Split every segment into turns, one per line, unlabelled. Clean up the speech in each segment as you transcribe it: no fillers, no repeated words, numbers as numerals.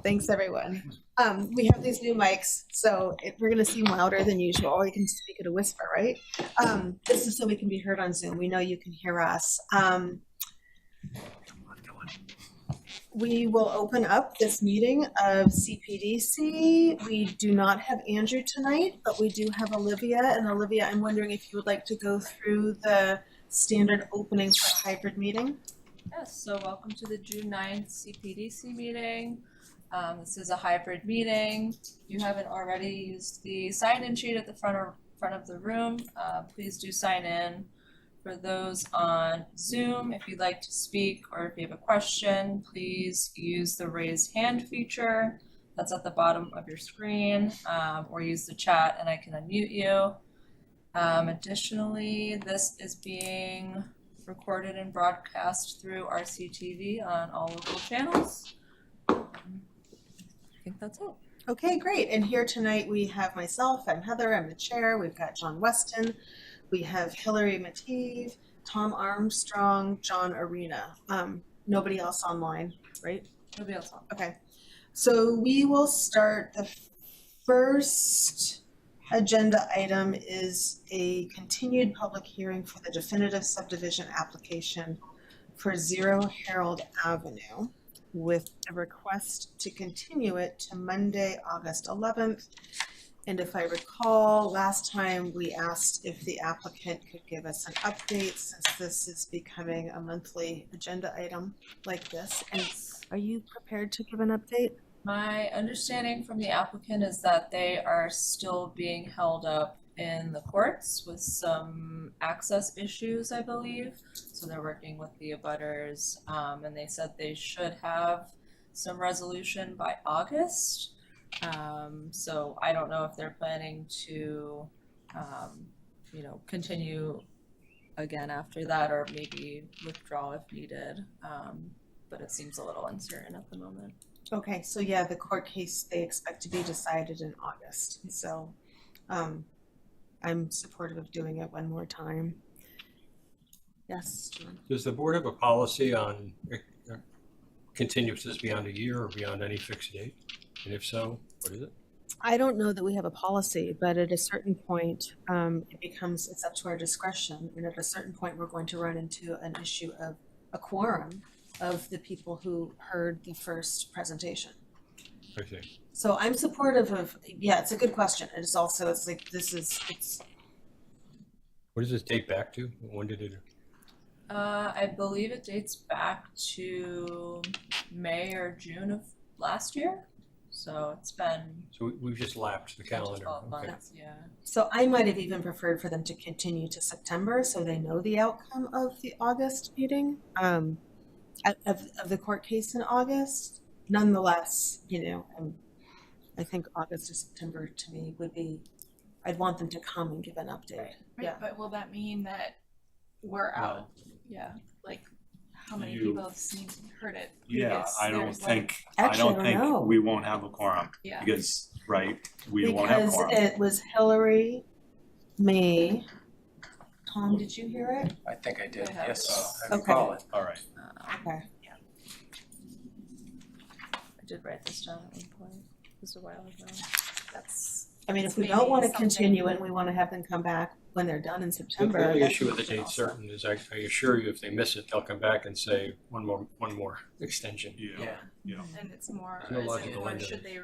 Thanks, everyone. We have these new mics, so we're going to seem louder than usual. You can speak at a whisper, right? This is so we can be heard on Zoom. We know you can hear us. We will open up this meeting of CPDC. We do not have Andrew tonight, but we do have Olivia. And Olivia, I'm wondering if you would like to go through the standard opening for a hybrid meeting.
Yes, so welcome to the June 9th CPDC meeting. This is a hybrid meeting. If you haven't already used the sign-in sheet at the front of the room, please do sign in. For those on Zoom, if you'd like to speak or if you have a question, please use the raise hand feature that's at the bottom of your screen, or use the chat and I can unmute you. Additionally, this is being recorded and broadcast through RCTV on all local channels. I think that's it.
Okay, great. And here tonight we have myself, I'm Heather, I'm the chair. We've got John Weston. We have Hillary Mateve, Tom Armstrong, John Arena. Nobody else online, right?
Nobody else on.
Okay. So we will start. The first agenda item is a continued public hearing for the definitive subdivision application for 0 Herald Avenue with a request to continue it to Monday, August 11th. And if I recall, last time we asked if the applicant could give us an update since this is becoming a monthly agenda item like this. And are you prepared to give an update?
My understanding from the applicant is that they are still being held up in the courts with some access issues, I believe. So they're working with the abutters, and they said they should have some resolution by August. So I don't know if they're planning to, continue again after that or maybe withdraw if needed. But it seems a little uncertain at the moment.
Okay, so yeah, the court case they expect to be decided in August. So I'm supportive of doing it one more time. Yes, John.
Does the board have a policy on continuances beyond a year or beyond any fixed date? And if so, what is it?
I don't know that we have a policy, but at a certain point, it's up to our discretion. And at a certain point, we're going to run into an issue of a quorum of the people who heard the first presentation.
I see.
So I'm supportive of, yeah, it's a good question. It's like,
What does this date back to? When did it?
I believe it dates back to May or June of last year. So it's been.
So we've just lapsed the calendar.
12 months,
okay.
yeah.
So I might have even preferred for them to continue to September so they know the outcome of the August meeting, of the court case in August. Nonetheless, I think August or September to me would be, I'd want them to come and give an update.
Right,
Yeah.
but will that mean that we're out? Yeah, like how many people have heard it?
Yeah,
Because
I don't
there's,
think
know.
we won't have a quorum.
Yeah.
Because we won't have a quorum.
Because it was Hillary, me. Tom, did you hear it?
I think I did,
I have.
yes. I
Okay.
recall it.
All right.
Okay.
I did write this down at one point. This was a while ago.
I mean, if we
Maybe
don't want to
something.
continue and we want to have them come back when they're done in September.
The only
that
issue with the
could be
date
awesome.
certain is I assure you if they miss it, they'll come back and say one more extension.
Yeah.
and it's more
There's no
as
logical
in when
end to
should they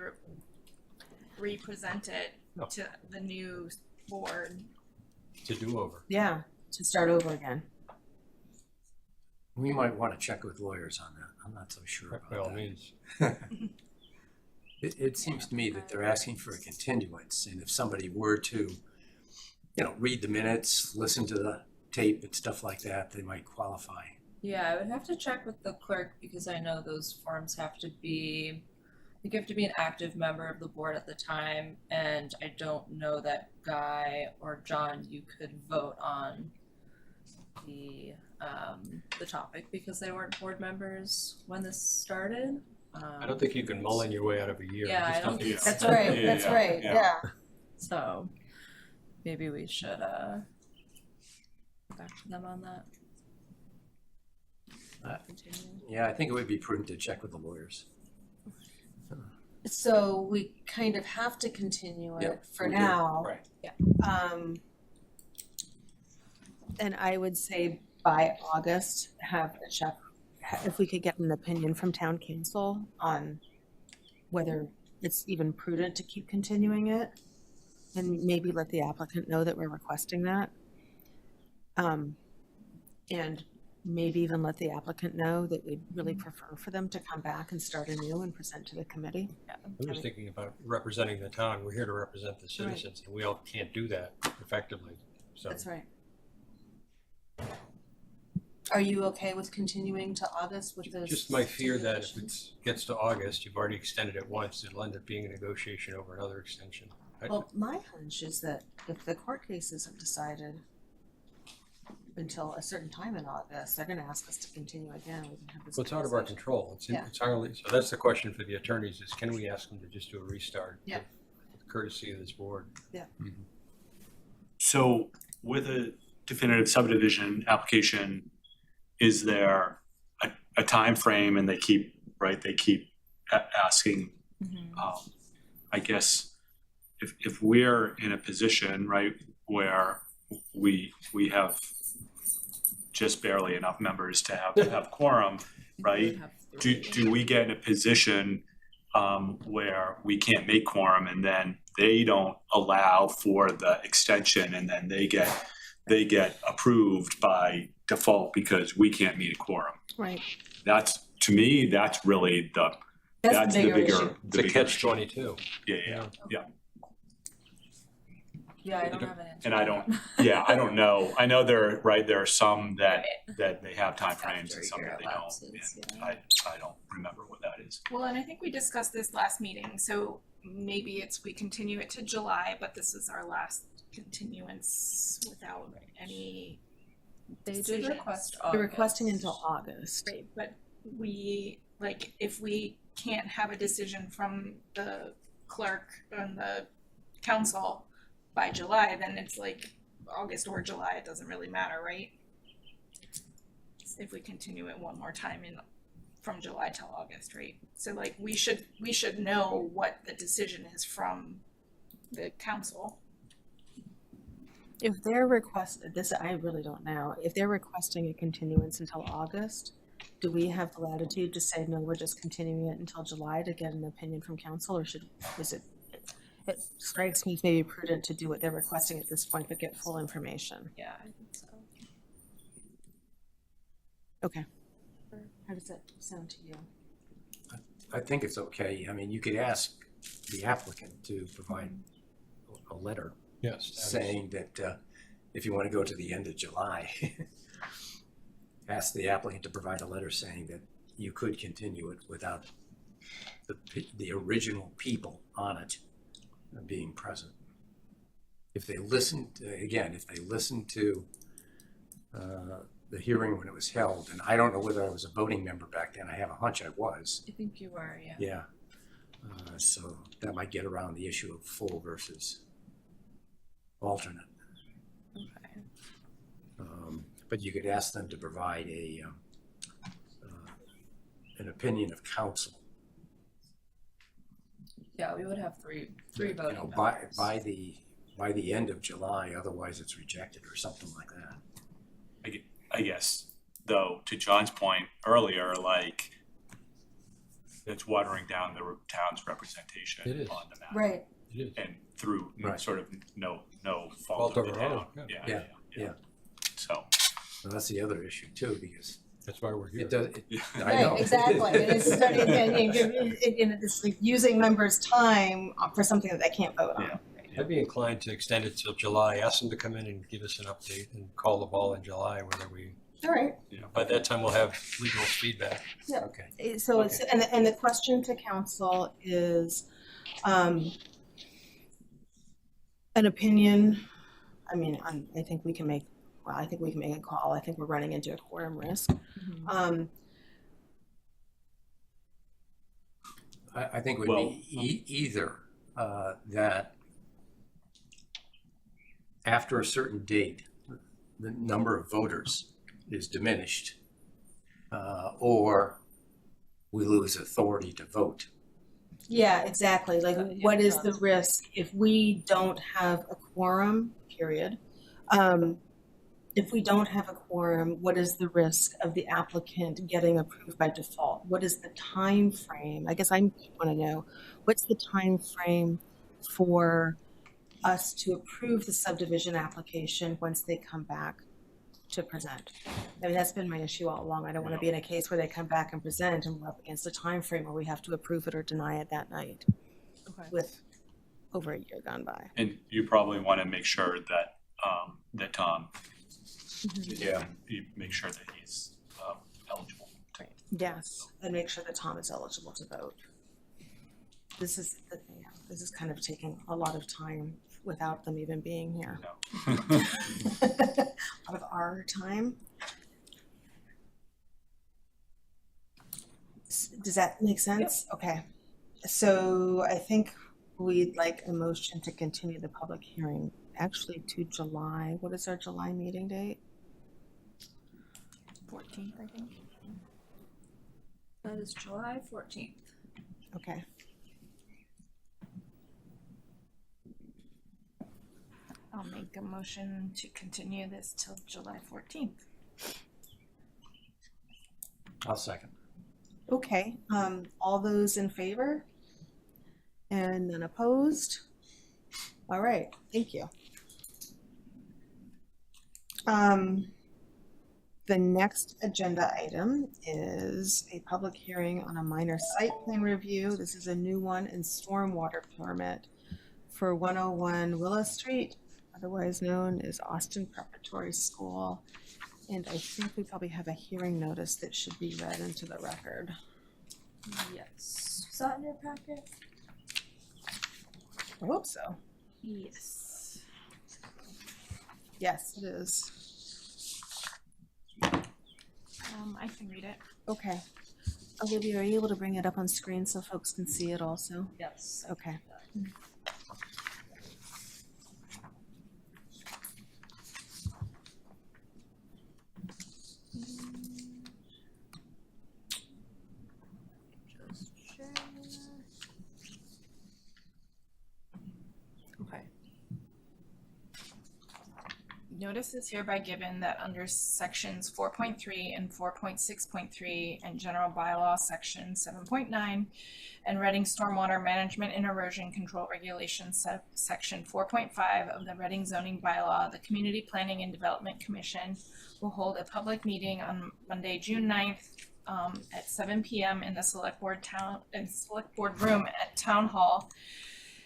represent it
No.
to the new board?
It's a do-over.
Yeah, to start over again.
We might want to check with lawyers on that. I'm not so sure about
By all
that.
means.
It seems to me that they're asking for a continuance, and if somebody were to, read the minutes, listen to the tape and stuff like that, they might qualify.
Yeah, I would have to check with the clerk because I know those forms have to be, you have to be an active member of the board at the time, and I don't know that Guy or John, you could vote on the topic because they weren't board members when this started.
I don't think you can mulling your way out of a year.
Yeah, I
just
don't
think
think
That's
so.
right,
Yeah,
that's
yeah,
right,
yeah.
yeah.
So maybe we should go back to them on that.
Uh,
Continue.
Yeah, I think it would be prudent to check with the lawyers.
So we kind of have to continue
Yeah,
it for
we do.
now.
Right.
And I would say by August, if we could get an opinion from town council on whether it's even prudent to keep continuing it, and maybe let the applicant know that we're requesting that. And maybe even let the applicant know that we'd really prefer for them to come back and start anew and present to the committee.
I was thinking about representing the town. We're here to represent the citizens, and we all can't do that effectively. So
That's right. Are you okay with continuing to August with those?
just my fear that if it gets to August, you've already extended it once, it'll end up being a negotiation over another extension.
Well, my hunch is that if the court cases have decided until a certain time in August, they're gonna ask us to continue again. We can have this
Well, it's out of our
conversation.
control. It's
Yeah.
entirely, so that's the question for the attorneys is can we ask them to just do a restart?
Yeah.
With courtesy of this board.
So with a definitive subdivision application, is there a time frame? And they keep asking, I guess, if we're in a position, right, where we have just barely enough members to have quorum, right? Do we get in a position where we can't make quorum and then they don't allow for the extension and then they get approved by default because we can't meet a quorum?
Right.
That's, to me, that's really that's the bigger
issue.
It's a catch-22.
Yeah.
Yeah, I don't have an answer.
And I don't know. I know there are some that they have timeframes and some that they don't.
Lapses,
And
yeah.
I don't remember what that is.
Well, and I think we discussed this last meeting, so maybe we continue it to July, but this is our last continuance without any
They did
decisions.
request
They're
August.
requesting until August.
Right, but if we can't have a decision from the clerk and the council by July, then it's like August or July, it doesn't really matter, right? If we continue it one more time from July till August, right? So like we should know what the decision is from the council.
If they're I really don't know. If they're requesting a continuance until August, do we have the latitude to say, no, we're just continuing it until July to get an opinion from council, or it strikes me as maybe prudent to do what they're requesting at this point, but get full information.
Yeah, I think so.
Okay. How does that sound to you?
I think it's okay. I mean, you could ask the applicant to provide a letter
Yes.
saying that if you want to go to the end of July, ask the applicant to provide a letter saying that you could continue it without the original people on it being present. If they listened, if they listened to the hearing when it was held, and I don't know whether I was a voting member back then, I have a hunch I was.
I think you were, yeah.
Yeah. So that might get around the issue of full versus alternate.
Okay.
But you could ask them to provide an opinion of council.
Yeah, we would have three
You
voting
know,
members.
by the end of July, otherwise it's rejected or something like that.
I guess, though, to John's point earlier, like, it's watering down the town's representation
It is.
on the matter.
Right.
It is.
And through
Right.
sort of no
Fault
fault of the
of our own,
town.
yeah.
Yeah.
So,
So that's the other issue too, because
That's why we're here.
it does, I
Right,
know.
exactly. And it's it's like using members' time for something that they can't vote on.
Yeah.
I'd be inclined to extend it till July, ask them to come in and give us an update and call the ball in July, whether we,
All right.
by that time we'll have legal feedback.
Okay.
So it's, and the question to council is, an opinion. I mean, I think we can make a call. I think we're running into a quorum risk.
I think it would
Well-
be either that after a certain date, the number of voters is diminished, or we lose authority to vote.
Yeah, exactly. Like,
Yeah,
what is the
that's-
risk if we don't have a quorum, period? If we don't have a quorum, what is the risk of the applicant getting approved by default? What is the time frame? I guess I want to know, what's the time frame for us to approve the subdivision application once they come back to present? I mean, that's been my issue all along. I don't want to be in a case where they come back and present and we're up against a time frame where we have to approve it or deny it that night
Okay.
with over a year gone by.
And you probably want to make sure that, that Tom,
Yeah.
you make sure that he's eligible.
Yes, and make sure that Tom is eligible to vote. This is kind of taking a lot of time without them even being here.
No.
A lot of our time. Does that make sense? Okay. So I think we'd like a motion to continue the public hearing actually to July. What is our July meeting date?
14th, I think.
That is July 14th.
Okay.
I'll make a motion to continue this till July 14th.
I'll second.
Okay, all those in favor? And none opposed? All right, thank you. The next agenda item is a public hearing on a minor site plan review. This is a new one in stormwater permit for 101 Willow Street, otherwise known as Austin Preparatory School. And I think we probably have a hearing notice that should be read into the record.
Yes. Is that in your packet?
I hope so.
Yes.
Yes, it is.
I can read it.
Okay. Olivia, are you able to bring it up on screen so folks can see it also?
Yes.
Okay.
Just share.
Okay.
Notice is hereby given that under sections 4.3 and 4.6.3 and general bylaw section 7.9 and Reading Stormwater Management and Erosion Control Regulations section 4.5 of the Reading zoning bylaw, the Community Planning and Development Commission will hold a public meeting on Monday, June 9th at 7 p.m. in the Select Board room at Town Hall,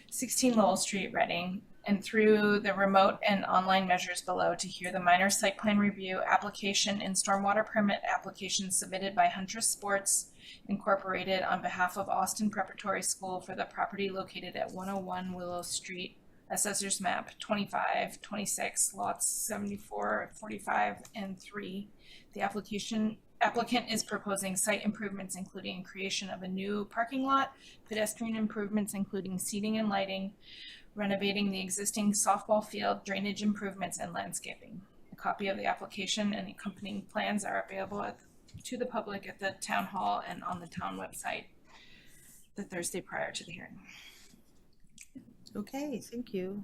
16 Lowell Street, Reading, and through the remote and online measures below to hear the minor site plan review application and stormwater permit application submitted by Huntress Sports Incorporated on behalf of Austin Preparatory School for the property located at 101 Willow Street, Assessor's Map 25, 26, lots 74, 45, and 3. The applicant is proposing site improvements including creation of a new parking lot, pedestrian improvements including seating and lighting, renovating the existing softball field, drainage improvements, and landscaping. A copy of the application and accompanying plans are available to the public at the town hall and on the town website the Thursday prior to the hearing.
Okay, thank you.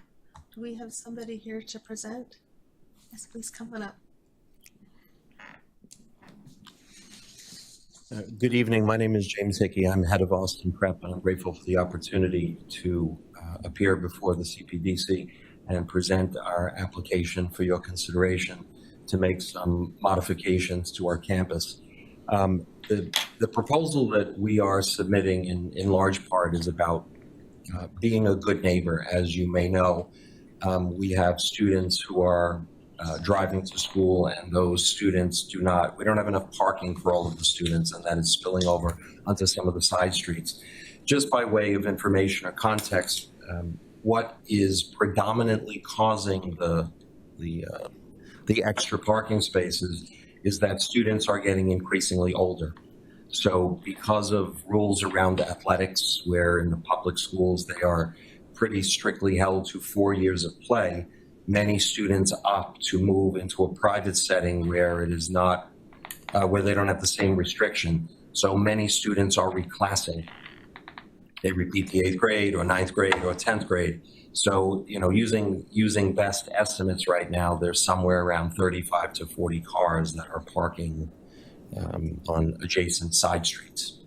Do we have somebody here to present? Yes, please come on up.
Good evening. My name is James Hickey. I'm head of Austin Prep, and I'm grateful for the opportunity to appear before the Cpdc and present our application for your consideration to make some modifications to our campus. The proposal that we are submitting in large part is about being a good neighbor. As you may know, we have students who are driving to school, and those students we don't have enough parking for all of the students, and that is spilling over onto some of the side streets. Just by way of information or context, what is predominantly causing the extra parking spaces is that students are getting increasingly older. So because of rules around athletics, where in the public schools they are pretty strictly held to 4 years of play, many students opt to move into a private setting where it is not, where they don't have the same restriction. So many students are reclassing they repeat the 8th grade or 9th grade or 10th grade. So, using best estimates right now, there's somewhere around 35 to 40 cars that are parking on adjacent side streets.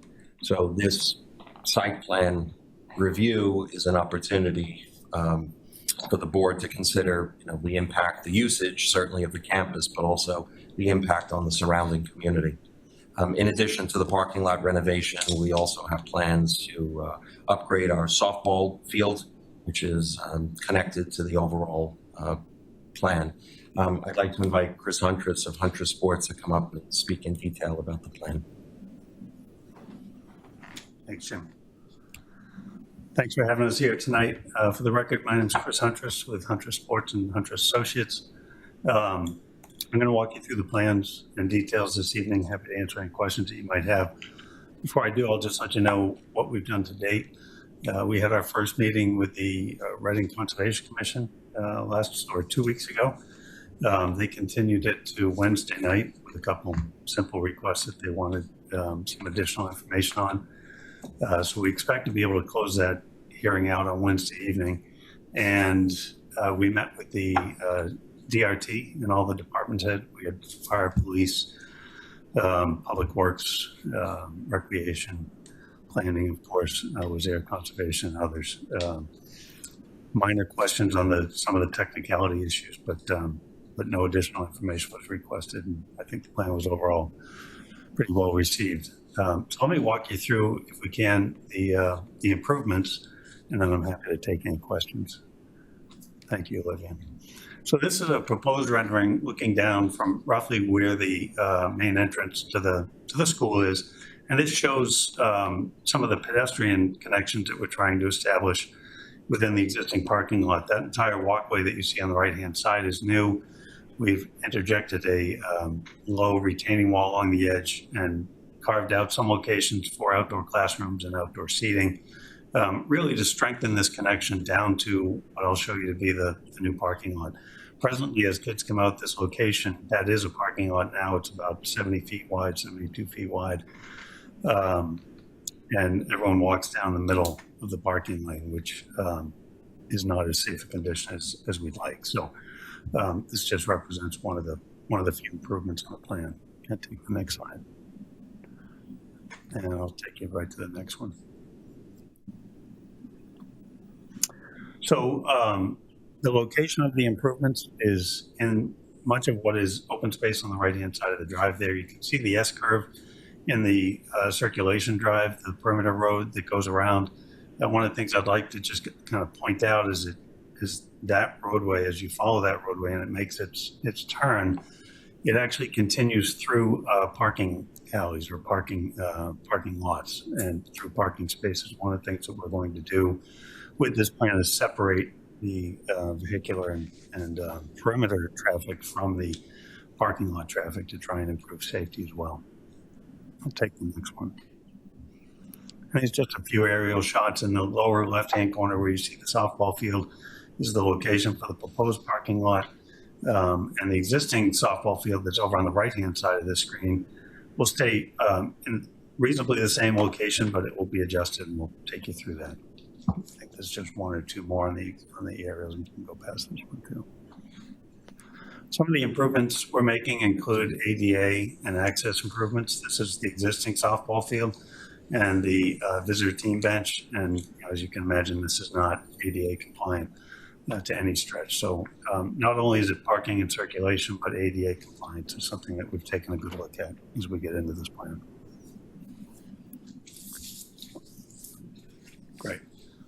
So this site plan review is an opportunity for the board to consider, the impact, the usage certainly of the campus, but also the impact on the surrounding community. In addition to the parking lot renovation, we also have plans to upgrade our softball field, which is connected to the overall plan. I'd like to invite Chris Huntress of Huntress Sports to come up and speak in detail about the plan.
Thanks, Jim. Thanks for having us here tonight. For the record, my name is Chris Huntress with Huntress Sports and Huntress Associates. I'm going to walk you through the plans and details this evening. Happy to answer any questions that you might have. Before I do, I'll just let you know what we've done to date. We had our first meeting with the Reading Conservation Commission 2 weeks ago. They continued it to Wednesday night with a couple simple requests that they wanted some additional information on. So we expect to be able to close that hearing out on Wednesday evening. And we met with the DRT and all the department heads. We had fire, police, public works, recreation, planning, of course, was there, conservation, and others. Minor questions on some of the technicality issues, but no additional information was requested. And I think the plan was overall pretty well received. So let me walk you through, if we can, the improvements, and then I'm happy to take any questions. Thank you, Olivia. So this is a proposed rendering looking down from roughly where the main entrance to the school is, and this shows some of the pedestrian connections that we're trying to establish within the existing parking lot. That entire walkway that you see on the right-hand side is new. We've interjected a low retaining wall along the edge and carved out some locations for outdoor classrooms and outdoor seating, really to strengthen this connection down to what I'll show you to be the new parking lot. Presently, as kids come out this location, that is a parking lot now. It's about 70 feet wide, 72 feet wide. And everyone walks down the middle of the parking lane, which is not as safe a condition as we'd like. So this just represents one of the few improvements on the plan. Can I take the next slide? And I'll take you right to the next one. So the location of the improvements is in much of what is open space on the right-hand side of the drive there. You can see the S-curve in the circulation drive, the perimeter road that goes around. And one of the things I'd like to just kind of point out is that roadway, as you follow that roadway and it makes its turn, it actually continues through parking alleys or parking lots and through parking spaces. One of the things that we're going to do with this plan is separate the vehicular and perimeter traffic from the parking lot traffic to try and improve safety as well. I'll take the next one. And it's just a few aerial shots in the lower left-hand corner where you see the softball field. This is the location for the proposed parking lot. And the existing softball field that's over on the right-hand side of this screen will stay in reasonably the same location, but it will be adjusted, and we'll take you through that. I think there's just one or two more on the aerials, and you can go past this one too. Some of the improvements we're making include ADA and access improvements. This is the existing softball field and the visitor team bench. And as you can imagine, this is not ADA compliant to any stretch. So not only is it parking and circulation, but ADA compliance is something that we've taken a good look at as we get into this plan. Great.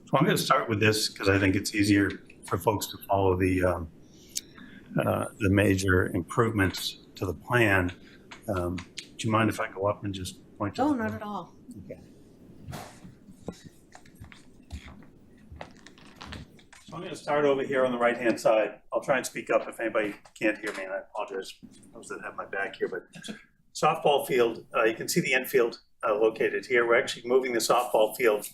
So I'm going to start with this because I think it's easier for folks to follow the major improvements to the plan. Do you mind if I go up and just point to
No, not at all.
Okay. So I'm going to start over here on the right-hand side. I'll try and speak up if anybody can't hear me, and I apologize for those that have my back here. But softball field, you can see the infield located here. We're actually moving the softball field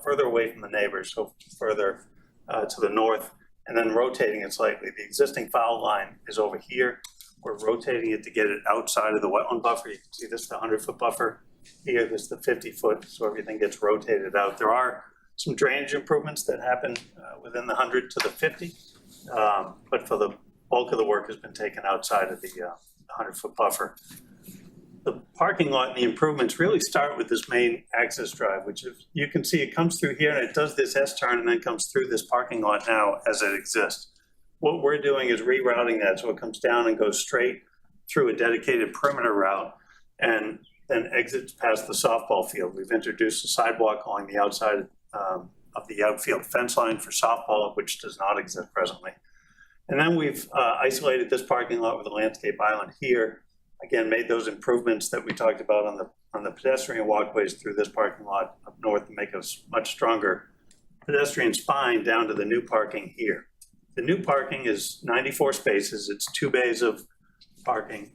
further away from the neighbors, so further to the north, and then rotating it slightly. The existing foul line is over here. We're rotating it to get it outside of the wetland buffer. You can see this is the 100-foot buffer. Here, this is the 50-foot, so everything gets rotated out. There are some drainage improvements that happen within the 100 to the 50. But for the bulk of the work has been taken outside of the 100-foot buffer. The parking lot and the improvements really start with this main access drive, which if you can see it comes through here and it does this S-turn and then comes through this parking lot now as it exists. What we're doing is rerouting that so it comes down and goes straight through a dedicated perimeter route and then exits past the softball field. We've introduced a sidewalk along the outside of the outfield fence line for softball, which does not exist presently. And then we've isolated this parking lot with a landscape island here. Again, made those improvements that we talked about on the pedestrian walkways through this parking lot up north to make us much stronger pedestrian spine down to the new parking here. The new parking is 94 spaces. It's 2 bays of parking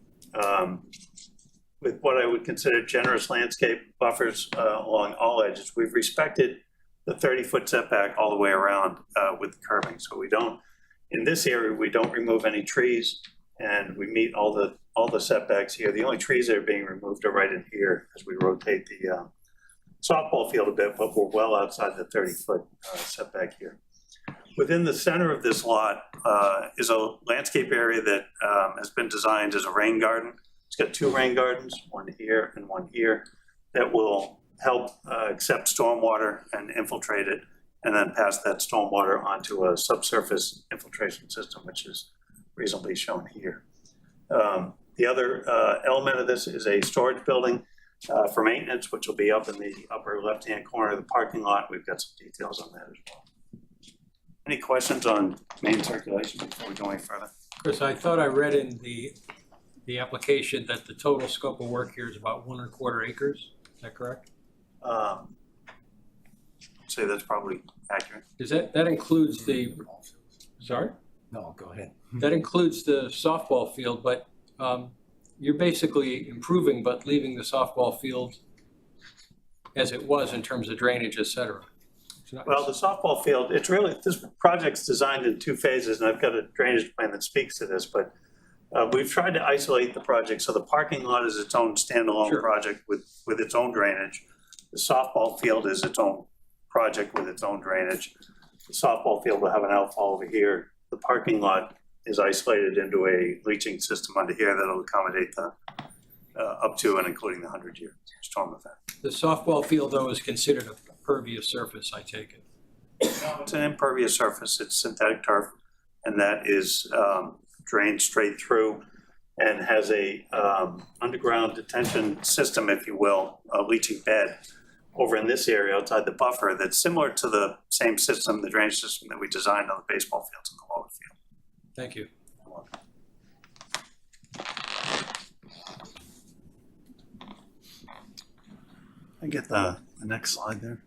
with what I would consider generous landscape buffers along all edges. We've respected the 30-foot setback all the way around with the curbing. So we don't, in this area, we don't remove any trees and we meet all the setbacks here. The only trees that are being removed are right in here as we rotate the softball field a bit, but we're well outside the 30-foot setback here. Within the center of this lot is a landscape area that has been designed as a rain garden. It's got 2 rain gardens, one here and one here, that will help accept stormwater and infiltrate it, and then pass that stormwater onto a subsurface infiltration system, which is reasonably shown here. The other element of this is a storage building for maintenance, which will be up in the upper left-hand corner of the parking lot. We've got some details on that as well. Any questions on main circulation before we go any further?
Chris, I thought I read in the application that the total scope of work here is about 1 1/4 acres. Is that correct?
Say that's probably accurate.
Is that includes the, sorry?
No, go ahead.
That includes the softball field, but you're basically improving but leaving the softball field as it was in terms of drainage, et cetera.
Well, the softball field, it's really, this project's designed in 2 phases, and I've got a drainage plan that speaks to this, but we've tried to isolate the project so the parking lot is its own standalone
Sure.
project with its own drainage. The softball field is its own project with its own drainage. The softball field will have an outfall over here. The parking lot is isolated into a leaching system under here that'll accommodate the up to and including the 100-year storm event.
The softball field, though, is considered a pervious surface, I take it.
It's an impervious surface. It's synthetic turf, and that is drained straight through and has a underground detention system, if you will, a leaching bed over in this area outside the buffer that's similar to the same system, the drainage system that we designed on the baseball fields in the lower field.
Thank you.
I get the next slide there.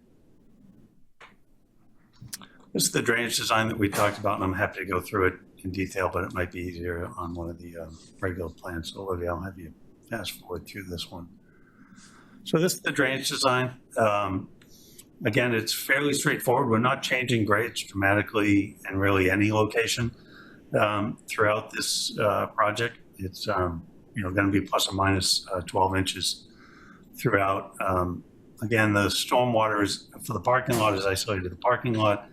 This is the drainage design that we talked about, and I'm happy to go through it in detail, but it might be easier on one of the regular plans. So Olivia, I'll have you fast forward through this one. So this is the drainage design. Again, it's fairly straightforward. We're not changing grades dramatically in really any location throughout this project. It's going to be plus or minus 12 inches throughout. Again, the stormwater is for the parking lot is isolated to the parking lot.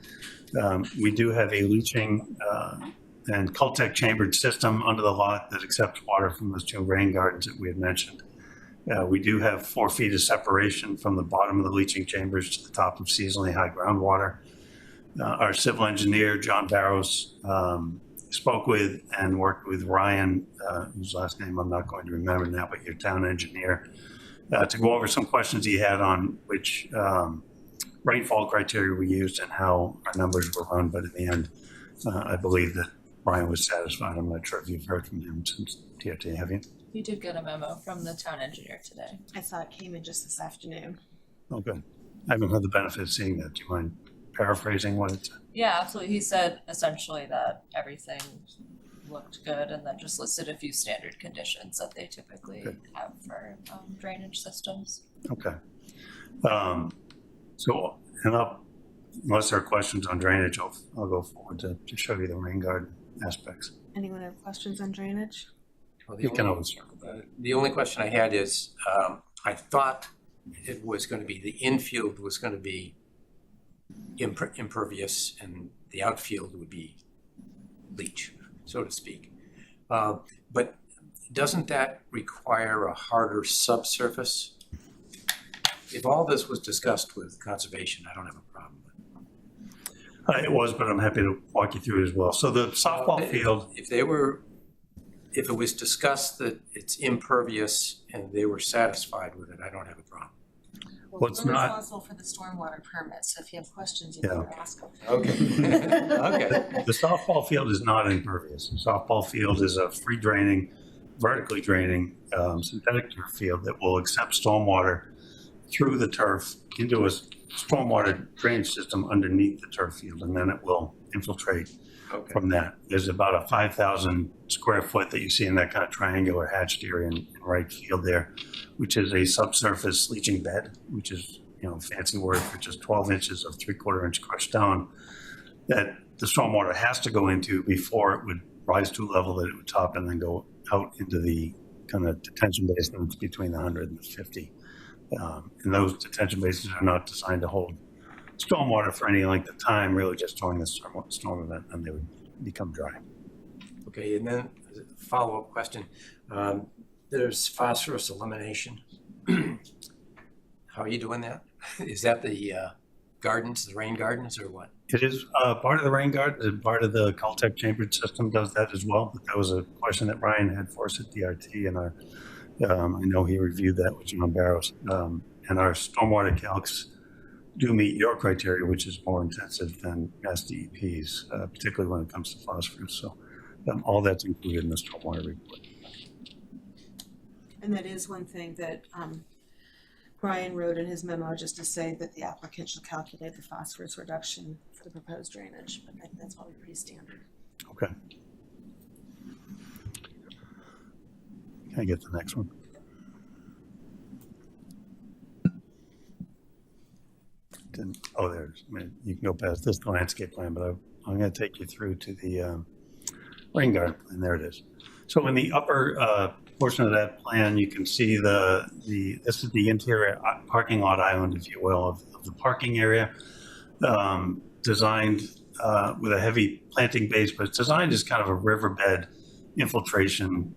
We do have a leaching and Cultec chambered system under the lot that accepts water from those 2 rain gardens that we had mentioned. We do have 4 feet of separation from the bottom of the leaching chambers to the top of seasonally high groundwater. Our civil engineer, John Barrows, spoke with and worked with Ryan, whose last name I'm not going to remember now, but your town engineer, to go over some questions he had on which rainfall criteria we used and how our numbers were run. But in the end, I believe that Ryan was satisfied. I'm not sure if you've heard from him since TOT, have you?
You did get a memo from the town engineer today.
I saw it came in just this afternoon.
Oh, good. I haven't had the benefit of seeing that. Do you mind paraphrasing what it said?
Yeah, absolutely. He said essentially that everything looked good and then just listed a few standard conditions that they typically have for drainage systems.
Okay. So, unless there are questions on drainage, I'll go forward to show you the rain garden aspects.
Anyone have questions on drainage?
Well,
You can always circle back.
the only question I had is, I thought it was going to be, the infield was going to be impervious, and the outfield would be leach, so to speak. But doesn't that require a harder subsurface? If all this was discussed with conservation, I don't have a problem with it.
It was, but I'm happy to walk you through it as well. So the softball field,
If it was discussed that it's impervious and they were satisfied with it, I don't have a problem.
Well, it's
we're
not-
responsible for the stormwater permit, so if you have questions, you
Yeah.
can ask them.
Okay. Okay.
the softball field is not impervious. The softball field is a free draining, vertically draining synthetic turf field that will accept stormwater through the turf into a stormwater drainage system underneath the turf field, and then it will infiltrate
Okay.
from that. There's about a 5,000 square foot that you see in that kind of triangular hatched area in right field there, which is a subsurface leaching bed, which is, a fancy word for just 12 inches of 3/4 inch crushed stone that the stormwater has to go into before it would rise to a level that it would top and then go out into the kind of detention basins between the 100 and the 50. And those detention basins are not designed to hold stormwater for any length of time, really just during the storm event, and they would become dry.
Okay, and then a follow-up question. There's phosphorus elimination. How are you doing that? Is that the gardens, the rain gardens, or what?
It is part of the rain garden, and part of the Caltech chambered system does that as well. But that was a question that Ryan had for us at DRT, and I know he reviewed that with John Barrows. And our stormwater calcs do meet your criteria, which is more intensive than SDEP's, particularly when it comes to phosphorus. So all that's included in the stormwater report.
And that is one thing that Brian wrote in his memo, just to say that the applicant shall calculate the phosphorus reduction for the proposed drainage, but I think that's probably pretty standard.
Okay. Can I get the next one? There's, you can go past this, the landscape plan, but I'm going to take you through to the rain garden plan. There it is. So in the upper portion of that plan, you can see this is the interior parking lot island, if you will, of the parking area, designed with a heavy planting base, but it's designed as kind of a riverbed infiltration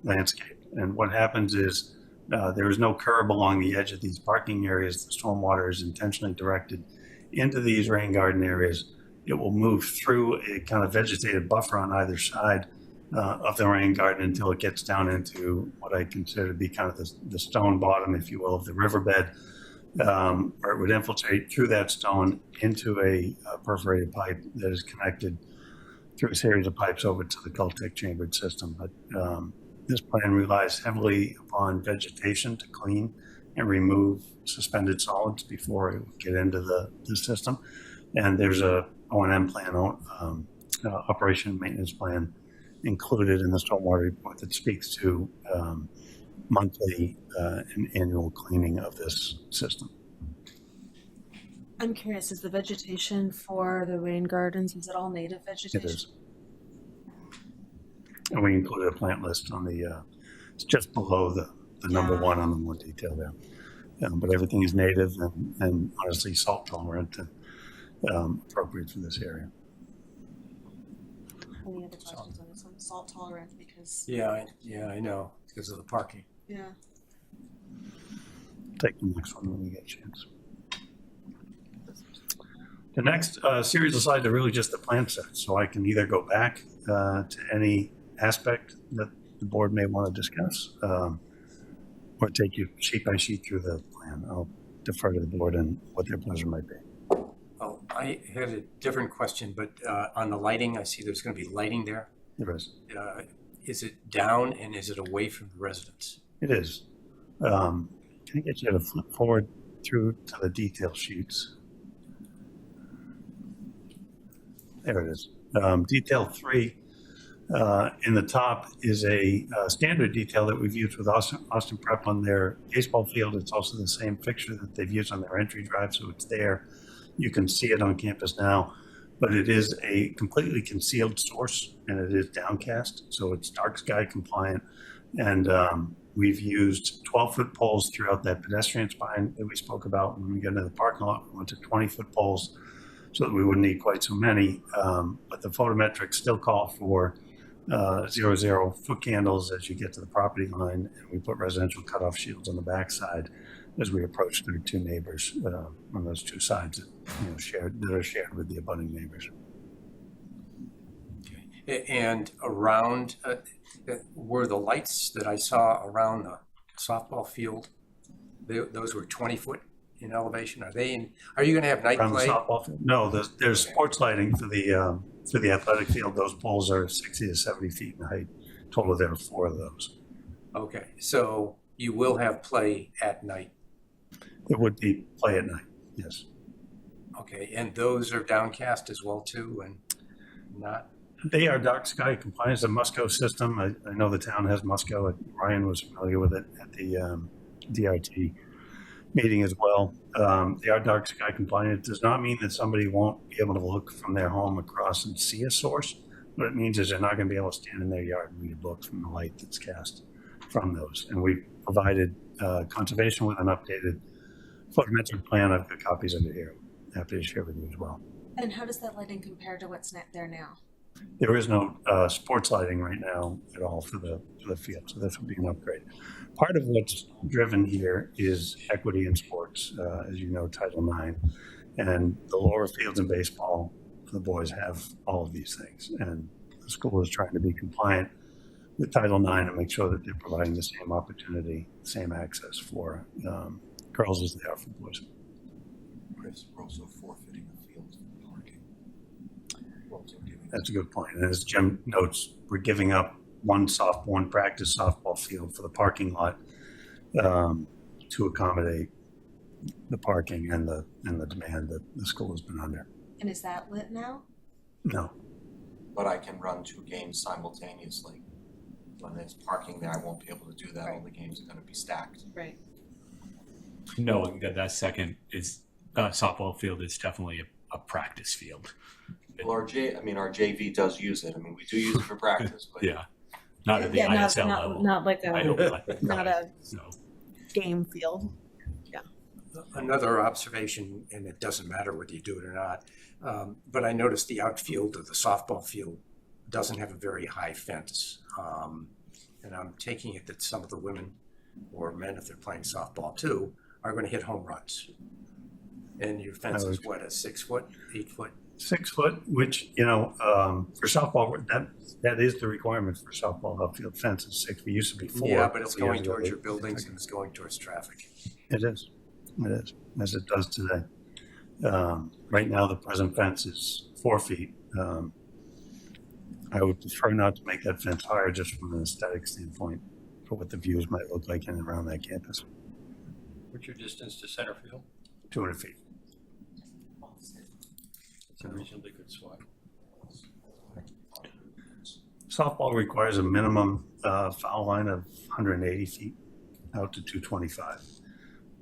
landscape. And what happens is there is no curb along the edge of these parking areas. The stormwater is intentionally directed into these rain garden areas. It will move through a kind of vegetated buffer on either side of the rain garden until it gets down into what I consider to be kind of the stone bottom, if you will, of the riverbed, where it would infiltrate through that stone into a perforated pipe that is connected through a series of pipes over to the Caltech chambered system. But this plan relies heavily upon vegetation to clean and remove suspended solids before it would get into the system. And there's a O&M plan, operation and maintenance plan, included in the stormwater report that speaks to monthly and annual cleaning of this system.
I'm curious, is the vegetation for the rain gardens, is it all native vegetation?
It is. And we included a plant list on the, it's just below the number one on the more detail there. But everything is native and honestly salt tolerant and appropriate for this area.
Any other questions on this one? Salt tolerant because.
Yeah, I know, because of the parking.
Yeah.
Take the next one when we get a chance. The next series of slides are really just the plan set, so I can either go back to any aspect that the board may want to discuss, or take you sheet by sheet through the plan. I'll defer to the board and what their pleasure might be.
Oh, I had a different question, but on the lighting, I see there's going to be lighting there.
There is.
Is it down and is it away from the residents?
It is. Can I get you to flip forward through to the detail sheets? There it is. Detail 3 in the top is a standard detail that we've used with Austin Prep on their baseball field. It's also the same fixture that they've used on their entry drive, so it's there. You can see it on campus now. but it is a completely concealed source and it is downcast, so it's dark sky compliant. And we've used 12-foot poles throughout that pedestrian spine that we spoke about when we got into the parking lot. We went to 20-foot poles so that we wouldn't need quite so many. But the photometrics still call for 0 foot candles as you get to the property line, and we put residential cutoff shields on the backside as we approach their two neighbors on those two sides that are shared with the abutting neighbors.
Okay. And around, were the lights that I saw around the softball field, those were 20 foot in elevation? Are you going to have night
Around
play?
the softball field? No, there's sports lighting for the athletic field. Those poles are 60 to 70 feet in height. Total, there are 4 of those.
Okay, so you will have play at night.
There would be play at night, yes.
Okay, and those are downcast as well too, and not?
They are dark sky compliant. It's a Musco system. I know the town has Musco. Ryan was familiar with it at the DRT meeting as well. They are dark sky compliant. It does not mean that somebody won't be able to look from their home across and see a source. What it means is they're not going to be able to stand in their yard and read a book from the light that's cast from those. And we provided conservation with an updated photometric plan. I've got copies of it here. Happy to share with you as well.
And how does that lighting compare to what's there now?
There is no sports lighting right now at all for the field, so this would be an upgrade. Part of what's driven here is equity in sports, as you know, Title IX, and the lower fields in baseball for the boys have all of these things, and the school is trying to be compliant with Title IX and make sure that they're providing the same opportunity, same access for girls as they are for boys.
Chris, we're also forfeiting the field for parking.
That's a good point. And as Jim notes, we're giving up one practice softball field for the parking lot to accommodate the parking and the demand that the school has been under.
And is that lit now?
No.
But I can run 2 games simultaneously. When there's parking there, I won't be able to do that.
Right.
All the games are going to be stacked.
Right.
Knowing that second is softball field is definitely a practice field.
Well, our JV does use it. I mean, we do use it for practice, but
Yeah, not at the ISL level.
Not like
I hope
not a
No.
game field.
Another observation, and it doesn't matter whether you do it or not, but I noticed the outfield of the softball field doesn't have a very high fence. And I'm taking it that some of the women or men, if they're playing softball too, are going to hit home runs. And your fence is what, a 6 foot, 8 foot?
6 foot, which, for softball, that is the requirement for softball outfield fence is 6. We used to be 4.
Yeah, but it's going towards your buildings and it's going towards traffic.
It is, as it does today. Right now, the present fence is 4 feet. I would prefer not to make that fence higher just from an aesthetic standpoint for what the views might look like in and around that campus.
What's your distance to center field?
200 feet.
It's a reasonably good swat.
Softball requires a minimum foul line of 180 feet out to 225.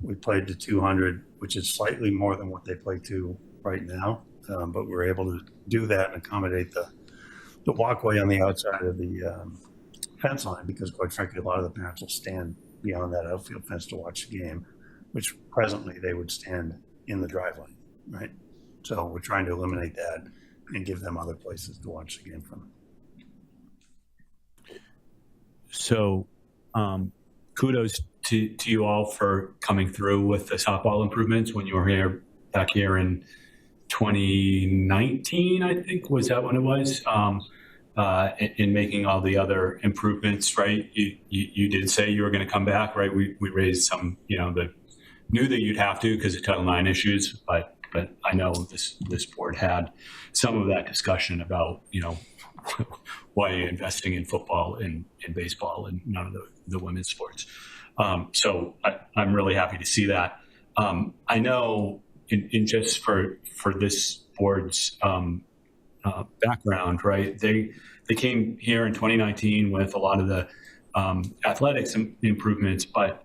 We played to 200, which is slightly more than what they play to right now, but we're able to do that and accommodate the walkway on the outside of the fence line, because quite frankly, a lot of the parents will stand beyond that outfield fence to watch the game, which presently they would stand in the drive lane, right? So we're trying to eliminate that and give them other places to watch the game from.
So kudos to you all for coming through with the softball improvements when you were back here in 2019, I think, was that when it was, in making all the other improvements, right? You did say you were going to come back, right? We raised some, that knew that you'd have to because of Title IX issues, but I know this board had some of that discussion about, why are you investing in football and baseball and none of the women's sports. So I'm really happy to see that. I know in just for this board's background, right? They came here in 2019 with a lot of the athletics improvements, but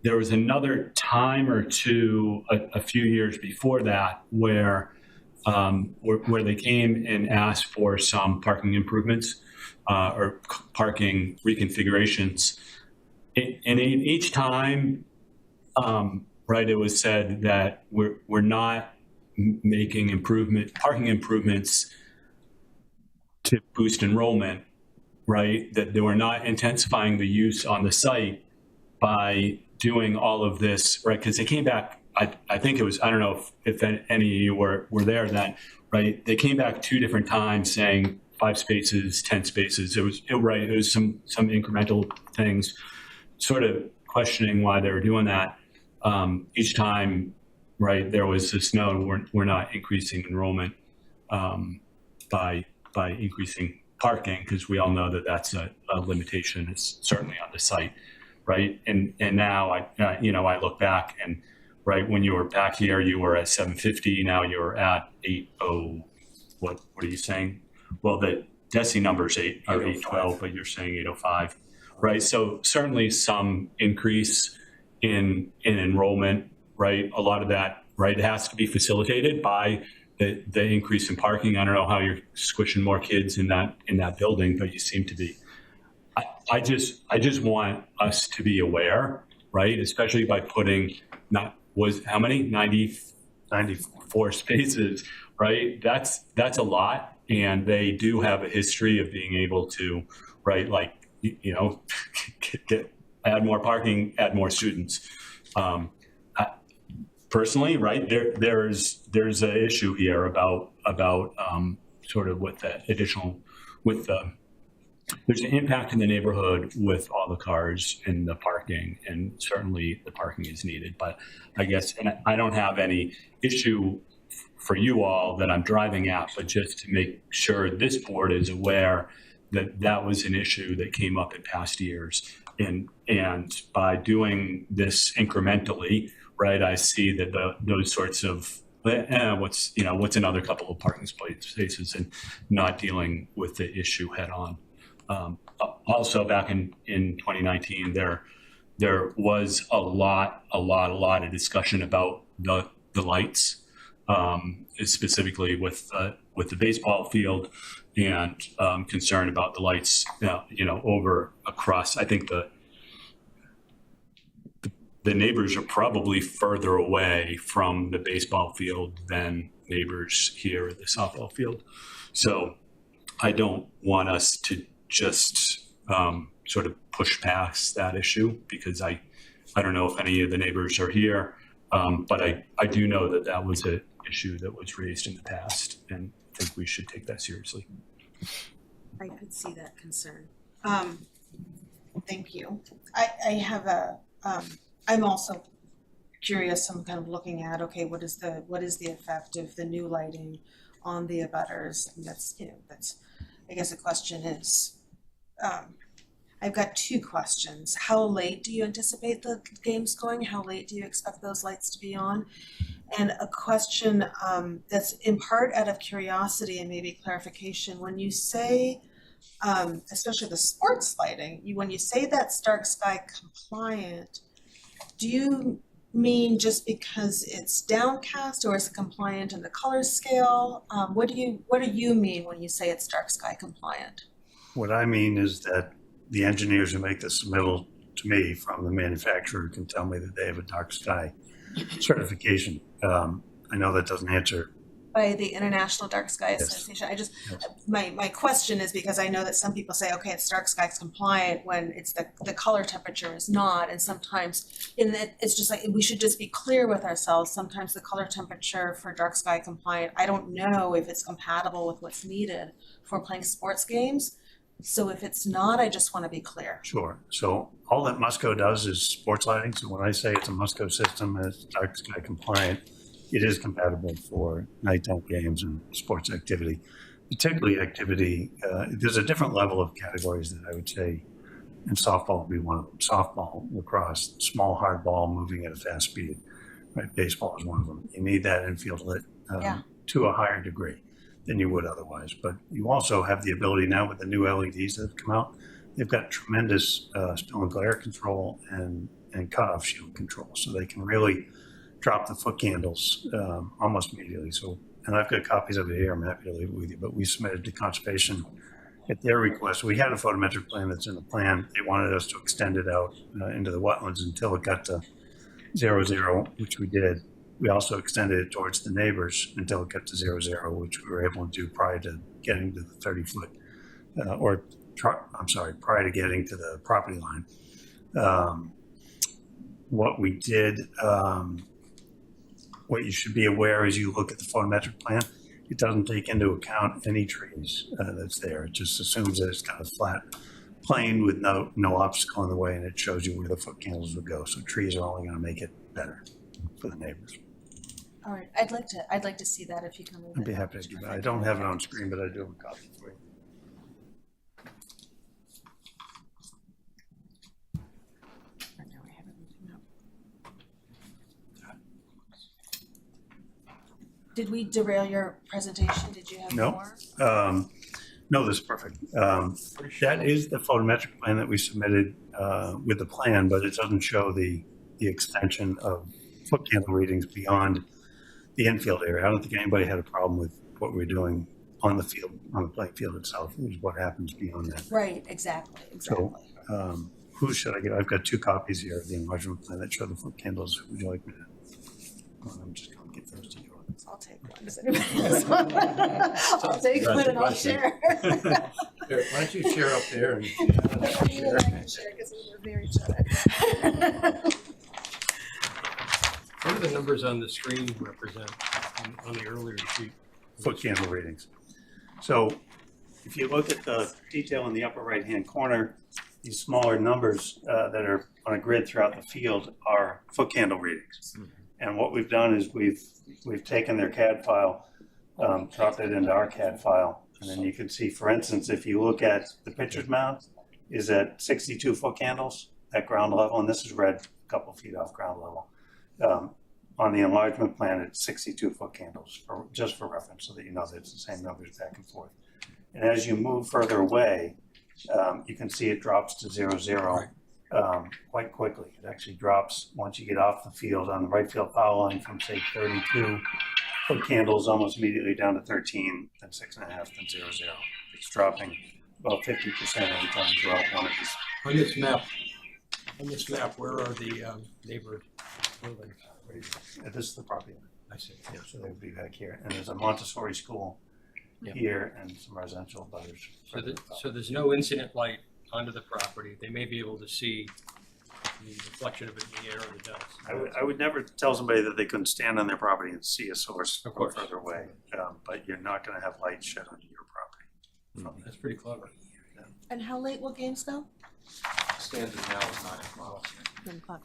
there was another time or two, a few years before that, where where they came and asked for some parking improvements or parking reconfigurations. And each time, right, it was said that we're not making parking improvements to boost enrollment, right? That they were not intensifying the use on the site by doing all of this, right? Because they came back, I think it was, I don't know if any of you were there then, right? They came back 2 different times saying 5 spaces, 10 spaces. It was some incremental things, sort of questioning why they were doing that. Each time, right, there was this, no, we're not increasing enrollment by increasing parking, because we all know that that's a limitation. It's certainly on the site, right? And now I look back and, right, when you were back here, you were at 750. Now you're at 80. What are you saying? Well, the DESI number's 812, but you're saying 805, right? So certainly some increase in enrollment, right? A lot of that, right, has to be facilitated by the increase in parking. I don't know how you're squishing more kids in that building, but you seem to be. I just want us to be aware, right? Especially by putting how many? 94 spaces, right? That's a lot. And they do have a history of being able to, right, like, add more parking, add more students. Personally, right, there's an issue here about sort of with the additional, there's an impact in the neighborhood with all the cars and the parking, and certainly the parking is needed. But I guess, and I don't have any issue for you all that I'm driving at, but just to make sure this board is aware that that was an issue that came up in past years. And by doing this incrementally, right, I see that those sorts of what's another couple of parking spaces, and not dealing with the issue head on. Also, back in 2019, there was a lot of discussion about the lights, specifically with the baseball field, and concern about the lights, over across. I think the neighbors are probably further away from the baseball field than neighbors here at the softball field. So I don't want us to just sort of push past that issue, because I don't know if any of the neighbors are here, but I do know that was an issue that was raised in the past, and I think we should take that seriously.
I could see that concern. Thank you. I have I'm also curious. I'm kind of looking at, okay, what is the effect of the new lighting on the abutters? And that's I guess the question is, I've got 2 questions. How late do you anticipate the games going? How late do you expect those lights to be on? And a question that's in part out of curiosity and maybe clarification. When you say, especially the sports lighting, when you say that's dark sky compliant, do you mean just because it's downcast, or is it compliant in the color scale? What do you mean when you say it's dark sky compliant?
What I mean is that the engineers who make the submittal to me from the manufacturer can tell me that they have a dark sky certification. I know that doesn't answer.
By the International Dark Sky
Yes.
Association.
Yes.
My question is because I know that some people say, okay, it's dark sky compliant when it's the color temperature is not, and sometimes it's just like, we should just be clear with ourselves. Sometimes the color temperature for dark sky compliant, I don't know if it's compatible with what's needed for playing sports games. So if it's not, I just want to be clear.
Sure. So all that Musco does is sports lighting. So when I say it's a Musco system and it's dark sky compliant, it is compatible for nighttime games and sports activity, particularly activity. There's a different level of categories that I would say, and softball would be one of them. Softball, lacrosse, small hard ball moving at a fast speed. Right, baseball is one of them. You need that infield lit to a higher degree than you would otherwise. But you also have the ability now with the new LEDs that have come out. They've got tremendous spill and glare control and cutoff shield control, so they can really drop the foot candles almost immediately. So and I've got copies of it here, I'm happy to leave it with you, but we submitted to conservation at their request. We had a photometric plan that's in the plan. They wanted us to extend it out into the wetlands until it got to 0, which we did. We also extended it towards the neighbors until it got to 0, which we were able to do prior to getting to the 30-foot, prior to getting to the property line. What we did, what you should be aware as you look at the photometric plan, it doesn't take into account any trees that's there. It just assumes that it's got a flat plane with no obstacle in the way, and it shows you where the foot candles would go. So trees are only going to make it better for the neighbors.
All right, I'd like to see that if you come in.
I'd be happy to do that. I don't have it on screen, but I do have a copy for you.
Did we derail your presentation? Did you have
No.
more?
No, this is perfect. That is the photometric plan that we submitted with the plan, but it doesn't show the extension of foot candle readings beyond the infield area. I don't think anybody had a problem with what we're doing on the field, on the playing field itself. It was what happens beyond that.
Right, exactly.
So, who should I get? I've got 2 copies here of the enlargement plan that show the foot candles. Would you like me to? I'm just going to get those to you.
I'll take one. Does anybody else want one? I'll take
That's
one
the
and I'll
question.
share.
Here, why don't you share up there and
I can share because we're near each other.
What do the numbers on the screen represent on the earlier sheet?
Foot candle readings. So if you look at the detail in the upper right-hand corner, these smaller numbers that are on a grid throughout the field are foot candle readings. And what we've done is we've taken their CAD file, dropped it into our CAD file, and then you can see, for instance, if you look at the pitcher's mound, is at 62 foot candles at ground level, and this is read a couple feet off ground level. On the enlargement plan, it's 62 foot candles, just for reference, so that you know that it's the same numbers back and forth. And as you move further away, you can see it drops to 0 quite quickly. It actually drops once you get off the field on the right field foul line from, say, 32 foot candles almost immediately down to 13, then 6.5, then 0. It's dropping about 50% every time you drop one of these.
On this map, where are the neighbor buildings?
This is the property line.
I see.
Yeah, so they would be back here. And there's a Montessori school here and some residential butters.
So there's no incident light onto the property. They may be able to see the reflection of it in the air or the dust.
I would never tell somebody that they couldn't stand on their property and see a source
Of course.
further away, but you're not going to have light shed onto your property.
That's pretty clever.
And how late will games go?
Standard now is 9 o'clock.
9 o'clock.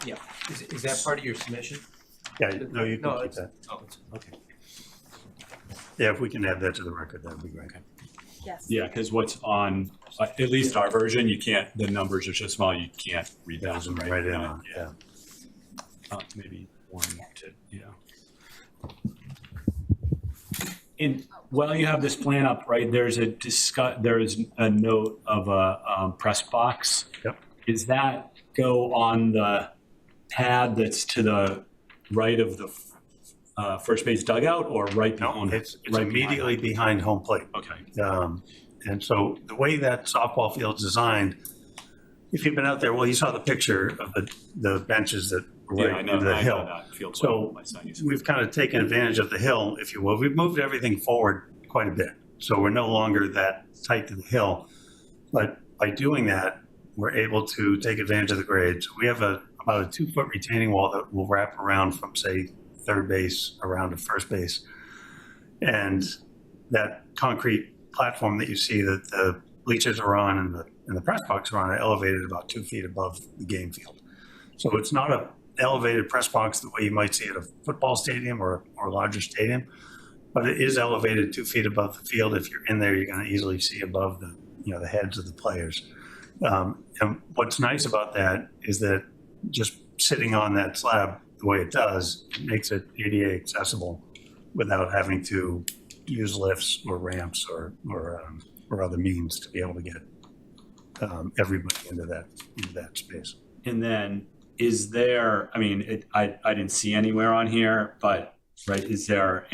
yeah, is that part of your submission?
Yeah, no, you can
No,
keep that.
Oh, okay.
Yeah, if we can add that to the record, that'd be great.
Yes.
Yeah, because what's on, at least our version, you can't, the numbers are so small, you can't read that
Zoom
right
right in
now.
on, yeah.
Maybe 1 to, And while you have this plan up, right, there's a note of a press box.
Yep.
Does that go on the pad that's to the right of the first base dugout, or right
No,
behind?
it's
right
immediately behind home plate.
Okay.
And so the way that softball field's designed, if you've been out there, well, you saw the picture of the benches that were
Yeah, I
right
know,
under the
I
hill.
know that field
So
well. My son used to-
we've kind of taken advantage of the hill, if you will. We've moved everything forward quite a bit. So we're no longer that tight to the hill. But by doing that, we're able to take advantage of the grade. So we have about a 2-foot retaining wall that will wrap around from, say, third base around to first base. And that concrete platform that you see that the bleachers are on and the press box are on are elevated about 2 feet above the game field. So it's not a elevated press box the way you might see at a football stadium or a larger stadium, but it is elevated 2 feet above the field. If you're in there, you're going to easily see above the heads of the players. And what's nice about that is that just sitting on that slab the way it does, it makes it ADA accessible without having to use lifts or ramps or other means to be able to get everybody into that space.
And then is there, I mean, I didn't see anywhere on here, but, right, is there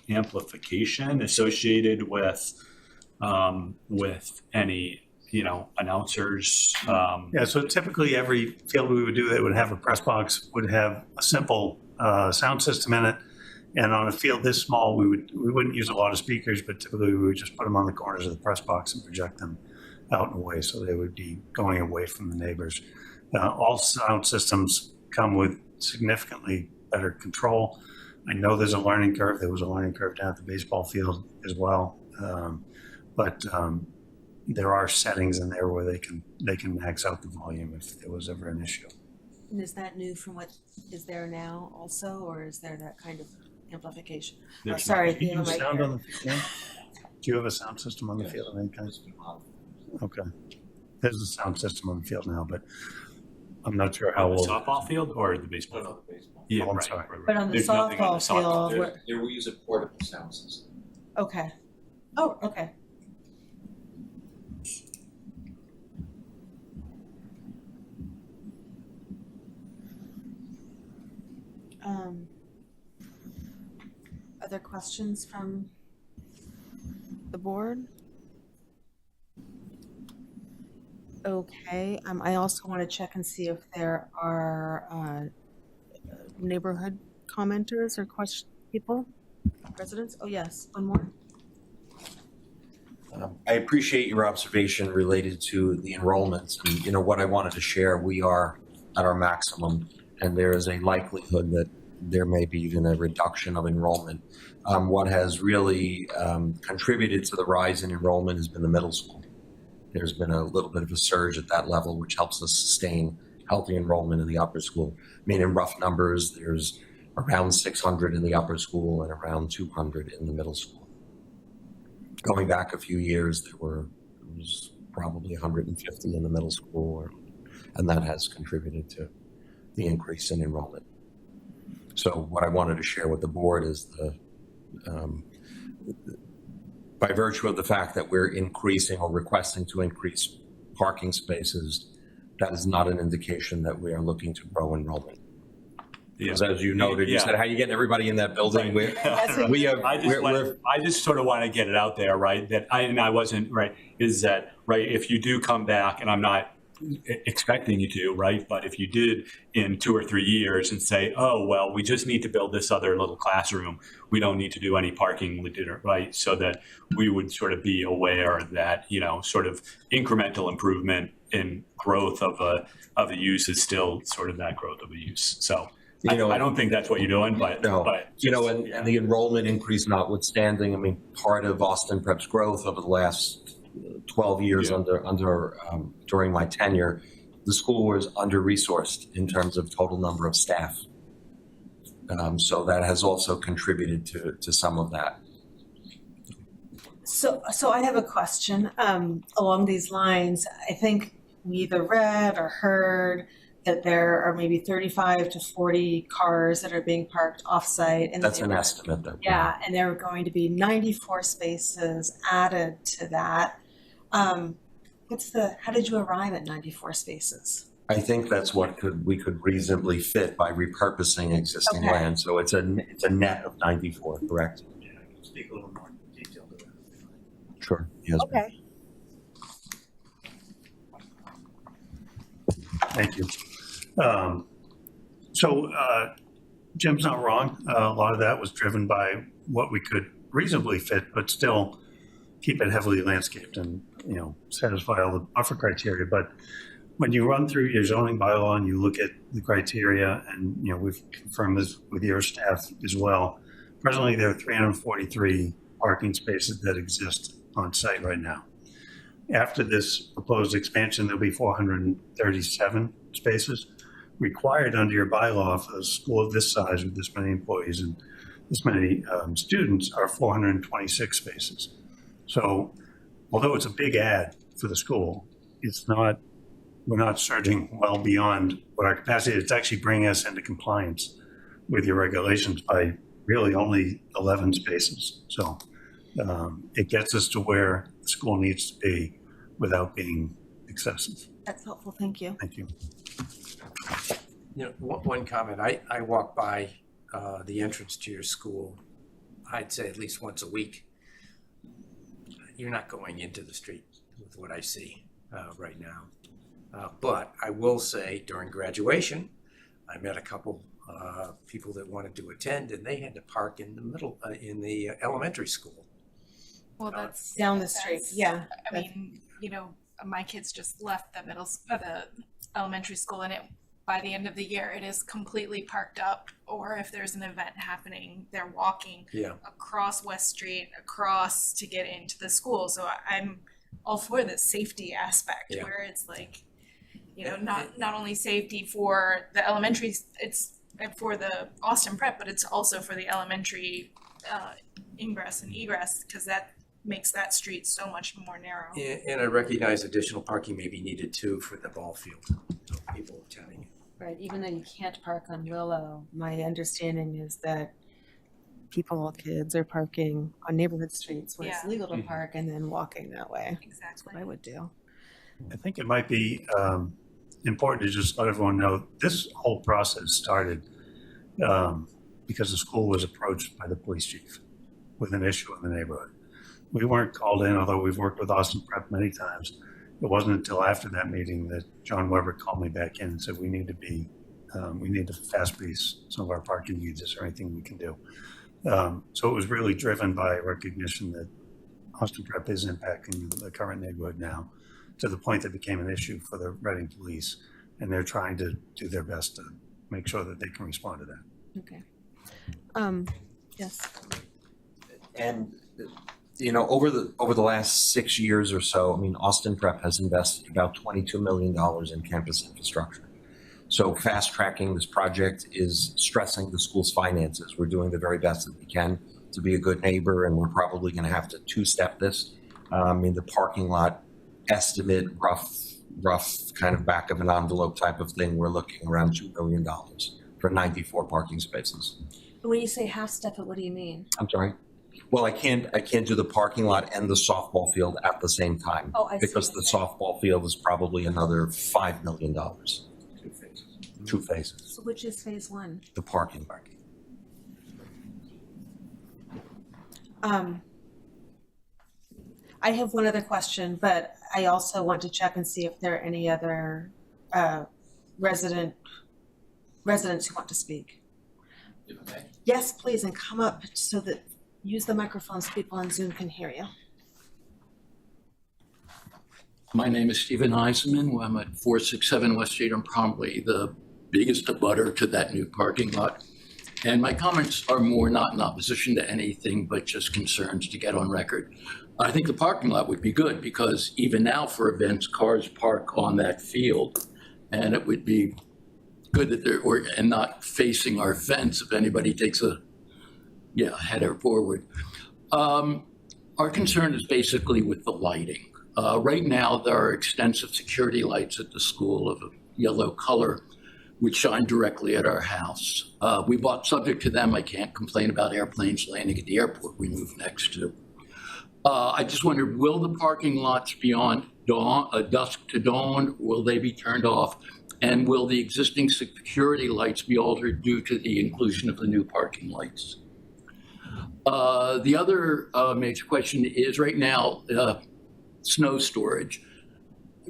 amplification associated with any, announcers?
Yeah, so typically every field we would do that would have a press box would have a simple sound system in it. And on a field this small, we wouldn't use a lot of speakers, but typically we would just put them on the corners of the press box and project them out and away, so they would be going away from the neighbors. All sound systems come with significantly better control. I know there's a learning curve. There was a learning curve down at the baseball field as well, but there are settings in there where they can max out the volume if there was ever an issue.
And is that new from what is there now also, or is there that kind of amplification?
There's
Sorry,
Do you
you
have
know,
sound on the field? Do you have a sound system on the field of any kind? Okay. There's a sound system on the field now, but I'm not sure how
The
old.
softball field or the baseball field?
Baseball.
Yeah,
Oh, I'm
right,
sorry.
right, right.
But on the
There's nothing on the
softball field,
field.
There we use a portable sound system.
okay. Oh, okay. Other questions from the board? Okay, I also want to check and see if there are neighborhood commenters or people, residents? Oh, yes, one more.
I appreciate your observation related to the enrollments. And, what I wanted to share, we are at our maximum, and there is a likelihood that there may be even a reduction of enrollment. What has really contributed to the rise in enrollment has been the middle school. There's been a little bit of a surge at that level, which helps us sustain healthy enrollment in the upper school. I mean, in rough numbers, there's around 600 in the upper school and around 200 in the middle school. Going back a few years, there was probably 150 in the middle school, and that has contributed to the increase in enrollment. So what I wanted to share with the board is by virtue of the fact that we're increasing or requesting to increase parking spaces, that is not an indication that we are looking to grow enrollment. Because as you noted, you said, how you getting everybody in that building?
Right.
We have,
I just sort of want to get it out there, right? That I wasn't, right, is that, right, if you do come back, and I'm not expecting you to, right? But if you did in 2 or 3 years and say, oh, well, we just need to build this other little classroom. We don't need to do any parking, right? So that we would sort of be aware that, sort of incremental improvement in growth of a use is still sort of that growth of a use. So I don't think that's what you're doing, but
no,
but
and the enrollment increase notwithstanding, I mean, part of Austin Prep's growth over the last 12 years during my tenure, the school was under-resourced in terms of total number of staff. So that has also contributed to some of that.
So I have a question along these lines. I think we either read or heard that there are maybe 35 to 40 cars that are being parked off-site. And
that's an estimate, though.
Yeah, and there are going to be 94 spaces added to that. How did you arrive at 94 spaces?
I think that's what we could reasonably fit by repurposing existing land. So it's a net of 94, correct?
Yeah, I can speak a little more detail to that.
Sure. Yes.
Okay.
Thank you. Jim's not wrong. A lot of that was driven by what we could reasonably fit, but still keep it heavily landscaped and, satisfy all the buffer criteria. But when you run through your zoning bylaw and you look at the criteria, and, we've confirmed this with your staff as well, presently there are 343 parking spaces that exist on site right now. After this proposed expansion, there'll be 437 spaces. Required under your bylaw for a school of this size with this many employees and this many students are 426 spaces. So although it's a big add for the school, we're not surging well beyond what our capacity is. It's actually bringing us into compliance with your regulations by really only 11 spaces. So it gets us to where the school needs to be without being excessive.
That's helpful. Thank you.
Thank you.
You know, one comment, I walk by the entrance to your school, I'd say at least once a week. You're not going into the street with what I see right now. But I will say during graduation, I met a couple people that wanted to attend, and they had to park in the middle, in the elementary school.
Well, that's
Down the street,
that's-
yeah.
I mean, you know, my kids just left the the elementary school, and by the end of the year, it is completely parked up. Or if there's an event happening, they're walking
Yeah.
across West Street, across to get into the school. So I'm all for the safety aspect,
Yeah.
where it's like, you know, not only safety for the elementary, it's for the Austin Prep, but it's also for the elementary ingress and egress, because that makes that street so much more narrow.
And I recognize additional parking may be needed too for the ball field, so people attending.
Right, even though you can't park on Willow, my understanding is that kids are parking on neighborhood streets where it's
Yeah.
legal to park and then walking that way. That's
Exactly.
what I would do.
I think it might be important to just let everyone know this whole process started because the school was approached by the police chief with an issue in the neighborhood. We weren't called in, although we've worked with Austin Prep many times. It wasn't until after that meeting that John Weber called me back in and said, we need to fast pace some of our parking needs. Is there anything we can do? So it was really driven by recognition that Austin Prep is impacting the current neighborhood now, to the point that it became an issue for the Reading police, and they're trying to do their best to make sure that they can respond to that.
Okay. Yes.
And, you know, over the last 6 years or so, I mean, Austin Prep has invested about $22 million in campus infrastructure. So fast tracking this project is stressing the school's finances. We're doing the very best that we can to be a good neighbor, and we're probably going to have to two-step this. In the parking lot estimate, rough kind of back of an envelope type of thing, we're looking around $2 million for 94 parking spaces.
When you say half step it, what do you mean?
I'm sorry. Well, I can't do the parking lot and the softball field at the same time.
Oh, I see
Because
what
the
you're saying.
softball field is probably another $5 million. Two phases.
So which is phase one?
The parking.
I have one other question, but I also want to check and see if there are any other residents who want to speak. Yes, please, and come up so that, use the microphone so people on Zoom can hear you.
My name is Stephen Eisenman. I'm at 467 West Street. I'm probably the biggest abutter to that new parking lot. And my comments are more not in opposition to anything, but just concerns to get on record. I think the parking lot would be good because even now for events, cars park on that field. And it would be good that and not facing our fence if anybody takes a header forward. Our concern is basically with the lighting. Right now, there are extensive security lights at the school of a yellow color, which shine directly at our house. We bought subject to them. I can't complain about airplanes landing at the airport we moved next to. I just wondered, will the parking lots beyond dusk to dawn, will they be turned off? And will the existing security lights be altered due to the inclusion of the new parking lights? The other major question is right now, snow storage.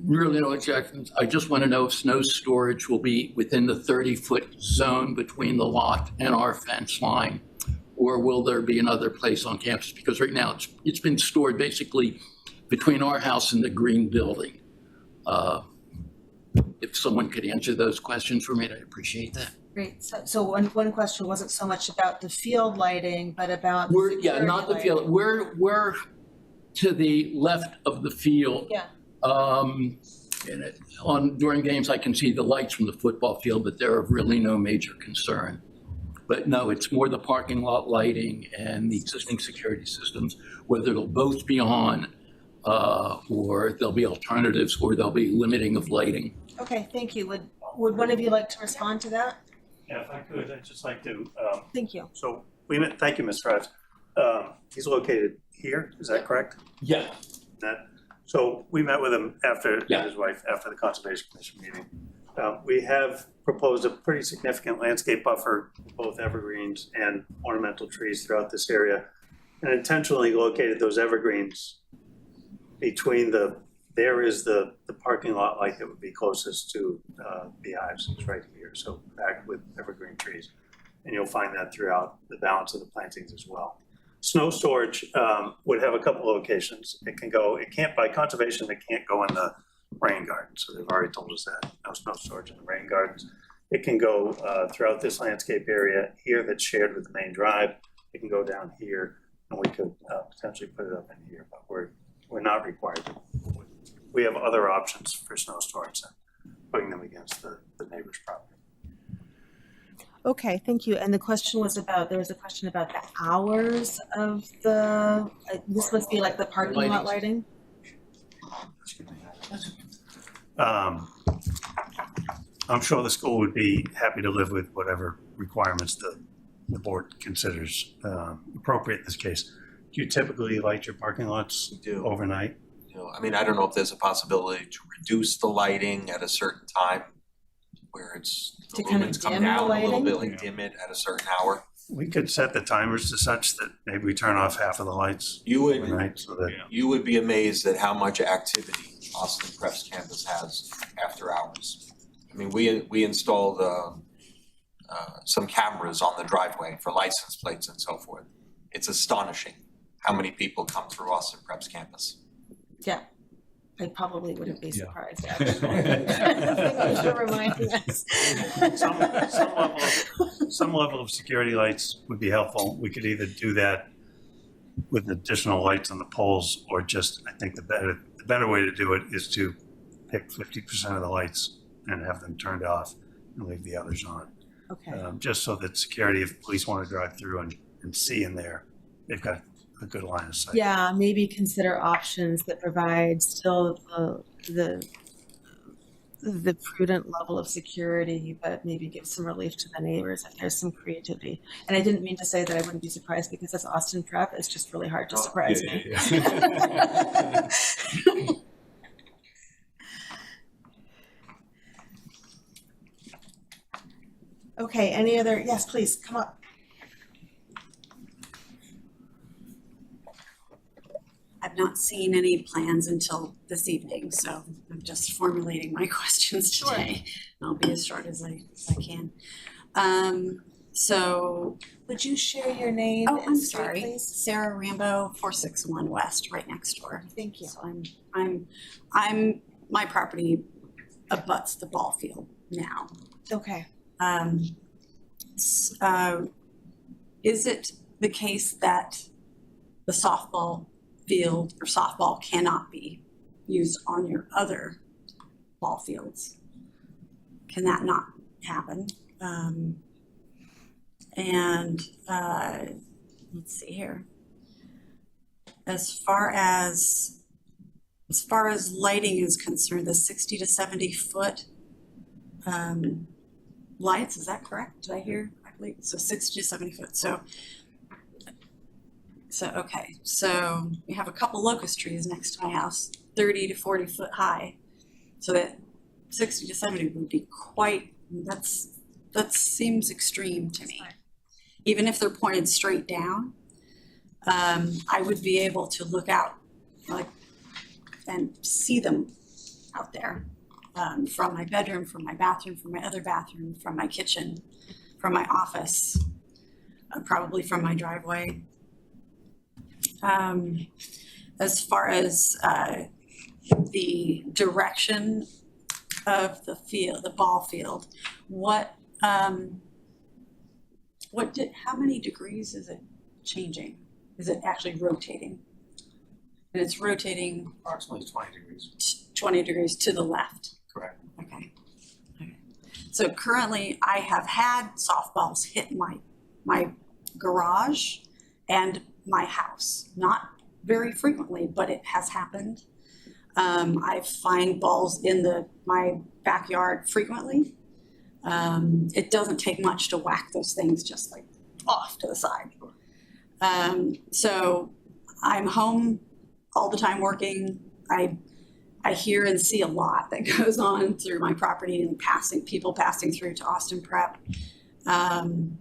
Really no objections. I just want to know if snow storage will be within the 30-foot zone between the lot and our fence line, or will there be another place on campus? Because right now it's been stored basically between our house and the green building. If someone could answer those questions for me, I'd appreciate that.
Great. So one question wasn't so much about the field lighting, but about
Not the field. We're to the left of the field.
Yeah.
During games, I can see the lights from the football field, but they're of really no major concern. But no, it's more the parking lot lighting and the existing security systems, whether it'll both be on or there'll be alternatives or there'll be limiting of lighting.
Okay, thank you. Would one of you like to respond to that?
Yeah, if I could, I'd just like to.
Thank you.
So thank you, Mr. Ives. He's located here, is that correct?
Yeah.
So we met with him after,
Yeah.
his wife, after the Conservation Commission meeting. We have proposed a pretty significant landscape buffer, both evergreens and ornamental trees throughout this area, and intentionally located those evergreens between there is the parking lot light that would be closest to beehives. It's right here, so back with evergreen trees. And you'll find that throughout the balance of the plantings as well. Snow storage would have a couple locations. It can't, by conservation, it can't go in the rain garden. So they've already told us that, no snow storage in the rain gardens. It can go throughout this landscape area here that's shared with the main drive. It can go down here, and we could potentially put it up in here, but we're not required to. We have other options for snow storage than putting them against the neighbor's property.
Okay, thank you. And the question was there was a question about the hours of this must be like the parking lot lighting?
I'm sure the school would be happy to live with whatever requirements the board considers appropriate in this case. Do you typically light your parking lots overnight?
I mean, I don't know if there's a possibility to reduce the lighting at a certain time where the lumens come down a little bit, like dim it at a certain hour.
We could set the timers to such that maybe we turn off half of the lights overnight so that
You would be amazed at how much activity Austin Preps campus has after hours. I mean, we installed some cameras on the driveway for license plates and so forth. It's astonishing how many people come through Austin Preps campus.
Yeah, I probably wouldn't be surprised, actually. Thank you for reminding us.
some level of security lights would be helpful. We could either do that with additional lights on the poles, or just, I think the better way to do it is to pick 50% of the lights and have them turned off and leave the others on.
Okay.
Just so that security, if police want to drive through and see in there, they've got a good line of sight.
Yeah, maybe consider options that provide still the prudent level of security, but maybe give some relief to the neighbors if there's some creativity. And I didn't mean to say that I wouldn't be surprised, because as Austin Prep, it's just really hard to surprise me. Okay, any other, yes, please, come up.
I've not seen any plans until this evening, so I'm just formulating my questions today. And I'll be as short as I can. So,
would you share your name?
oh,
and
I'm
street,
sorry,
please?
Sarah Rambo, 461 West, right next door.
Thank you.
So I'm my property abuts the ball field now.
Okay.
Is it the case that the softball field or softball cannot be used on your other ball fields? Can that not happen? Let's see here. As far as lighting is concerned, the 60 to 70 foot lights, is that correct? Did I hear? I believe so. 60 to 70 foot. So okay. So we have a couple locust trees next to my house, 30 to 40 foot high. So that 60 to 70 would be that seems extreme to me. Even if they're pointed straight down, I would be able to look out and see them out there. From my bedroom, from my bathroom, from my other bathroom, from my kitchen, from my office, probably from my driveway. As far as the direction of the field, the ball field, how many degrees is it changing? Is it actually rotating? And it's rotating
Approximately 20 degrees.
20 degrees to the left.
Correct.
Okay. So currently I have had softballs hit my garage and my house. Not very frequently, but it has happened. I find balls in my backyard frequently. It doesn't take much to whack those things just like off to the side. So I'm home all the time working. I hear and see a lot that goes on through my property and people passing through to Austin Prep. And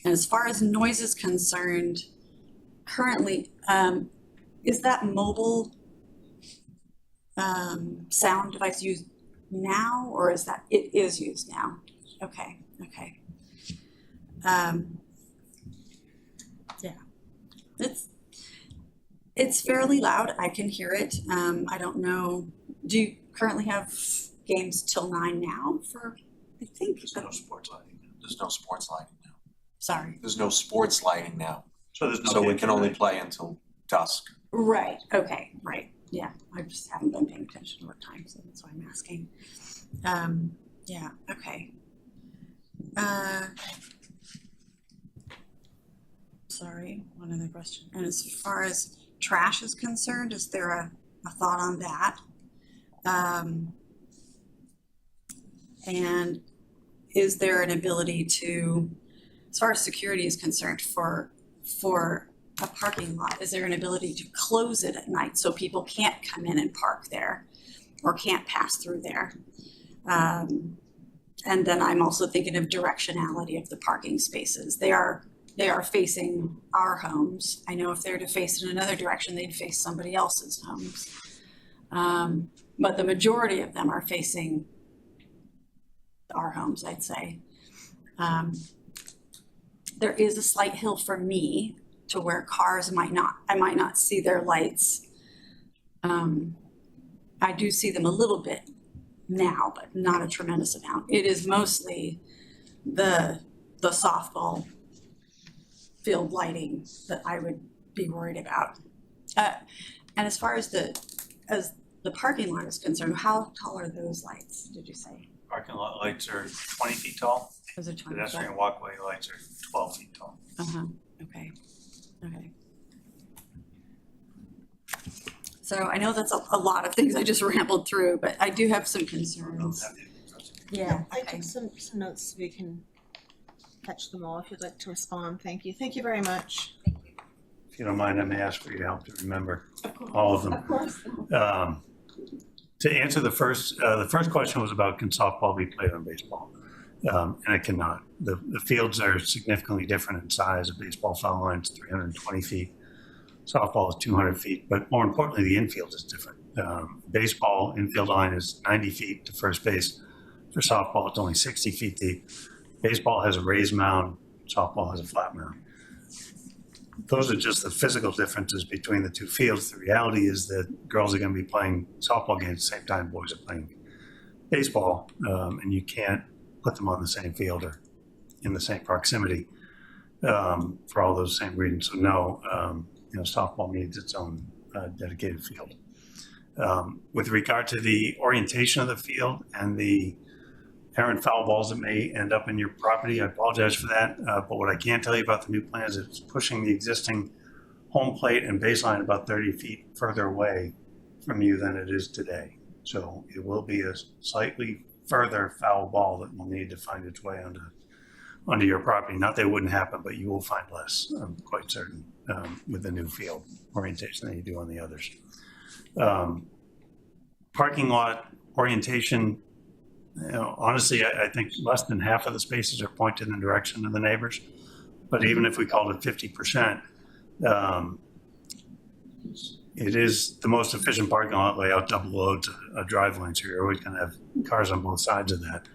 as far as noise is concerned, currently, is that mobile sound device used now, or is that it is used now? Okay. Yeah, it's fairly loud. I can hear it. I don't know. Do you currently have games till 9 now? I think
There's no sports lighting. There's no sports lighting now.
Sorry.
There's no sports lighting now.
So there's no.
So we
game
can only
tonight.
play until dusk.
Right. Okay. Right. Yeah. I just haven't been paying attention to what time, so that's why I'm asking. Yeah. Okay. Sorry. One other question. And as far as trash is concerned, is there a thought on that? And is there an ability to, as far as security is concerned, for a parking lot, is there an ability to close it at night so people can't come in and park there or can't pass through there? And then I'm also thinking of directionality of the parking spaces. They are facing our homes. I know if they were to face in another direction, they'd face somebody else's homes. But the majority of them are facing our homes, I'd say. There is a slight hill for me to where cars I might not see their lights. I do see them a little bit now, but not a tremendous amount. It is mostly the softball field lighting that I would be worried about. And as far as the parking lot is concerned, how tall are those lights, did you say?
Parking lot lights are 20 feet tall.
Those are 20
Pedestrian walkway lights are 12 feet tall.
Okay. So I know that's a lot of things I just rambled through, but I do have some concerns. Yeah.
I took some notes so we can catch them all if you'd like to respond. Thank you. Thank you very much.
If you don't mind, I may ask for your help to remember all of them.
Of course.
To answer the first question was about can softball be played on baseball? And it cannot. The fields are significantly different in size. A baseball foul line is 320 feet. Softball is 200 feet, but more importantly, the infield is different. Baseball infield line is 90 feet to first base. For softball, it's only 60 feet deep. Baseball has a raised mound. Softball has a flat mound. Those are just the physical differences between the two fields. The reality is that girls are going to be playing softball games at the same time boys are playing baseball, and you can't put them on the same field or in the same proximity for all those same reasons. So no, softball needs its own dedicated field. With regard to the orientation of the field and the errant foul balls that may end up in your property, I apologize for that. But what I can tell you about the new plans is it's pushing the existing home plate and baseline about 30 feet further away from you than it is today. So it will be a slightly further foul ball that will need to find its way onto your property. Not that it wouldn't happen, but you will find less, I'm quite certain, with the new field orientation than you do on the others. Parking lot orientation, honestly, I think less than half of the spaces are pointed in the direction of the neighbors. But even if we called it 50%, it is the most efficient parking lot layout, double loads a drive lane, so you're always going to have cars on both sides of that.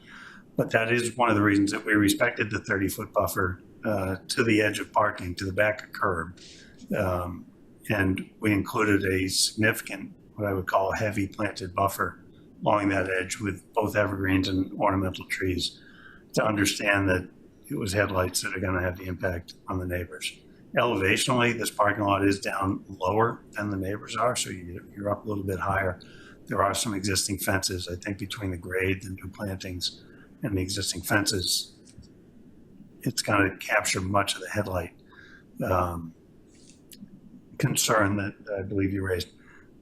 But that is one of the reasons that we respected the 30-foot buffer to the edge of parking, to the back of curb. And we included a significant, what I would call a heavy planted buffer along that edge with both evergreens and ornamental trees to understand that it was headlights that are going to have the impact on the neighbors. Elevationally, this parking lot is down lower than the neighbors are, so you're up a little bit higher. There are some existing fences. I think between the grade, the new plantings, and the existing fences, it's going to capture much of the headlight concern that I believe you raised.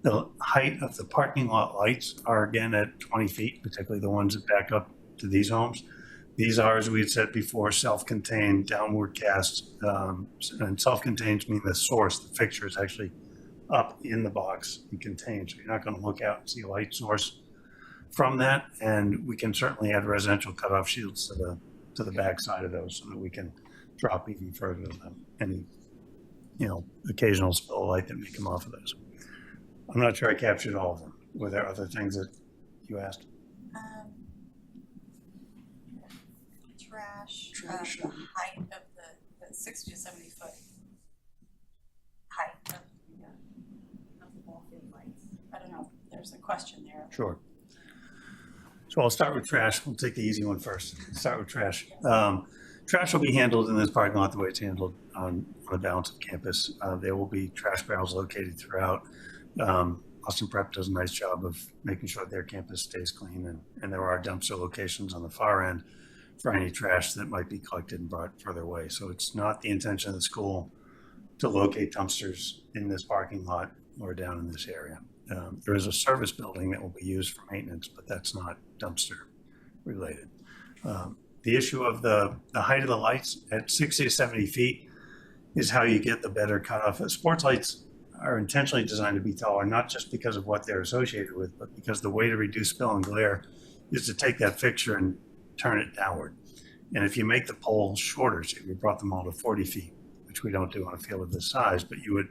The height of the parking lot lights are again at 20 feet, particularly the ones that back up to these homes. These are, as we had said before, self-contained, downward cast, and self-contained means the source, the fixture is actually up in the box and contained. So you're not going to look out and see a light source from that. And we can certainly add residential cutoff shields to the back side of those so that we can drop even further than any, occasional spill of light that may come off of those. I'm not sure I captured all of them. Were there other things that you asked?
Trash, the height of the 60 to 70 foot height of the ball field lights. I don't know, there's a question there.
Sure. So I'll start with trash. We'll take the easy one first. Start with trash. Trash will be handled in this parking lot the way it's handled on the balance of campus. There will be trash barrels located throughout. Austin Prep does a nice job of making sure their campus stays clean, and there are dumpster locations on the far end for any trash that might be collected and brought further away. So it's not the intention of the school to locate dumpsters in this parking lot or down in this area. There is a service building that will be used for maintenance, but that's not dumpster related. The issue of the height of the lights at 60 to 70 feet is how you get the better cutoff. Sports lights are intentionally designed to be taller, not just because of what they're associated with, but because the way to reduce spill and glare is to take that fixture and turn it downward. And if you make the poles shorter, so we brought them all to 40 feet, which we don't do on a field of this size, but you would,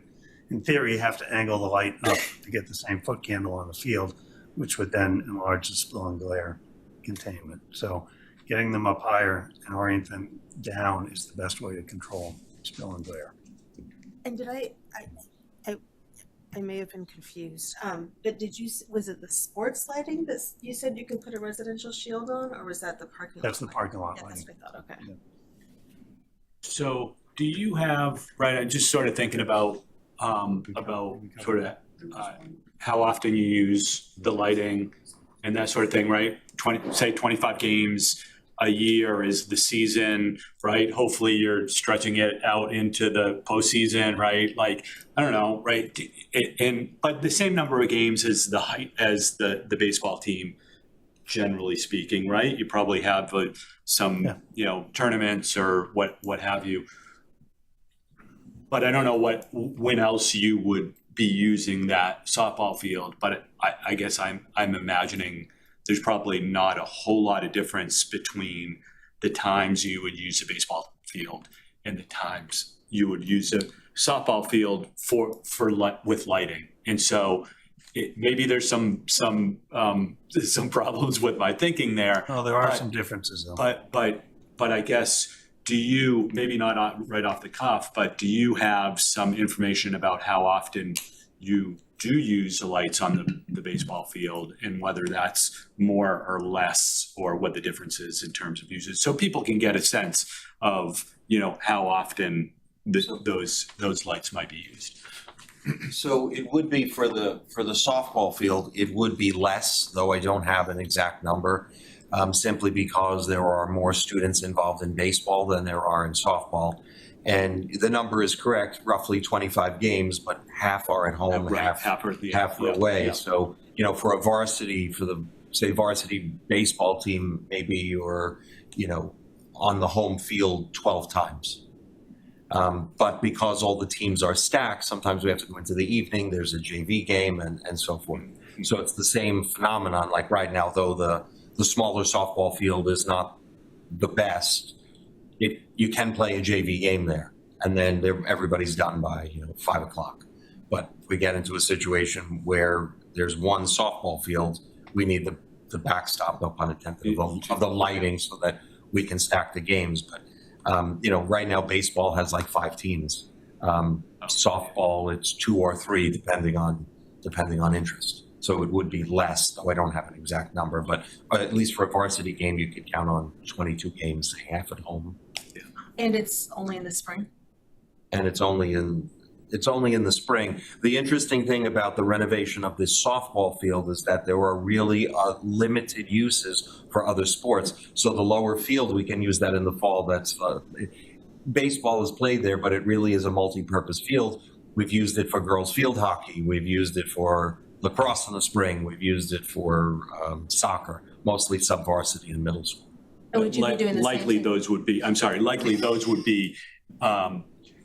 in theory, have to angle the light up to get the same foot candle on the field, which would then enlarge the spill and glare containment. So getting them up higher and orient them down is the best way to control spill and glare.
And did I may have been confused, but was it the sports lighting that you said you could put a residential shield on, or was that the parking lot?
That's the parking lot
Yeah,
lighting.
that's what I thought, okay.
Yeah.
So do you have, right, I'm just sort of thinking about sort of how often you use the lighting and that sort of thing, right? 25 games a year is the season, right? Hopefully you're stretching it out into the postseason, right? Like, I don't know, right? But the same number of games as the baseball team, generally speaking, right? You probably have some, tournaments or what have you. But I don't know when else you would be using that softball field. But I guess I'm imagining there's probably not a whole lot of difference between the times you would use a baseball field and the times you would use a softball field with lighting. And so maybe there's some problems with my thinking there.
Oh, there are some differences though.
But I guess, do you, maybe not right off the cuff, but do you have some information about how often you do use the lights on the baseball field and whether that's more or less, or what the difference is in terms of uses, so people can get a sense of, how often those lights might be used?
So it would be for the softball field, it would be less, though I don't have an exact number, simply because there are more students involved in baseball than there are in softball. And the number is correct, roughly 25 games, but half are at home, half are away.
Yeah.
So, for a varsity, for the, say, varsity baseball team, maybe you're, on the home field 12 times. But because all the teams are stacked, sometimes we have to go into the evening, there's a JV game and so forth. So it's the same phenomenon, like right now, though the smaller softball field is not the best. You can play a JV game there, and then everybody's done by 5 o'clock. But if we get into a situation where there's one softball field, we need the backstop, no pun intended, of the lighting so that we can stack the games. But right now baseball has like 5 teams. Softball, it's 2 or 3 depending on interest. So it would be less, though I don't have an exact number, but at least for a varsity game, you could count on 22 games, half at home.
And it's only in the spring?
And it's only in the spring. The interesting thing about the renovation of this softball field is that there are really limited uses for other sports. So the lower field, we can use that in the fall. That's baseball is played there, but it really is a multi-purpose field. We've used it for girls field hockey. We've used it for lacrosse in the spring. We've used it for soccer, mostly sub-varsity in middle school.
And would you be doing the
likely
same thing?
those would be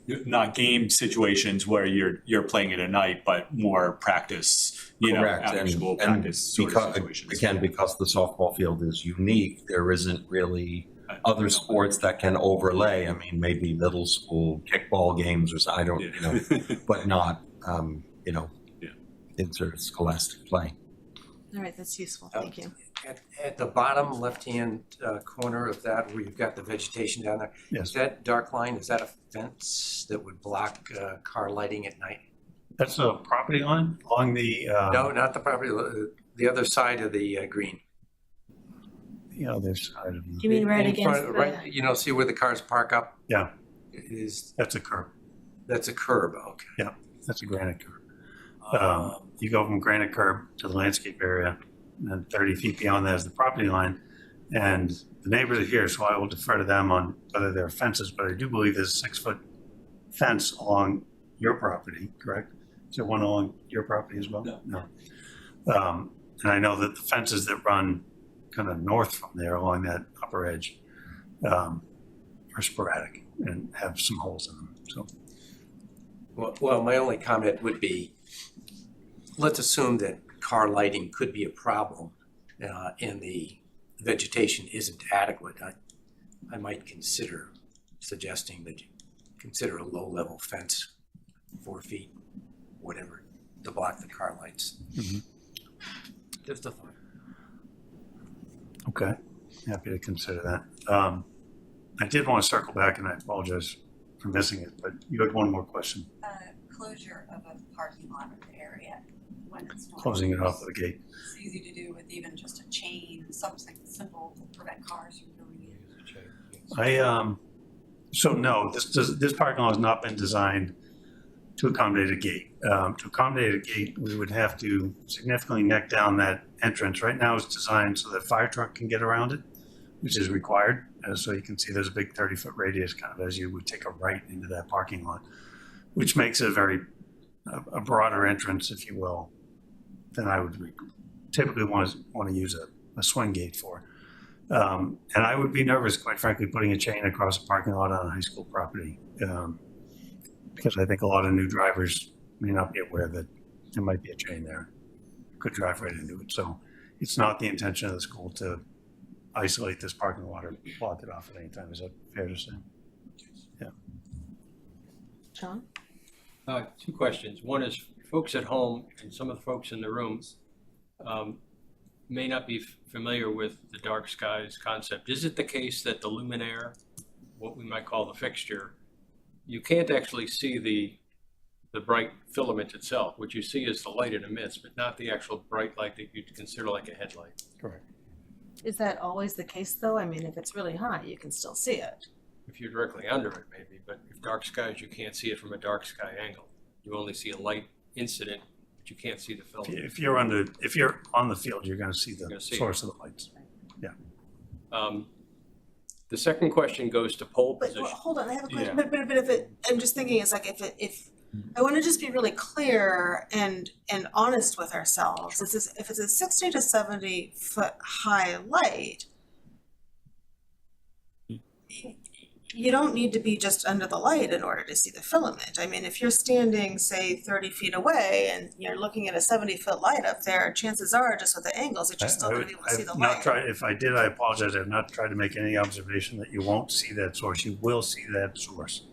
not game situations where you're playing it at night, but more practice,
Correct.
after school
And
practice sort of
because,
situations.
again, because the softball field is unique, there isn't really other sports that can overlay. I mean, maybe middle school kickball games or something, I don't, you know, but not, you know, interscholastic play.
All right, that's useful, thank you.
At the bottom left-hand corner of that, where you've got the vegetation down there,
Yes.
is that dark line, is that a fence that would block car lighting at night?
That's a property line along the,
No, not the property, the other side of the green.
the other side of the,
You mean right
In front-
against the?
Right, you know, see where the cars park up?
Yeah.
It is,
that's a curb.
that's a curb, okay.
That's a granite curb. You go from granite curb to the landscape area, and then 30 feet beyond that is the property line. And the neighbors are here, so I will defer to them on whether there are fences, but I do believe there's a 6-foot fence along your property, correct? Is there one along your property as well? No. And I know that the fences that run kind of north from there along that upper edge are sporadic and have some holes in them, so.
Well, my only comment would be, let's assume that car lighting could be a problem and the vegetation isn't adequate. I might consider suggesting that you consider a low-level fence, 4 feet, whatever, to block the car lights.
Mhm.
Just a thought.
Okay, happy to consider that. I did want to circle back, and I apologize for missing it, but you had one more question,
Closure of a parking lot of the area when it's not.
closing it off with a gate.
It's easy to do with even just a chain, something simple to prevent cars from going in.
So no, this parking lot has not been designed to accommodate a gate. To accommodate a gate, we would have to significantly neck down that entrance. Right now it's designed so that a fire truck can get around it, which is required. So you can see there's a big 30-foot radius kind of as you would take a right into that parking lot, which makes it a broader entrance, if you will, than I would typically want to use a swing gate for. And I would be nervous, quite frankly, putting a chain across a parking lot on a high school property, because I think a lot of new drivers may not be aware that there might be a chain there. Could drive right into it. So it's not the intention of the school to isolate this parking lot or block it off at any time. Is that fair to say? Yeah.
John?
2 questions. One is, folks at home and some of the folks in the rooms may not be familiar with the dark skies concept. Is it the case that the luminaire, what we might call the fixture, you can't actually see the bright filament itself? What you see is the light it emits, but not the actual bright light that you'd consider like a headlight.
Correct.
Is that always the case though? I mean, if it's really high, you can still see it.
If you're directly under it, maybe, but if dark skies, you can't see it from a dark sky angle. You only see a light incident, but you can't see the filament.
If you're on the field, you're going to see the source of the lights.
The second question goes to pole
But
position.
well, hold on, I have a question, but if it, I'm just thinking, it's like if I want to just be really clear and honest with ourselves. If it's a 60 to 70 foot high light, you don't need to be just under the light in order to see the filament. I mean, if you're standing, say, 30 feet away and you're looking at a 70-foot light up there, chances are, just with the angles, that you're still going to be able to see the light.
If I did, I apologize. I've not tried to make any observation that you won't see that source. You will see that source.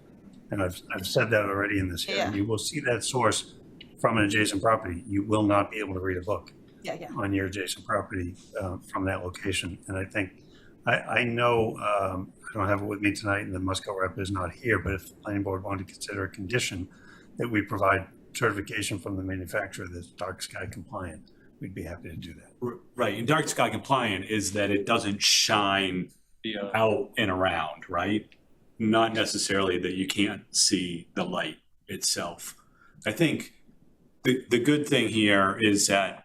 And I've said that already in this hearing.
Yeah.
You will see that source from an adjacent property. You will not be able to read a book
Yeah.
on your adjacent property from that location. And I think, I know, I don't have it with me tonight and the Musco rep is not here, but if the planning board wanted to consider a condition that we provide certification from the manufacturer that's dark sky compliant, we'd be happy to do that.
Right, and dark sky compliant is that it doesn't shine out and around, right? Not necessarily that you can't see the light itself. I think the good thing here is that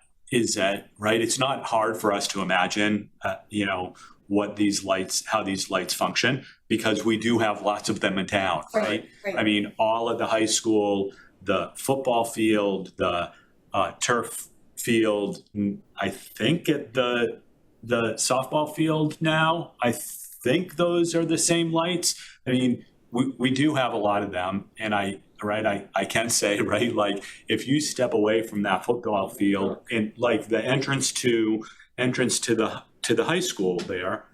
right, it's not hard for us to imagine, how these lights function, because we do have lots of them in town, right? I mean, all of the high school, the football field, the turf field, I think at the softball field now, I think those are the same lights. I mean, we do have a lot of them, and I can say, right, like, if you step away from that football field and like the entrance to the high school there,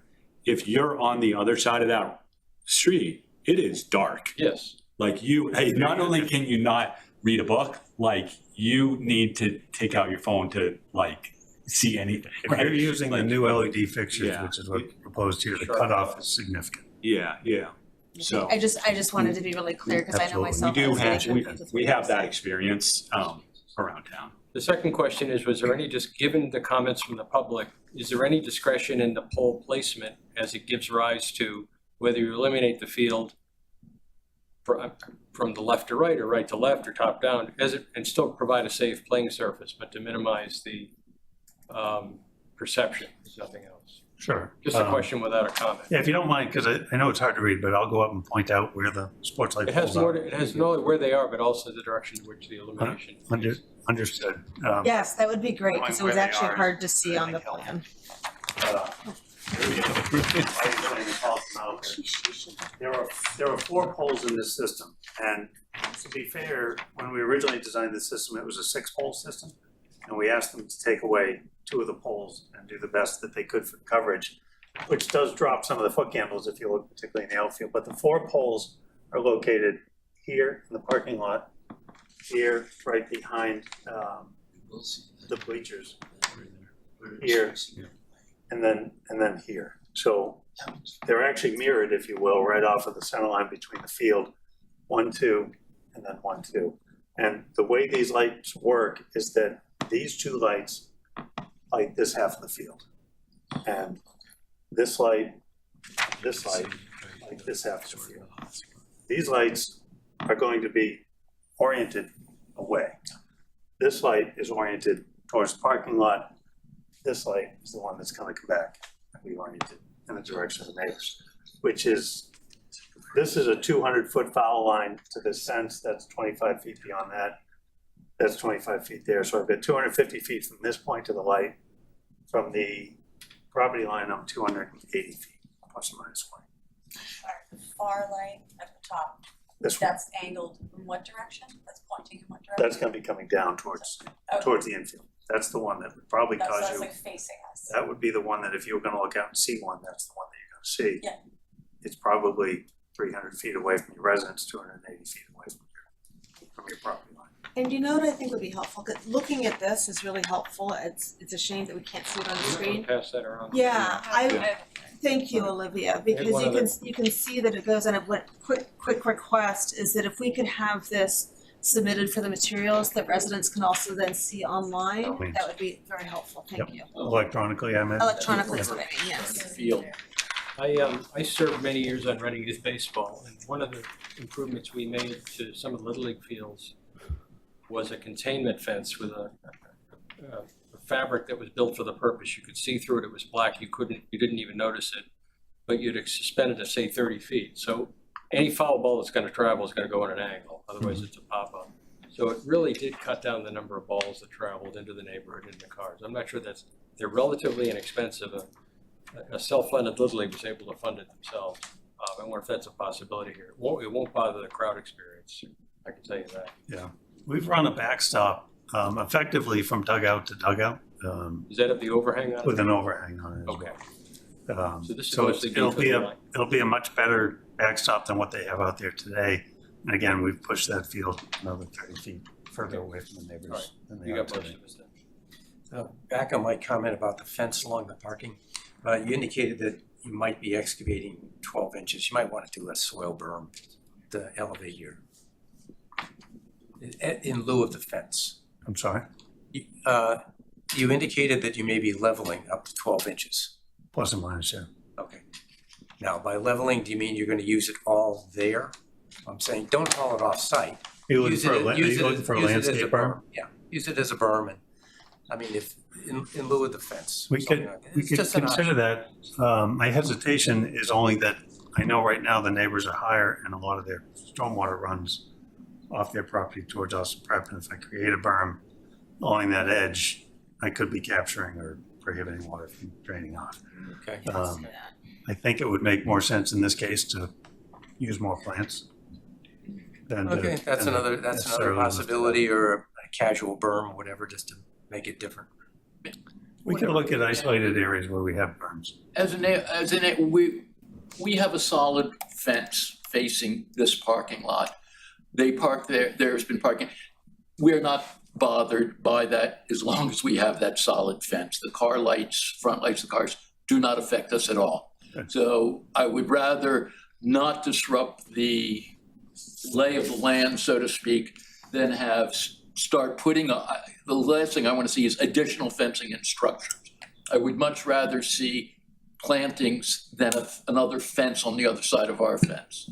if you're on the other side of that street, it is dark.
Yes.
Like not only can you not read a book, like you need to take out your phone to like see anything.
If
Right?
you're using the
Like,
new LED fixtures,
Yeah.
which is what proposed here, the
Sure.
cutoff is significant.
Yeah. So
I just wanted to be really clear, because I know
Absolutely.
myself.
we do
I was
have
getting confused
we
with
have
what
that
you
experience around town.
The second question is, was there any, just given the comments from the public, is there any discretion in the pole placement as it gives rise to whether you eliminate the field from the left to right or right to left or top down, and still provide a safe playing surface, but to minimize the perception, if nothing else?
Sure.
Just a question without a comment.
Yeah, if you don't mind, because I know it's hard to read, but I'll go up and point out where the sports light
It has
poles
more,
are.
it has not only where they are, but also the direction in which the illumination.
Understood.
Yes, that would be great, because it was
Knowing where they
actually
are
hard to see
I
on the
think helps.
plan.
There are 4 poles in this system, and to be fair, when we originally designed the system, it was a 6-pole system, and we asked them to take away 2 of the poles and do the best that they could for coverage, which does drop some of the foot candles if you look particularly in the outfield. But the 4 poles are located here in the parking lot, here right behind the bleachers, here, and then here. So they're actually mirrored, if you will, right off of the center line between the field, 1, 2, and then 1, 2. And the way these lights work is that these 2 lights light this half of the field, and this light like this half of the field. These lights are going to be oriented away. This light is oriented towards the parking lot. This light is the one that's going to come back and be oriented in the direction of the neighbors, which is, this is a 200-foot foul line to the sense, that's 25 feet beyond that. That's 25 feet there, so I've got 250 feet from this point to the light. From the property line, I'm 280 feet, plus or minus 1.
The far light at the top,
This one,
that's angled in what direction? That's pointing in what direction?
that's going to be coming down towards the infield. That's the one that would probably
That's
cause
that's
you.
like facing us.
That would be the one that if you were gonna look out and see one, that's the one that you're gonna see.
Yeah.
It's probably 300 feet away from your residence, 280 feet away from your property line.
And you know what I think would be helpful? 'Cause looking at this is really helpful. It's a shame that we can't see it on the screen.
Pass that around.
Yeah, thank you, Olivia, because
one
you can see that it goes on. What quick request is that if we could have this submitted for the materials that residents can also then see online,
Please.
that would be very helpful. Thank you.
Electronically, I meant.
Electronically, is what I mean, yes.
Field. I served many years on Reading Youth Baseball, and one of the improvements we made to some of the Little League fields was a containment fence with a fabric that was built for the purpose. You could see through it, it was black, you didn't even notice it, but you'd suspend it to say 30 feet. So any foul ball that's gonna travel is gonna go in an angle, otherwise it's a pop-up. So it really did cut down the number of balls that traveled into the neighborhood and the cars. I'm not sure they're relatively inexpensive. A self-funded Little League was able to fund it themselves. I wonder if that's a possibility here. It won't bother the crowd experience, I can tell you that.
Yeah, we've run a backstop effectively from dugout to dugout
Is that at the overhang on it?
with an overhang on it as
Okay.
well.
So this is
So
mostly
it'll
good for
be
the line.
it'll be a much better backstop than what they have out there today. And again, we've pushed that field another 30 feet further away from the neighbors than they
You
are
got most
today.
of it then.
Back on my comment about the fence along the parking, you indicated that you might be excavating 12 inches. You might want to do a soil berm to elevate your, in lieu of the fence.
I'm sorry,
You indicated that you may be leveling up to 12 inches.
plus or minus, yeah.
Okay. Now, by leveling, do you mean you're going to use it all there? I'm saying don't haul it off-site.
You're looking
Use
for
it-
a
use it as-
landscape
use it as a
berm?
Yeah, use it as a berm, and, I mean, if, in lieu of the fence. or
We
something
could,
like that.
we
It's
could
just an
consider that. My hesitation is only that I know right now the neighbors are higher and a lot of their stormwater runs off their property towards Austin Prep. And if I create a berm along that edge, I could be capturing or prohibiting water from draining off.
Okay.
I think it would make more sense in this case to use more plants than to.
Okay, that's
than to
another
necessarily lift it up.
possibility, or a casual berm, whatever, just to make it different.
We could look at isolated areas where we have berms.
We have a solid fence facing this parking lot. They park there, there's been parking. We're not bothered by that as long as we have that solid fence. The car lights, front lights of the cars do not affect us at all.
Good.
So I would rather not disrupt the lay of the land, so to speak, than start putting, the last thing I want to see is additional fencing and structures. I would much rather see plantings than another fence on the other side of our fence.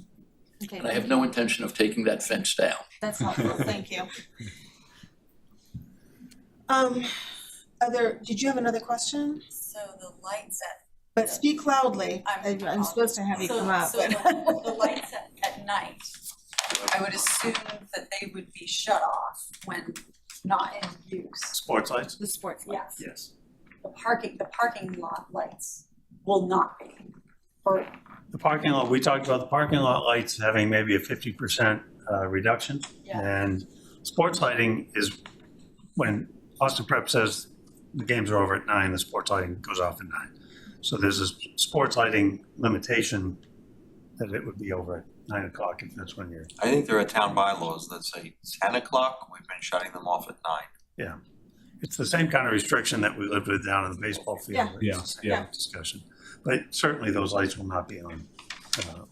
Okay,
And I have no intention of taking that fence down.
that's helpful, thank you. Did you have another question?
So the lights
But speak loudly. I'm supposed to have you come up, but.
the lights at night, I would assume that they would be shut off when not in use.
Sports lights?
The sports lights.
Yes.
The parking lot lights will not be, or
The parking lot, we talked about the parking lot lights having maybe a 50% reduction.
Yeah.
And sports lighting is when Austin Prep says the games are over at 9, the sports lighting goes off at 9. So there's a sports lighting limitation that it would be over at 9 o'clock if that's when you're.
I think there are town bylaws that say 10 o'clock, we've been shutting them off at 9.
Yeah. It's the same kind of restriction that we lived with down in the baseball field.
Yeah.
It's the same discussion. But certainly those lights will not be on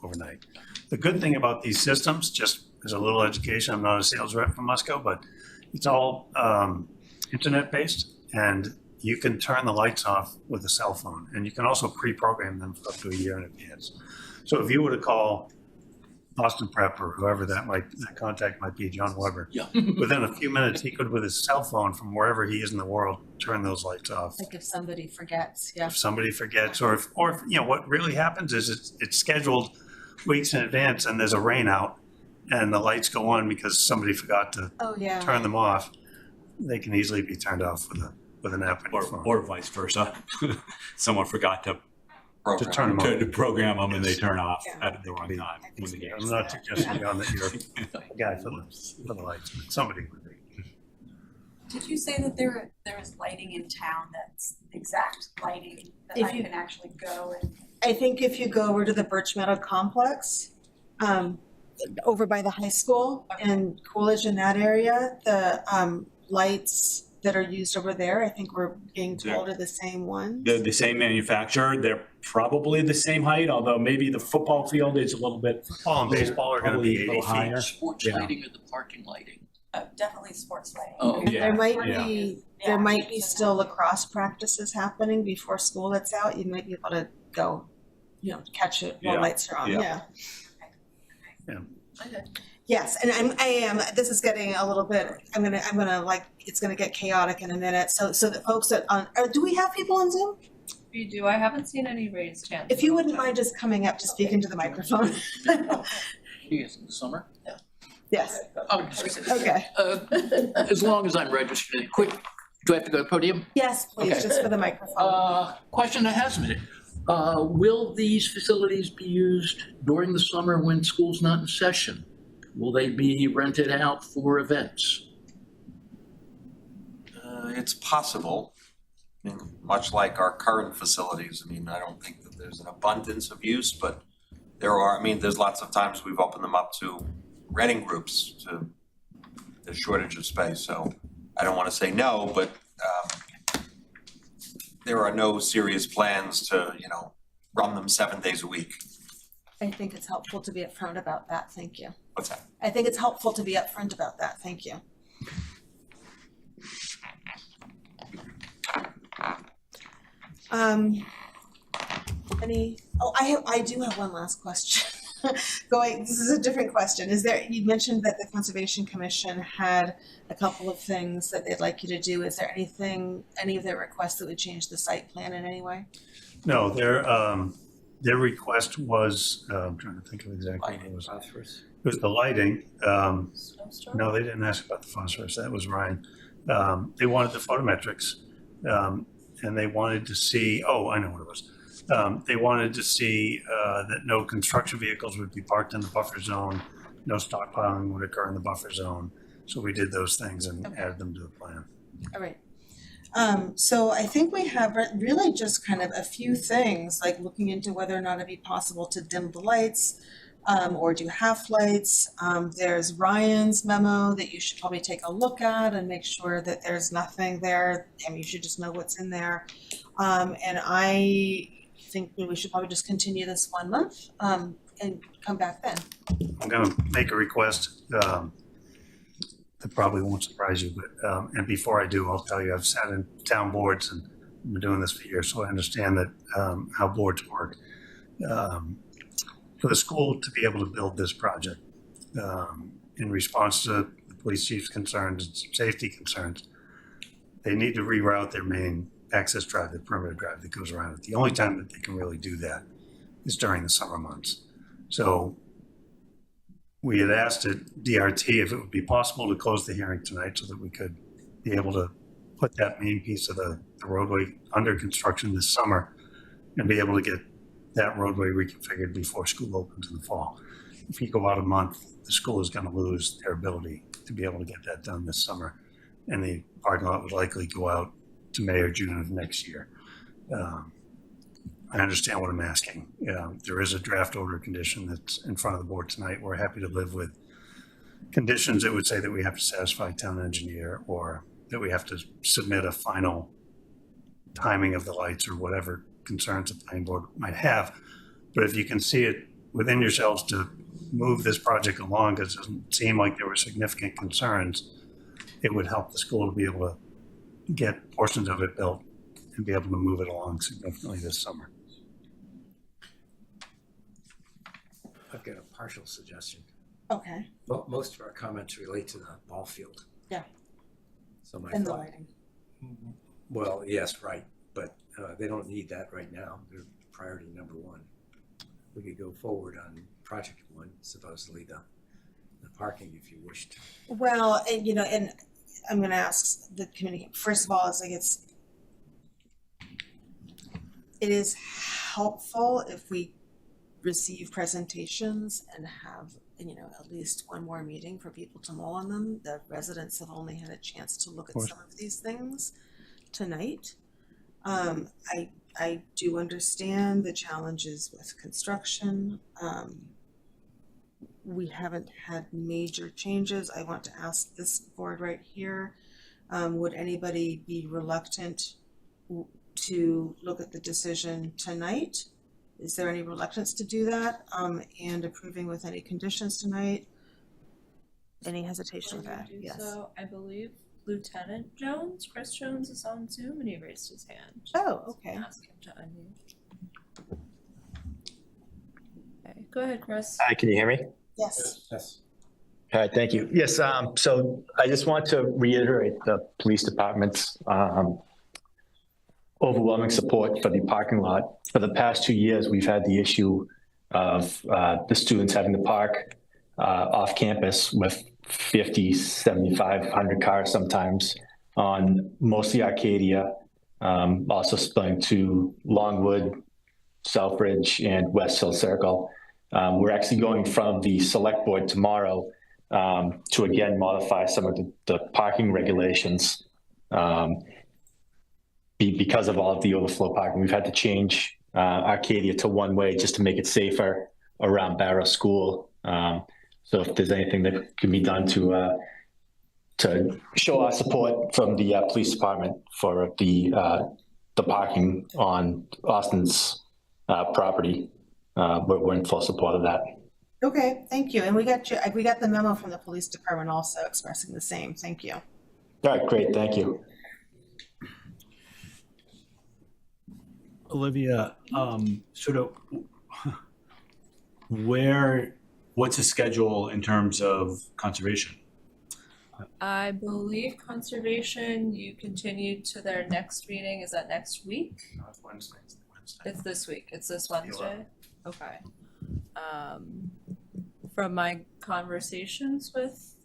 overnight. The good thing about these systems, just as a little education, I'm not a sales rep from Musco, but it's all internet-based, and you can turn the lights off with a cell phone, and you can also pre-program them for up to a year in advance. So if you were to call Austin Prep or whoever that contact might be, John Weber,
Yeah.
within a few minutes, he could, with his cell phone from wherever he is in the world, turn those lights off.
Like if somebody forgets, yeah.
If somebody forgets, or if what really happens is it's scheduled weeks in advance and there's a rain out and the lights go on because somebody forgot to
Oh, yeah.
turn them off, they can easily be turned off with an app on your phone.
Or vice versa. Someone forgot to
To turn them on.
to program them and they turn off
Yeah.
at the wrong time. when the game's
I'm not suggesting, John, that you're a guy for the lights, but somebody would be.
did you say that there is lighting in town that's exact lighting that
If
I
you-
can actually go and?
I think if you go over to the Birch Meadow Complex, over by the high school and Coolidge in that area, the lights that are used over there, I think we're being told are the same ones.
They're the same manufacturer. They're probably the same height, although maybe the football field is a little bit.
Football and baseball are gonna be
Probably a
80
little higher.
feet.
Sports
Yeah.
lighting or the parking lighting?
Definitely sports lighting.
Oh,
And
yeah,
there might
yeah.
be,
Yeah.
there might be still lacrosse practices happening before school lets out. You might be able to go, catch it while
Yeah.
lights are on,
Yeah.
yeah.
Okay.
Yes, and I am, this is getting a little bit, I'm gonna it's gonna get chaotic in a minute. So the folks that do we have people on Zoom?
If you do, I haven't seen any raised hands.
If you wouldn't mind just coming up to speak into the microphone.
Yes, in the summer?
Yes,
Oh,
okay.
As long as I'm registered. Quick, do I have to go to the podium?
Yes, please,
Okay.
just for the microphone.
Question that has a minute. Will these facilities be used during the summer when school's not in session? Will they be rented out for events?
It's possible, I mean, much like our current facilities. I mean, I don't think that there's an abundance of use, but there's lots of times we've opened them up to renting groups to the shortage of space. So I don't want to say no, but there are no serious plans to, run them 7 days a week.
I think it's helpful to be upfront about that, thank you.
What's that?
I think it's helpful to be upfront about that, thank you. I do have one last question. This is a different question. You mentioned that the Conservation Commission had a couple of things that they'd like you to do. Is there any of their requests that would change the site plan in any way?
No, their request was, I'm trying to think of exactly what it was. It was the lighting.
Snowstorm?
No, they didn't ask about the phosphorus. That was Ryan. They wanted the photometrics, and they wanted to see, I know what it was. They wanted to see that no construction vehicles would be parked in the buffer zone, no stockpiling would occur in the buffer zone. So we did those things and added them to the plan.
All right. So I think we have really just kind of a few things, like looking into whether or not it'd be possible to dim the lights, or do half lights. There's Ryan's memo that you should probably take a look at and make sure that there's nothing there. I mean, you should just know what's in there. And I think we should probably just continue this 1 month, and come back then.
I'm gonna make a request, that probably won't surprise you, but, and before I do, I'll tell you, I've sat in town boards and been doing this for years, so I understand that, how boards work. For the school to be able to build this project, in response to the police chief's concerns and some safety concerns, they need to reroute their main access drive, the perimeter drive that goes around it. The only time that they can really do that is during the summer months. So we had asked at DRT if it would be possible to close the hearing tonight so that we could be able to put that main piece of the roadway under construction this summer and be able to get that roadway reconfigured before school opens in the fall. If you go out a month, the school is going to lose their ability to be able to get that done this summer. And the parking lot would likely go out to May or June of next year. I understand what I'm asking. There is a draft order condition that's in front of the board tonight. We're happy to live with conditions that would say that we have to satisfy town engineer or that we have to submit a final timing of the lights or whatever concerns the planning board might have. But if you can see it within yourselves to move this project along, because it doesn't seem like there were significant concerns, it would help the school to be able to get portions of it built and be able to move it along significantly this summer.
I've got a partial suggestion.
Okay.
Most of our comments relate to the ball field.
Yeah.
So my
And the
thought,
lighting.
well, yes, right, but they don't need that right now. They're priority number one. We could go forward on project one, supposedly the parking, if you wished.
Well, and, and I'm going to ask the committee, first of all, it's like it is helpful if we receive presentations and have, at least one more meeting for people to mull on them. The residents have only had a chance to look at some of these things tonight. I do understand the challenges with construction. We haven't had major changes. I want to ask this board right here, would anybody be reluctant to look at the decision tonight? Is there any reluctance to do that? And approving with any conditions tonight? Any hesitation with that? Yes.
So I believe Lieutenant Jones, Chris Jones, is on Zoom and he raised his hand.
Oh, okay.
Ask him to unmute. Okay, go ahead, Chris.
Hi, can you hear me?
Yes.
Yes.
All right, thank you. Yes, so I just want to reiterate the police department's overwhelming support for the parking lot. For the past 2 years, we've had the issue of the students having to park off campus with 50, 75, 100 cars sometimes on mostly Arcadia, also spilling to Longwood, Southbridge, and West Hill Circle. We're actually going from the select board tomorrow to again modify some of the parking regulations because of all of the overflow parking. We've had to change Arcadia to one way just to make it safer around Barrow School. So if there's anything that can be done to show our support from the police department for the parking on Austin's property, we're in full support of that.
Okay, thank you. And we got the memo from the police department also expressing the same. Thank you.
All right, great, thank you.
Olivia, sort of what's the schedule in terms of conservation?
I believe conservation, you continue to their next meeting. Is that next week?
No, it's Wednesday.
It's this week. It's this Wednesday? Okay. From my conversations with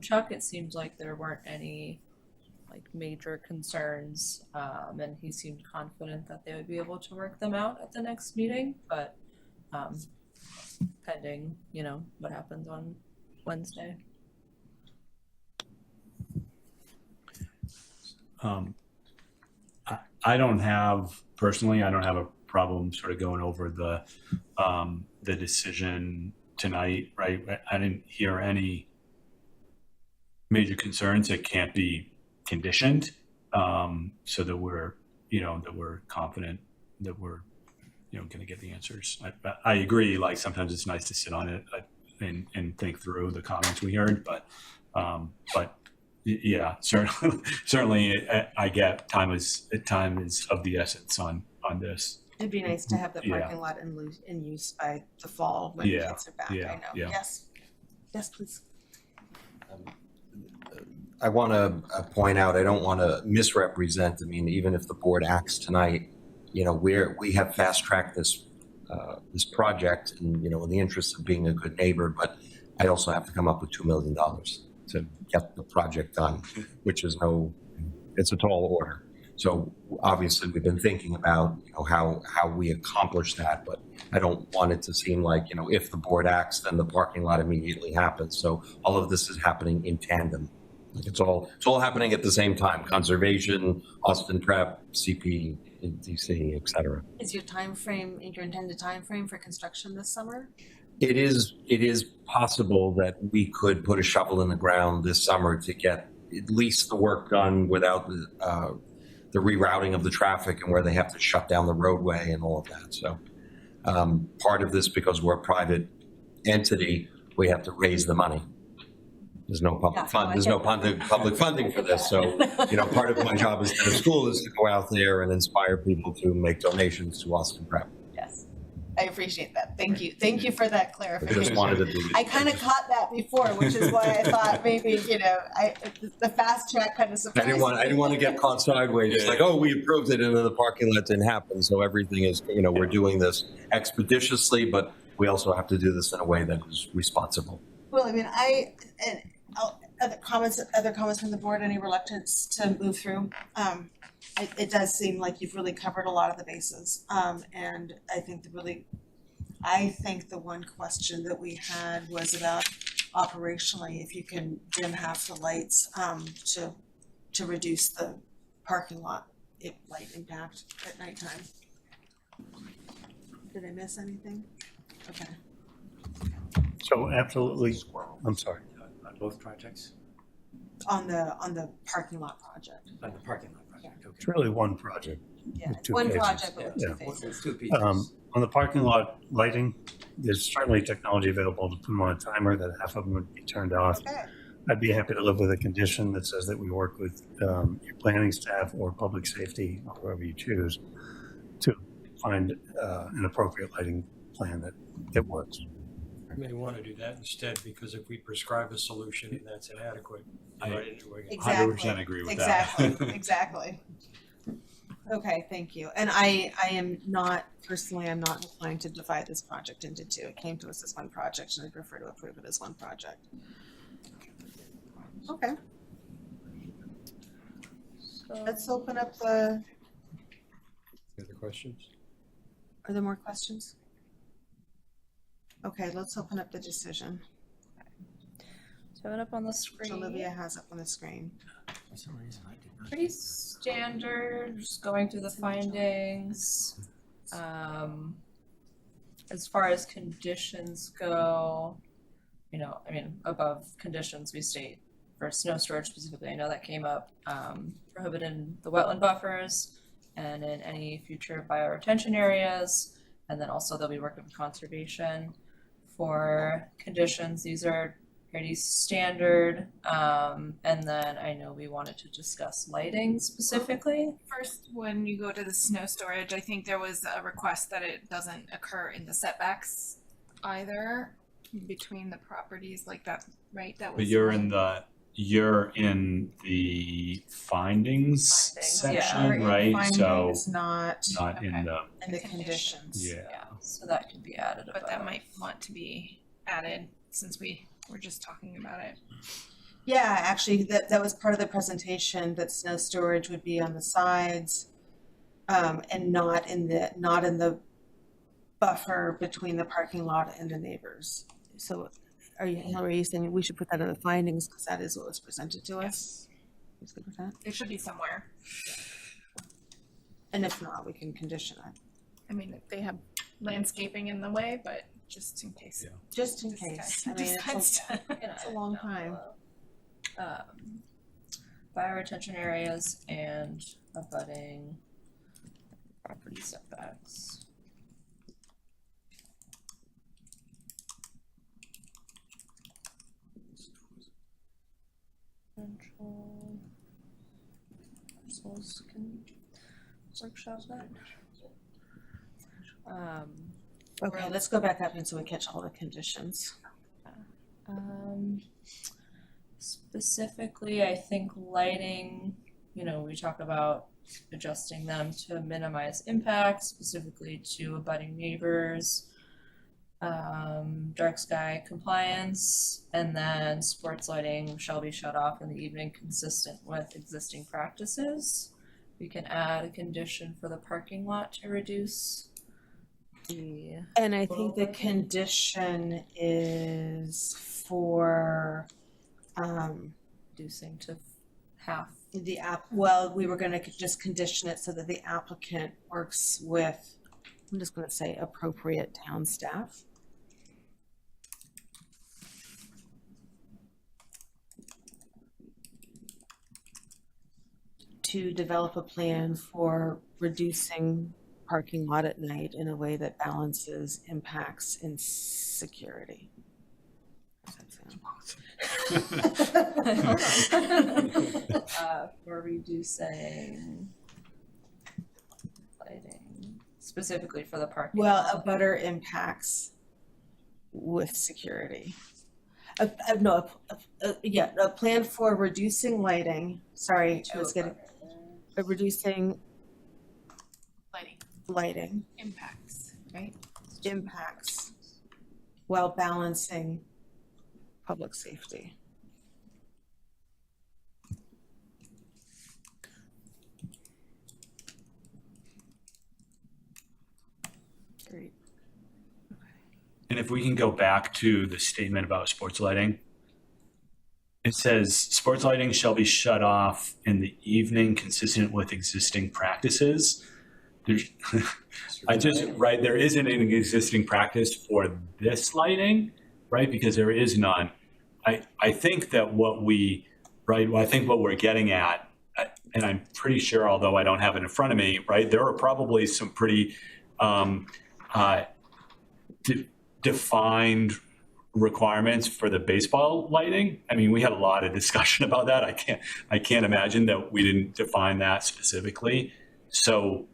Chuck, it seemed like there weren't any like major concerns, and he seemed confident that they would be able to work them out at the next meeting, but pending, what happens on Wednesday.
I don't have a problem sort of going over the decision tonight, right? I didn't hear any major concerns that can't be conditioned, so that we're confident that we're, going to get the answers. I agree, like sometimes it's nice to sit on it and think through the comments we heard, but yeah, certainly I get time is of the essence on this.
It'd be nice to have the
Yeah.
parking lot in use by the fall when the
Yeah,
kids are back, I
yeah,
know.
yeah.
Yes, please.
I want to point out, I don't want to misrepresent. I mean, even if the board acts tonight, we have fast-tracked this project and, in the interest of being a good neighbor, but I also have to come up with $2 million to get the project done, which is it's a tall order. So obviously we've been thinking about, how we accomplish that, but I don't want it to seem like, if the board acts, then the parking lot immediately happens. So all of this is happening in tandem. Like it's all happening at the same time. Conservation, Austin Prep, Cpdc, et cetera.
Is your intended time frame for construction this summer?
It is possible that we could put a shovel in the ground this summer to get at least the work done without the rerouting of the traffic and where they have to shut down the roadway and all of that. So part of this, because we're a private entity, we have to raise the money. There's no public public funding for this. So, part of my job as head of school is to go out there and inspire people to make donations to Austin Prep.
Yes, I appreciate that. Thank you. Thank you for that
I
clarification.
just wanted to do
I kind of caught that before, which is why I thought maybe, the fast track kind of surprised me.
I didn't want to get caught sideways. It's like, oh, we approved it and then the parking lot didn't happen. So everything is, we're doing this expeditiously, but we also have to do this in a way that is responsible.
Well, I mean, other comments from the board, any reluctance to move through? It does seem like you've really covered a lot of the bases. And I think the one question that we had was about operationally, if you can dim half the lights, to reduce the parking lot light impact at nighttime. Did I miss anything? Okay.
So absolutely, I'm sorry.
On both projects?
On the parking lot project.
On the parking lot project, okay.
It's really one project.
Yeah,
With
it's
two
one
phases.
project, but with two
Yeah.
phases.
Two pieces.
On the parking lot lighting, there's certainly technology available to put them on a timer that half of them would be turned off.
Okay.
I'd be happy to live with a condition that says that we work with your planning staff or public safety, or whoever you choose, to find an appropriate lighting plan that works.
I may want to do that instead, because if we prescribe a solution and that's inadequate,
I-
right into it.
Exactly.
100% agree with that.
Exactly. Okay, thank you. And I'm not inclined to divide this project into two. It came to us as one project, and I prefer to approve it as one project. Okay,
So
let's open up
Other questions?
are there more questions? Okay, let's open up the decision,
to have it up on the
which
screen.
Olivia has up on the screen.
For some reason, I did not.
Pretty standard, just going through the findings. As far as conditions go, above conditions we state for snow storage specifically, I know that came up, prohibited the wetland buffers and in any future bioretention areas. And then also they'll be working with conservation for conditions. These are pretty standard. And then I know we wanted to discuss lighting specifically.
First, when you go to the snow storage, I think there was a request that it doesn't occur in the setbacks either between the properties like that, right? That was.
But you're in the findings section,
Yeah.
right? So
Findings, not
not in
Okay.
the,
in the conditions.
yeah.
So that can be added
But that
above.
might want to be added since we were just talking about it.
Yeah, actually, that was part of the presentation, that snow storage would be on the sides, and not in the buffer between the parking lot and the neighbors. So are you saying we should put that in the findings, because that is what was presented to us? Who's good with that?
It should be somewhere.
And if not, we can condition it,
I mean, they have landscaping in the way, but just in case.
just in case. I mean, it's a long time.
Fire retention areas and abutting property setbacks. Control. Parcels can workshop that.
Okay, let's go back up until we catch all the conditions.
Specifically, I think lighting, we talk about adjusting them to minimize impact, specifically to abutting neighbors, dark sky compliance, and then sports lighting shall be shut off in the evening consistent with existing practices. We can add a condition for the parking lot to reduce the.
And I think the condition is for,
reducing to half.
we were gonna just condition it so that the applicant works with, I'm just gonna say appropriate town staff. To develop a plan for reducing parking lot at night in a way that balances impacts and security.
For reducing lighting, specifically for the parking
Well,
lot.
a butter impacts with security. A plan for reducing lighting, sorry, I was getting, reducing lighting
Impacts, right?
impacts while balancing public safety. Great.
And if we can go back to the statement about sports lighting, it says sports lighting shall be shut off in the evening consistent with existing practices. There's, there isn't an existing practice for this lighting, right? Because there is none. I think that what we're getting at, and I'm pretty sure, although I don't have it in front of me, right, there are probably some pretty defined requirements for the baseball lighting. I mean, we had a lot of discussion about that. I can't imagine that we didn't define that specifically. So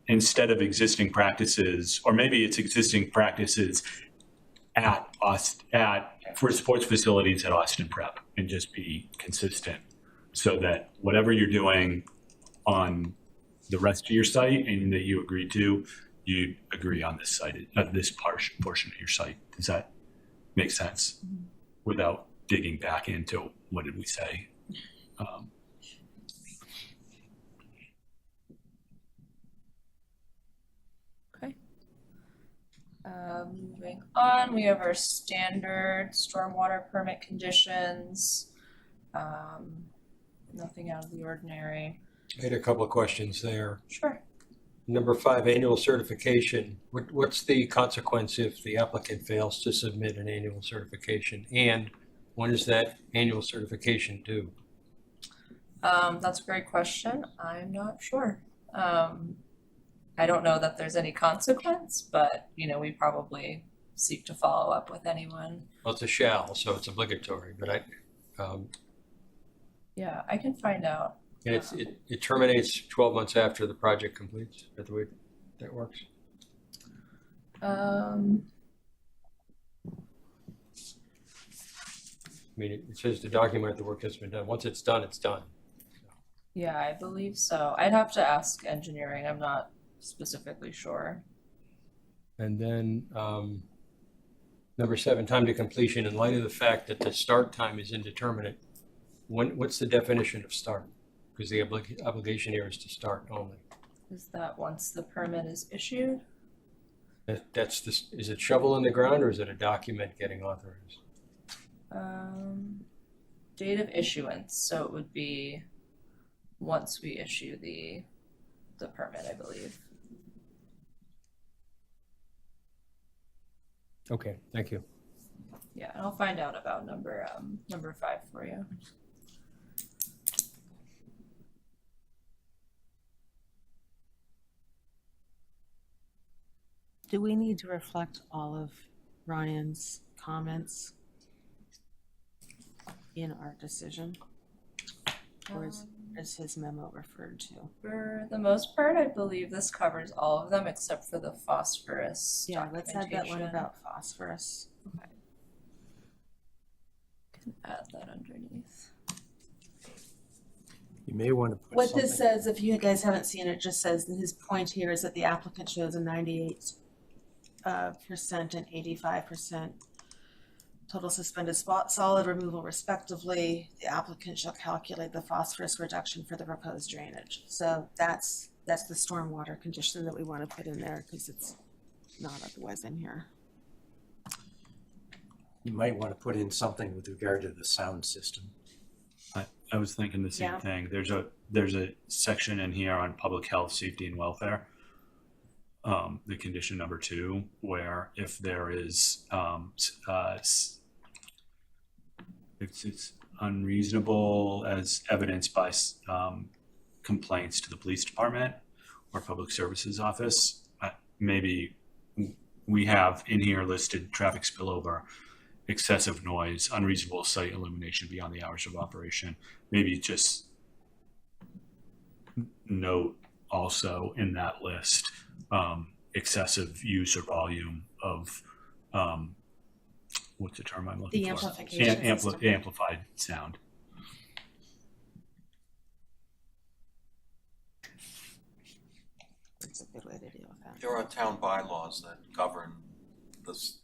instead of existing practices, or maybe it's existing practices for sports facilities at Austin Prep, and just be consistent so that whatever you're doing on the rest of your site and that you agreed to, you agree on this site, this portion of your site. Does that make sense? Without digging back into what did we say?
Moving on, we have our standard stormwater permit conditions. Nothing out of the ordinary.
I had a couple of questions there.
Sure.
Number 5, annual certification. What's the consequence if the applicant fails to submit an annual certification? And when is that annual certification due?
That's a great question. I'm not sure. I don't know that there's any consequence, but we probably seek to follow up with anyone.
Well, it's a shall, so it's obligatory, but
Yeah, I can find out.
and it terminates 12 months after the project completes. Is that the way that works? I mean, it says to document the work that's been done. Once it's done, it's done.
Yeah, I believe so. I'd have to ask engineering. I'm not specifically sure.
And then number 7, time to completion. In light of the fact that the start time is indeterminate, what's the definition of start? Because the obligation here is to start only.
Is that once the permit is issued?
That's this, is it shovel in the ground or is it a document getting authorized?
Date of issuance, so it would be once we issue the permit, I believe.
Okay, thank you.
Yeah, and I'll find out about number 5 for you.
Do we need to reflect all of Ryan's comments in our decision? Or is his memo referred to?
For the most part, I believe this covers all of them except for the phosphorus
Yeah, let's add that one
documentation.
about phosphorus.
Okay. Can add that underneath.
You may want to put
What
something.
this says, if you guys haven't seen it, just says that his point here is that the applicant shows a 98% and 85% total suspended solid removal respectively. The applicant shall calculate the phosphorus reduction for the proposed drainage. So that's the stormwater condition that we want to put in there because it's not otherwise in here.
You might want to put in something with regard to the sound system.
I was thinking the same
Yeah.
thing. There's a section in here on public health, safety, and welfare. The condition number 2, where if there is it's unreasonable as evidenced by complaints to the police department or public services office, maybe we have in here listed traffic spillover, excessive noise, unreasonable site illumination beyond the hours of operation. Maybe just note also in that list excessive use or volume of what's the term I'm looking
The
for?
amplification system.
Amplified sound.
It's a good way to deal with that.
There are town bylaws that govern this.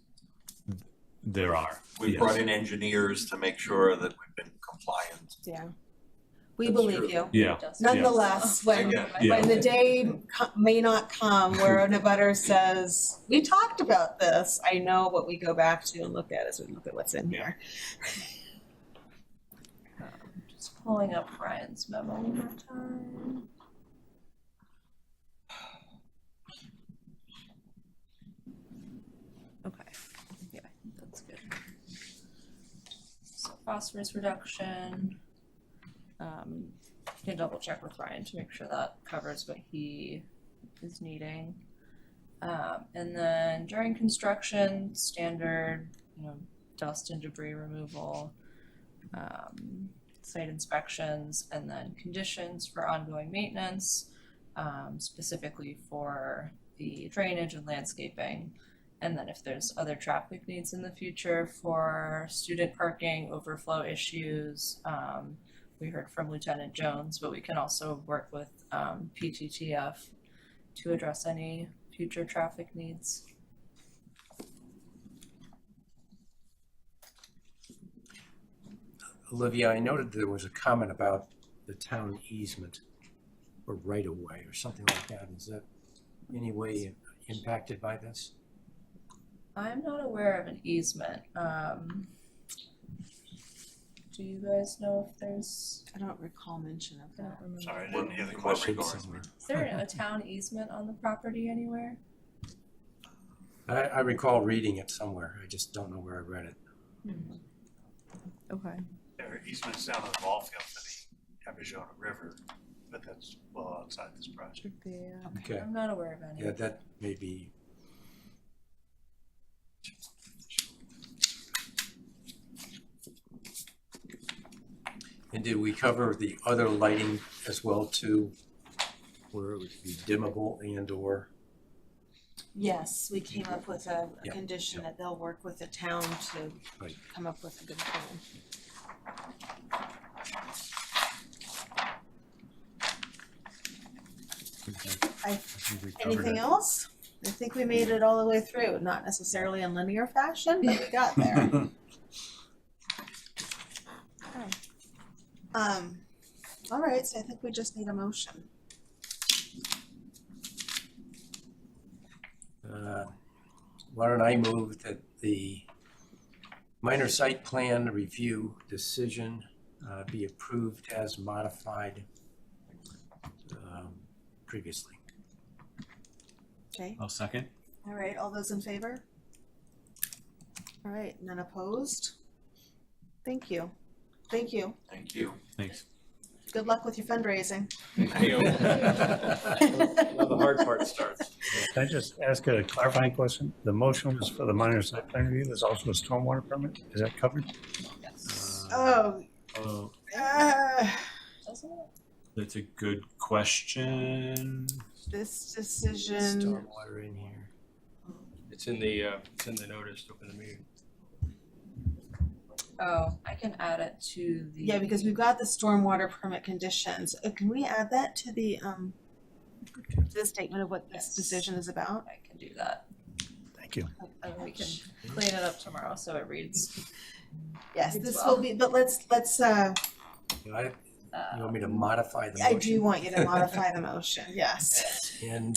There are.
We
yes.
brought in engineers to make sure that we've been compliant.
Yeah. We
That's
believe
true.
you.
Yeah.
Nonetheless, when
Yeah.
the day may not come where an abutter says, we talked about this, I know what we go back to and look at as we look at what's in here.
Just pulling up Ryan's memo one more time. Okay, yeah, I think that's good. So phosphorus reduction. You can double check with Ryan to make sure that covers what he is needing. And then during construction, standard, dust and debris removal, site inspections, and then conditions for ongoing maintenance, specifically for the drainage and landscaping. And then if there's other traffic needs in the future for student parking, overflow issues, we heard from Lieutenant Jones, but we can also work with PTTF to address any future traffic needs.
Olivia, I noted there was a comment about the town easement or right of way or something like that. Is that any way impacted by this?
I'm not aware of an easement. Do you guys know if there's?
I don't recall mention of
I don't
that.
remember.
Sorry, I
What-
didn't hear the
what
question.
regard?
Is there a town easement on the property anywhere?
I recall reading it somewhere. I just don't know where I read it.
Okay.
There are easements down on the ball field for the Abijona River, but that's well outside this project.
Should be.
Okay.
I'm not aware of any.
Yeah, that may be. And did we cover the other lighting as well too, where it would be dimmable and or?
Yes, we came up with a
Yeah,
condition that they'll work with the town to
Right.
come up with a good plan. Anything else? I think we made it all the way through, not necessarily in linear fashion, but we got there. All right, so I think we just need a motion.
Why don't I move that the minor site plan review decision be approved as modified previously.
Okay,
I'll second.
all right, all those in favor? All right, none opposed? Thank you. Thank you.
Thank you.
Thanks.
Good luck with your fundraising.
Thank you.
Now the hard part starts.
Can I just ask a clarifying question? The motion was for the minor site plan review. There's also a stormwater permit. Is that covered?
Yes.
Oh,
Oh,
Doesn't it?
that's a good question.
this decision,
Stormwater in here.
It's in the notice to open the meeting.
Oh, I can add it to the.
yeah, because we've got the stormwater permit conditions. Can we add that to the statement of what this
Yes.
decision is about?
I can do that.
Thank you.
And we can clean it up tomorrow so it reads.
Yes,
Reads
this
well.
will be, but let's,
You want me to modify the
I
motion?
do want you to modify the motion, yes.
And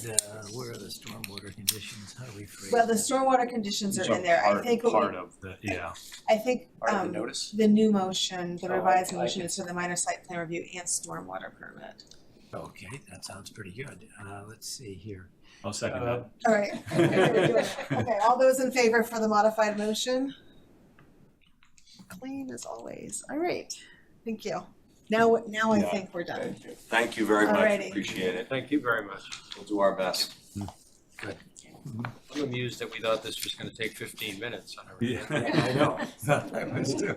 where are the stormwater conditions? How do we phrase
Well, the
that?
stormwater conditions are
So
in there. I
part-
think, what
Part
we-
of the, yeah.
I think,
Part of the notice?
the new motion, the
Oh,
revised
I
motion
can-
is for the minor site plan review and stormwater permit.
Okay, that sounds pretty good. Let's see here.
I'll second
Uh,
that.
All right. Okay, all those in favor for the modified motion? Clean as always. All right, thank you. Now I
Yeah.
think we're done.
Thank you very much,
Alrighty.
appreciate it.
Thank you very much.
We'll do our best.
Good.
I'm amused that we thought this was gonna take 15 minutes on everything.
Yeah.
I know. I was too.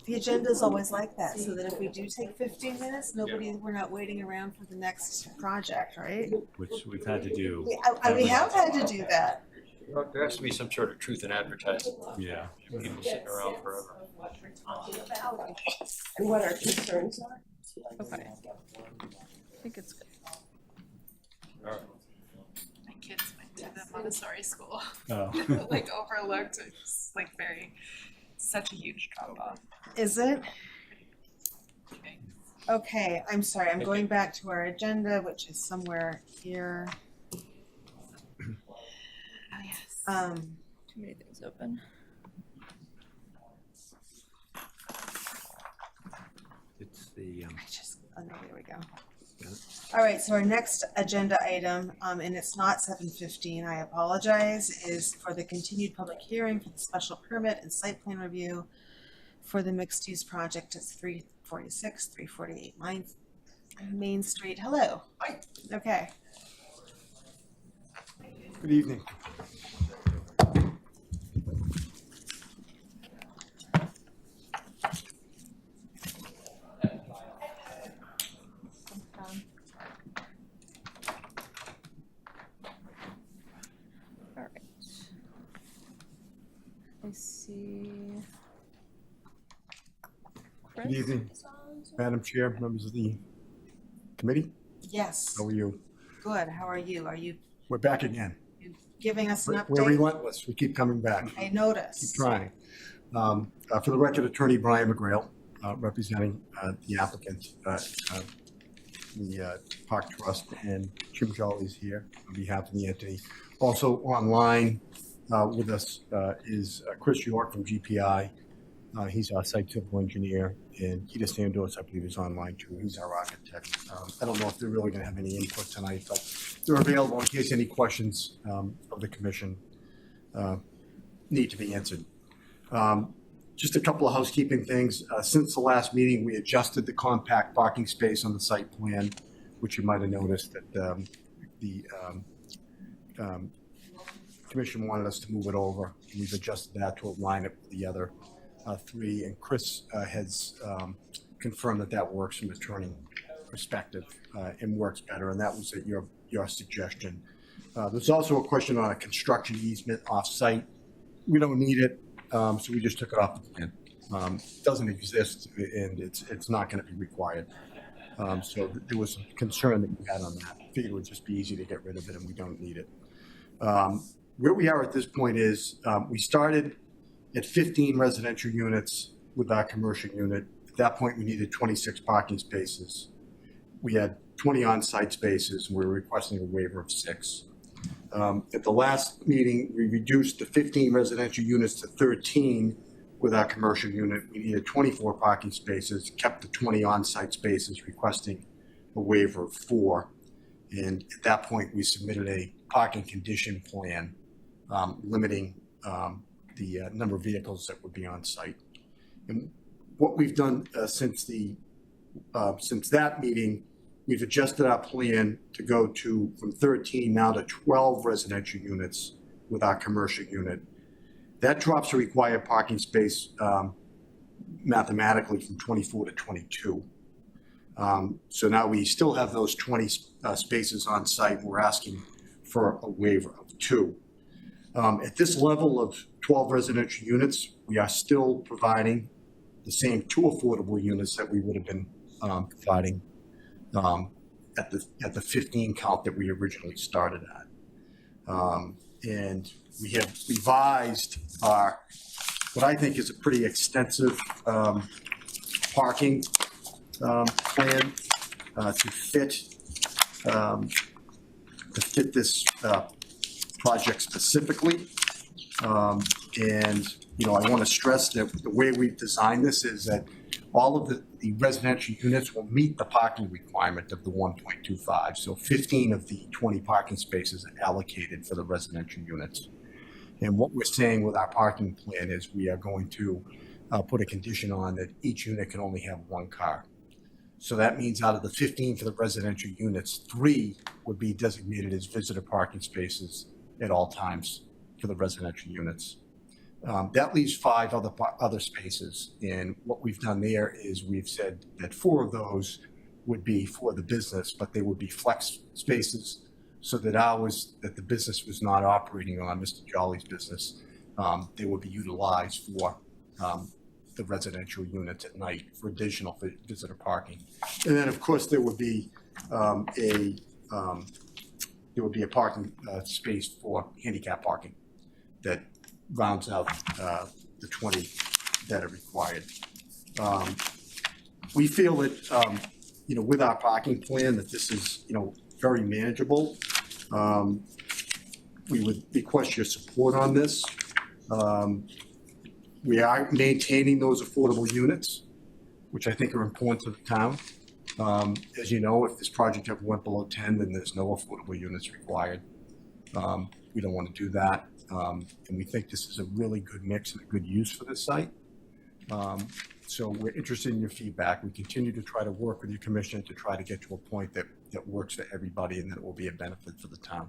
The agenda is always like that, so that if we do take 15 minutes, we're not waiting around for the next project, right?
Which we've had to do.
We have had to do that.
Well, there has to be some sort of truth in advertising.
Yeah.
People sitting around forever.
And what our concerns are.
Okay. I think it's good.
All right.
My kids went to the Montessori school,
Oh.
like overlooked, it's like such a huge drop off.
Is it? Okay, I'm sorry, I'm going back to our agenda, which is somewhere here.
Oh, yes.
Too many things open.
It's the,
Oh, no, there we go.
Got it.
All right, so our next agenda item, and it's not 7:15, I apologize, is for the continued public hearing for the special permit and site plan review for the mixed-use project at 346, 348 Main Street. Hello.
Hi.
Okay.
Good evening.
All right. I see. Chris
Good evening.
is on Zoom.
Madam Chair, members of the committee,
Yes,
how are you?
good. How are you? Are you
We're back again.
giving us an
We're
update?
relentless. We keep coming back.
I
Keep
noticed.
trying. For the record, Attorney Brian McGrail, representing the applicant, the Park Trust, and Jim Jolly's here on behalf of the entity. Also online with us is Chris York from GPI. He's our site civil engineer, and Keita Sandos, I believe, is online too. He's our architect. I don't know if they're really going to have any input tonight, but they're available in case any questions of the commission need to be answered. Just a couple of housekeeping things. Since the last meeting, we adjusted the compact parking space on the site plan, which you might have noticed that the commission wanted us to move it over. We've adjusted that to align it with the other three, and Chris has confirmed that that works from a turning perspective and works better, and that was at your suggestion. There's also a question on a construction easement off-site. We don't need it, so we just took it off the plan. It doesn't exist, and it's not going to be required. So there was some concern that you had on that. I figured it would just be easy to get rid of it, and we don't need it. Where we are at this point is we started at 15 residential units with our commercial unit. At that point, we needed 26 parking spaces. We had 20 on-site spaces, and we were requesting a waiver of 6. At the last meeting, we reduced the 15 residential units to 13 with our commercial unit. We needed 24 parking spaces, kept the 20 on-site spaces, requesting a waiver of 4. And at that point, we submitted a parking condition plan limiting the number of vehicles that would be on site. And what we've done since that meeting, we've adjusted our plan to go from 13 now to 12 residential units with our commercial unit. That drops the required parking space mathematically from 24 to 22. So now we still have those 20 spaces on site. We're asking for a waiver of 2. At this level of 12 residential units, we are still providing the same 2 affordable units that we would have been providing at the 15 count that we originally started at. And we have revised our, what I think is a pretty extensive parking plan to fit this project specifically. And, you know, I want to stress that the way we've designed this is that all of the residential units will meet the parking requirement of the 1.25. So 15 of the 20 parking spaces are allocated for the residential units. And what we're saying with our parking plan is we are going to put a condition on that each unit can only have 1 car. So that means out of the 15 for the residential units, 3 would be designated as visitor parking spaces at all times for the residential units. That leaves 5 other spaces. And what we've done there is we've said that 4 of those would be for the business, but they would be flex spaces so that hours that the business was not operating on, Mr. Jolly's business, they would be utilized for the residential units at night for additional visitor parking. And then, of course, there would be a parking space for handicap parking that rounds out the 20 that are required. We feel that, you know, with our parking plan, that this is, you know, very manageable. We would request your support on this. We are maintaining those affordable units, which I think are important to the town. As you know, if this project ever went below 10, then there's no affordable units required. We don't want to do that. And we think this is a really good mix and a good use for this site. So we're interested in your feedback. We continue to try to work with your commission to try to get to a point that works for everybody and that it will be a benefit for the town.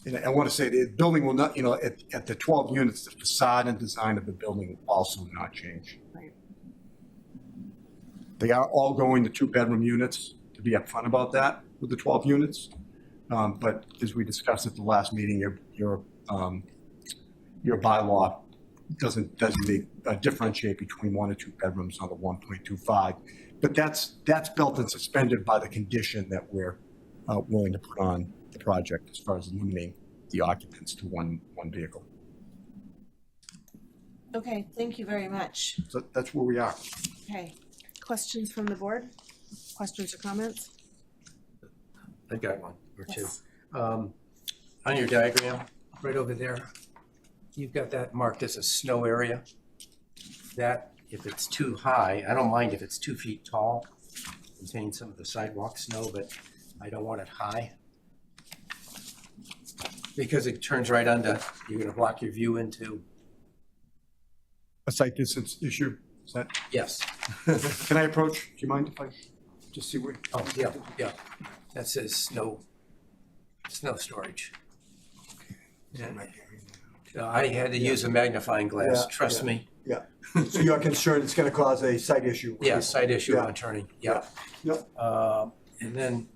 And I want to say the building will not, you know, at the 12 units, the facade and design of the building will also not change.
Right.
They are all going to 2-bedroom units, to be upfront about that with the 12 units. But as we discussed at the last meeting, your bylaw doesn't differentiate between 1 or 2 bedrooms on the 1.25. But that's built and suspended by the condition that we're willing to put on the project as far as limiting the occupants to one vehicle.
Okay, thank you very much.
So that's where we are.
Okay, questions from the board? Questions or comments?
I've got one or 2.
Yes.
On your diagram, right over there, you've got that marked as a snow area. That, if it's too high, I don't mind if it's 2 feet tall, contain some of the sidewalk snow, but I don't want it high. Because it turns right onto, you're gonna block your view into.
A site distance issue, is that?
Yes.
Can I approach? Do you mind if I just see where?
Oh, yeah. That says snow storage. And I had to use a magnifying glass, trust me.
Yeah, so you're concerned it's gonna cause a site issue?
Yeah, site issue
Yeah.
on turning, yeah.
Yep.
And then,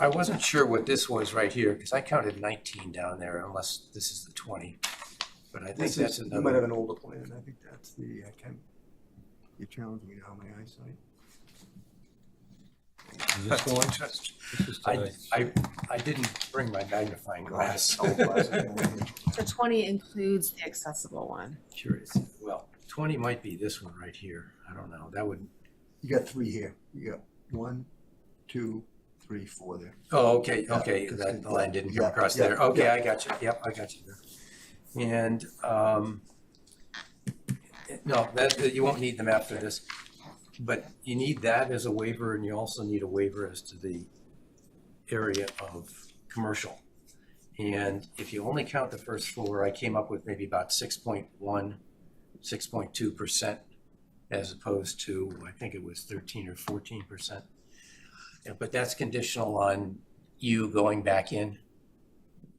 I wasn't sure what this was right here, because I counted 19 down there, unless this is the 20. But I think that's
You might have
another,
an older plan. I think that's the, you're challenging me now, my eyesight.
Is this the one? This is today.
I didn't bring my magnifying glass.
So
So 20 includes the accessible one.
Curious. Well, 20 might be this one right here. I don't know. That would.
You got 3 here. You got 1, 2, 3, 4 there.
Oh, okay,
Yeah,
okay.
because
That
the-
line didn't
yeah,
come across
yeah,
there. Okay,
yeah.
I got you. Yep, I got you there. And no, that you won't need them after this. But you need that as a waiver, and you also need a waiver as to the area of commercial. And if you only count the first floor, I came up with maybe about 6.1, 6.2%, as opposed to, I think it was 13 or 14%. Yeah, but that's conditional on you going back in,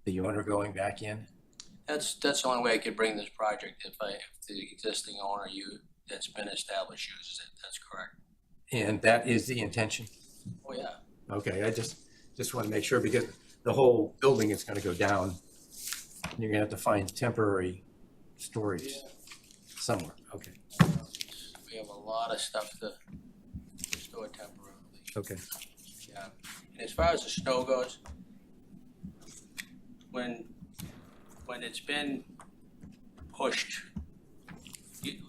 the owner going back in.
That's the only way I could bring this project, if the existing owner that's been established uses it, that's correct.
And that is the intention.
Oh, yeah.
Okay, I just want to make sure, because the whole building is going to go down. And you're going to have to find temporary storage somewhere. Okay,
We have a lot of stuff to store temporarily.
okay.
Yeah. And as far as the snow goes, when it's been pushed,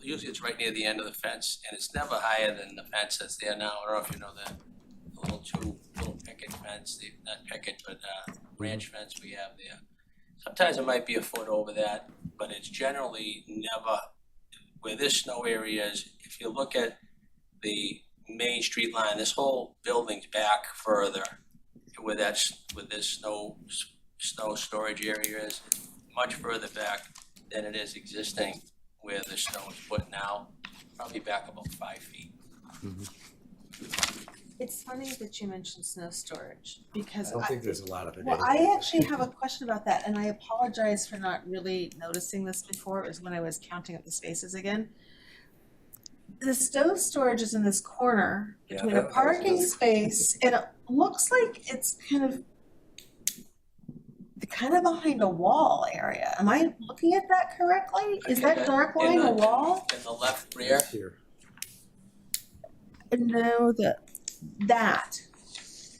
usually it's right near the end of the fence, and it's never higher than the fence that's there now. I don't know if you know the little picket fence, not picket, but branch fence we have there. Sometimes it might be a foot over that, but it's generally never, where this snow area is, if you look at the Main Street line, this whole building's back further where this snow storage area is, much further back than it is existing where the snow is put now, probably back about 5 feet.
It's funny that you mentioned snow storage
I
because
don't think there's a lot of it.
well, I actually have a question about that, and I apologize for not really noticing this before. It was when I was counting up the spaces again. The snow storage is in this corner
Yeah,
between
that
a
was
parking
good.
space, and it looks like it's kind of behind a wall area. Am I looking at that correctly? Is that dark line a wall?
In the left rear,
Here.
No, that.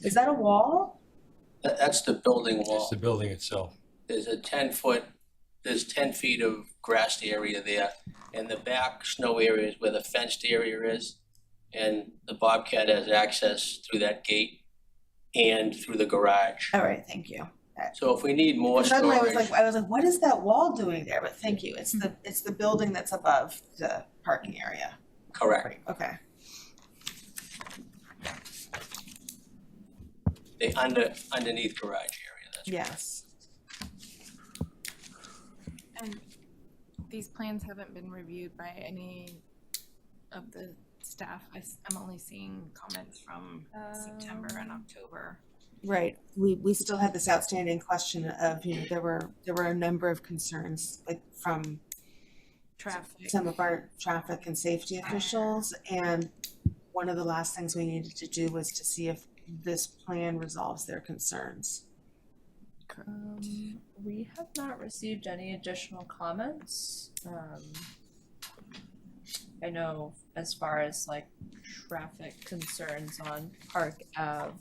Is that a wall?
that's the building
It's
wall.
the building itself.
There's 10 feet of grassed area there, and the back snow area is where the fenced area is, and the Bobcat has access through that gate and through the garage.
All right, thank you.
So if we need more
Suddenly
storage,
I was like, what is that wall doing there? But thank you. It's the building that's above the parking area.
correct,
Right, okay.
the underneath garage area, that's
Yes.
And these plans haven't been reviewed by any of the staff. I'm only seeing comments from September and October.
Right. We still had this outstanding question of, there were a number of concerns like from
Traffic.
some of our traffic and safety officials, and one of the last things we needed to do was to see if this plan resolves their concerns.
We have not received any additional comments. I know as far as like traffic concerns on Park Ave,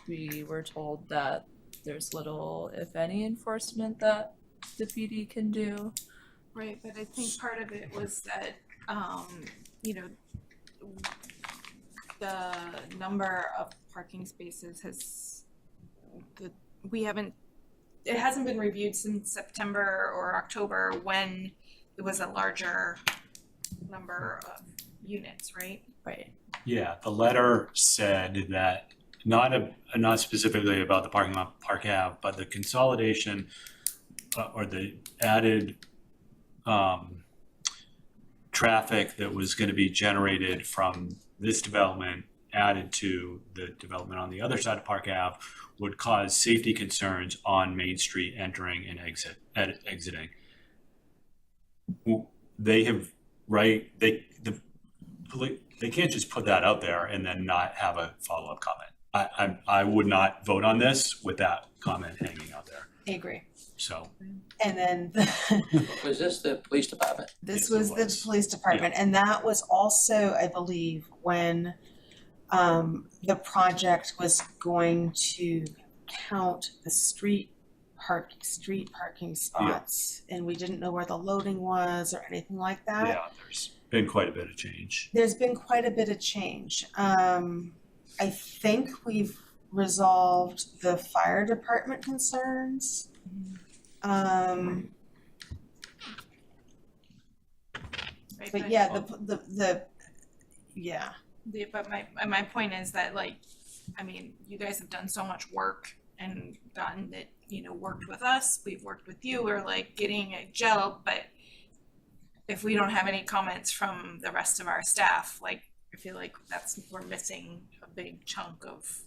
we were told that there's little, if any, enforcement that the PD can do.
Right, but I think part of it was that, the number of parking spaces it hasn't been reviewed since September or October when it was a larger number of units, right?
Right.
Yeah, the letter said that, not specifically about the parking lot, Park Ave, but the consolidation or the added traffic that was going to be generated from this development added to the development on the other side of Park Ave would cause safety concerns on Main Street entering and exiting. They have, right, they can't just put that out there and then not have a follow-up comment. I would not vote on this with that comment hanging out there,
I agree.
so.
And then
was this the police department?
this
Yes,
was
it
the
was.
police department, and that was also, I believe, when the project was going to count the street parking spots, and we didn't know where the loading was or anything like that.
Yeah, there's been quite a bit of change.
There's been quite a bit of change. I think we've resolved the fire department concerns. But yeah,
But my point is that, like, I mean, you guys have done so much work and gotten it, worked with us, we've worked with you, we're like getting it gelled, but if we don't have any comments from the rest of our staff, like, I feel like we're missing a big chunk of,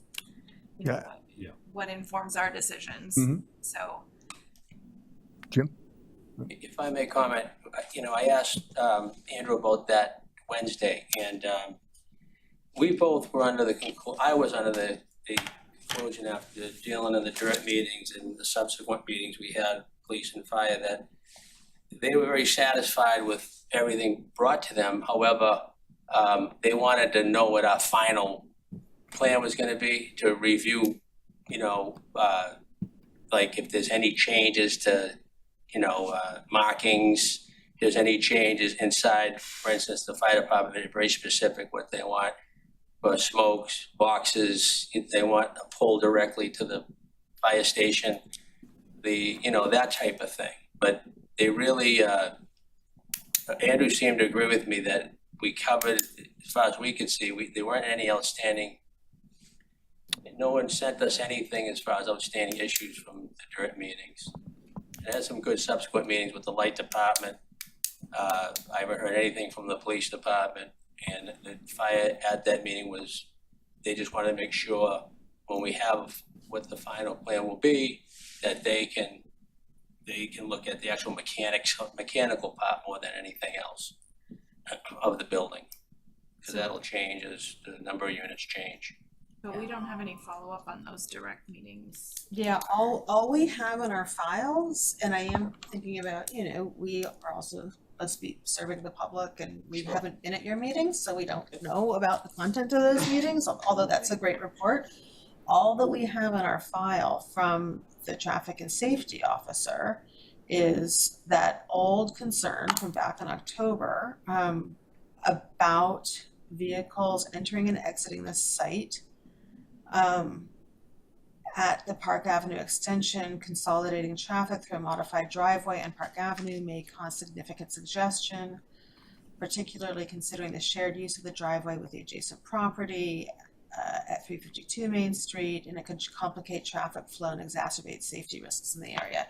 what informs our decisions.
Mhm.
So.
Jim?
If I may comment, I asked Andrew about that Wednesday, and we both were under I was under the conclusion after dealing in the dirt meetings and the subsequent meetings we had, police and fire, that they were very satisfied with everything brought to them. However, they wanted to know what our final plan was gonna be to review, like if there's any changes to, markings, if there's any changes inside, for instance, the fire department is very specific what they want for smokes, boxes, if they want a pull directly to the fire station, that type of thing. But they really, Andrew seemed to agree with me that we covered, as far as we could see, there weren't any outstanding, no one sent us anything as far as outstanding issues from the dirt meetings. And had some good subsequent meetings with the light department. I haven't heard anything from the police department, and the fire at that meeting was, they just wanted to make sure when we have what the final plan will be, that they can look at the actual mechanical part more than anything else of the building. Because that'll change as the number of units change.
But we don't have any follow-up on those direct meetings.
Yeah, all we have in our files, and I am thinking about, we are also supposed to be serving the public, and we haven't been at your meetings, so we don't know about the content of those meetings, although that's a great report. All that we have in our file from the traffic and safety officer is that old concern from back in October about vehicles entering and exiting the site at the Park Avenue extension, consolidating traffic through a modified driveway on Park Avenue may cause significant congestion, particularly considering the shared use of the driveway with the adjacent property at 352 Main Street, and it could complicate traffic flow and exacerbate safety risks in the area.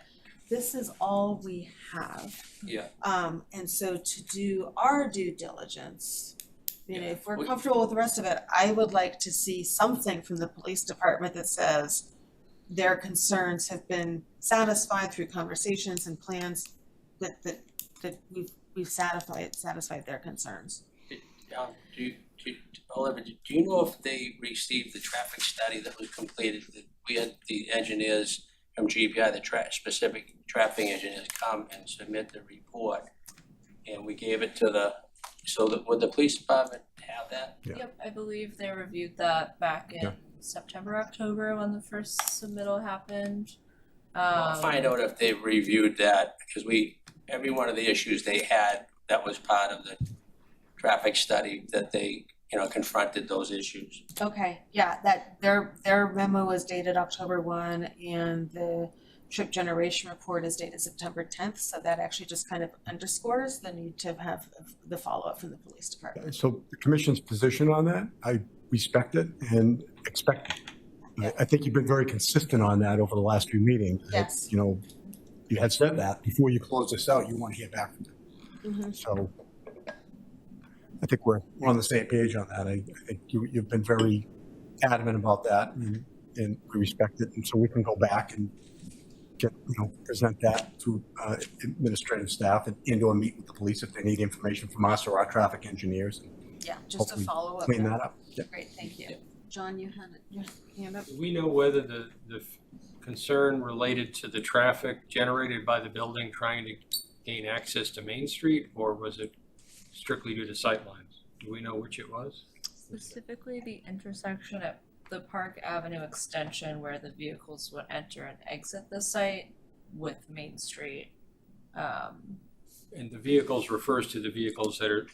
This is all we have.
Yeah.
And so to do our due diligence, if we're comfortable with the rest of it, I would like to see something from the police department that says their concerns have been satisfied through conversations and plans that we've satisfied their concerns.
Oliver, do you know if they received the traffic study that was completed? We had the engineers from GPI, the specific traffic engineers, come and submit the report, and we gave it to would the police department have that?
Yeah.
Yep, I believe they reviewed that back in September, October, when the first submittal happened.
I'll find out if they reviewed that, because every one of the issues they had, that was part of the traffic study, that they, confronted those issues.
Okay, yeah, that their memo was dated October 1, and the trip generation report is dated September 10th, so that actually just kind of underscores the need to have the follow-up from the police department.
So the commission's position on that, I respect it and expect it. I think you've been very consistent on that over the last few meetings.
Yes.
You had said that before you close this out, you want to hear back from them.
Mm-hmm.
So I think we're on the same page on that. I think you've been very adamant about that, and we respect it. And so we can go back and present that to administrative staff and or meet with the police if they need information from us or our traffic engineers.
Yeah, just to follow up.
Clean that up. Yep.
Great, thank you. John, you had your hand up?
Do we know whether the concern related to the traffic generated by the building trying to gain access to Main Street, or was it strictly due to sightlines? Do we know which it was?
Specifically the intersection at the Park Avenue extension where the vehicles would enter and exit the site with Main Street.
And the vehicles refers to the vehicles that are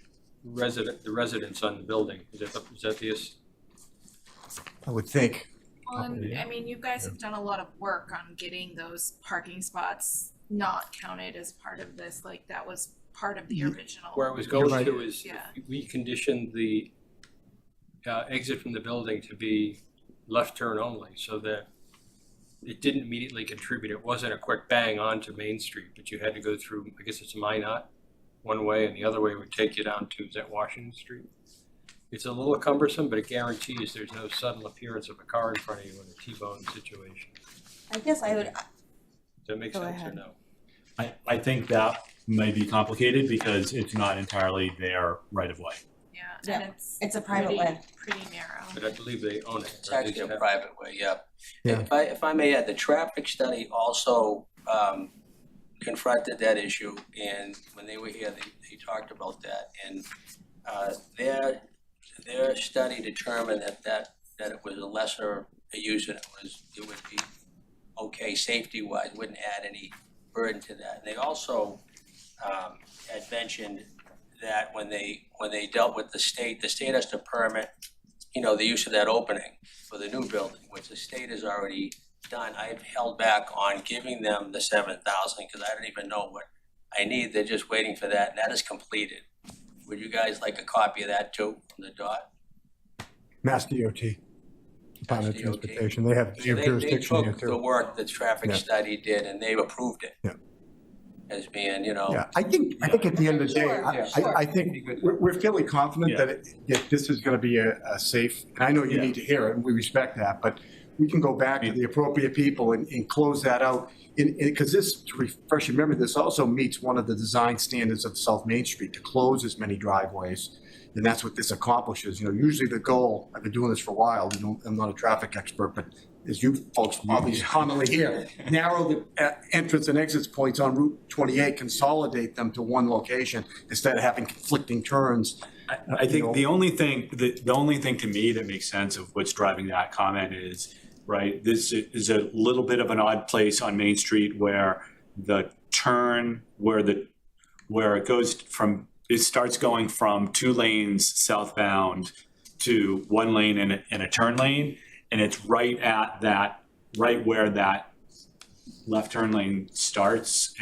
the residents on the building. Is that the
I would think.
Well, and, I mean, you guys have done a lot of work on getting those parking spots not counted as part of this, like that was part of the original.
Where I was going
You're
to is,
Yeah.
we conditioned the exit from the building to be left turn only, so that it didn't immediately contribute. It wasn't a quick bang onto Main Street, but you had to go through, I guess it's Minot, one way, and the other way would take you down to, is that Washington Street? It's a little cumbersome, but it guarantees there's no sudden appearance of a car in front of you in a T-bone situation.
I guess I would,
Does that make
Go
sense or
ahead.
no?
I think that may be complicated because it's not entirely their right of way.
Yeah, and
it's a private
pretty-
way.
Pretty narrow.
But I believe they own it.
It's
or at least
actually a
have-
private way, yeah.
Yeah.
If I may add, the traffic study also confronted that issue, and when they were here, they talked about that, and their study determined that it was a lesser use, and it would be okay safety-wise, wouldn't add any burden to that. And they also had mentioned that when they dealt with the state has to permit, the use of that opening for the new building, which the state has already done. I've held back on giving them the 7,000 because I don't even know what I need. They're just waiting for that, and that is completed. Would you guys like a copy of that too, from the DOT?
Mass DOT, Department of
Mass DOT.
Transportation, they have
So
jurisdiction here
they took the
too.
work the traffic
Yeah.
study did, and they've approved it.
Yeah.
As being,
Yeah, I think at the end of the day, I think we're fairly confident that this is gonna be a safe, and I know you need to hear it, and we respect that, but we can go back to the appropriate people and close that out. Because this, to refresh your memory, this also meets one of the design standards of South Main Street to close as many driveways. And that's what this accomplishes. Usually the goal, I've been doing this for a while, I'm not a traffic expert, but as you folks probably commonly hear, narrow the entrance and exits points on Route 28, consolidate them to one location instead of having conflicting turns.
I think the only thing to me that makes sense of what's driving that comment is, right, this is a little bit of an odd place on Main Street where the turn, where it starts going from 2 lanes southbound to 1 lane and a turn lane, and it's right where that left turn lane starts,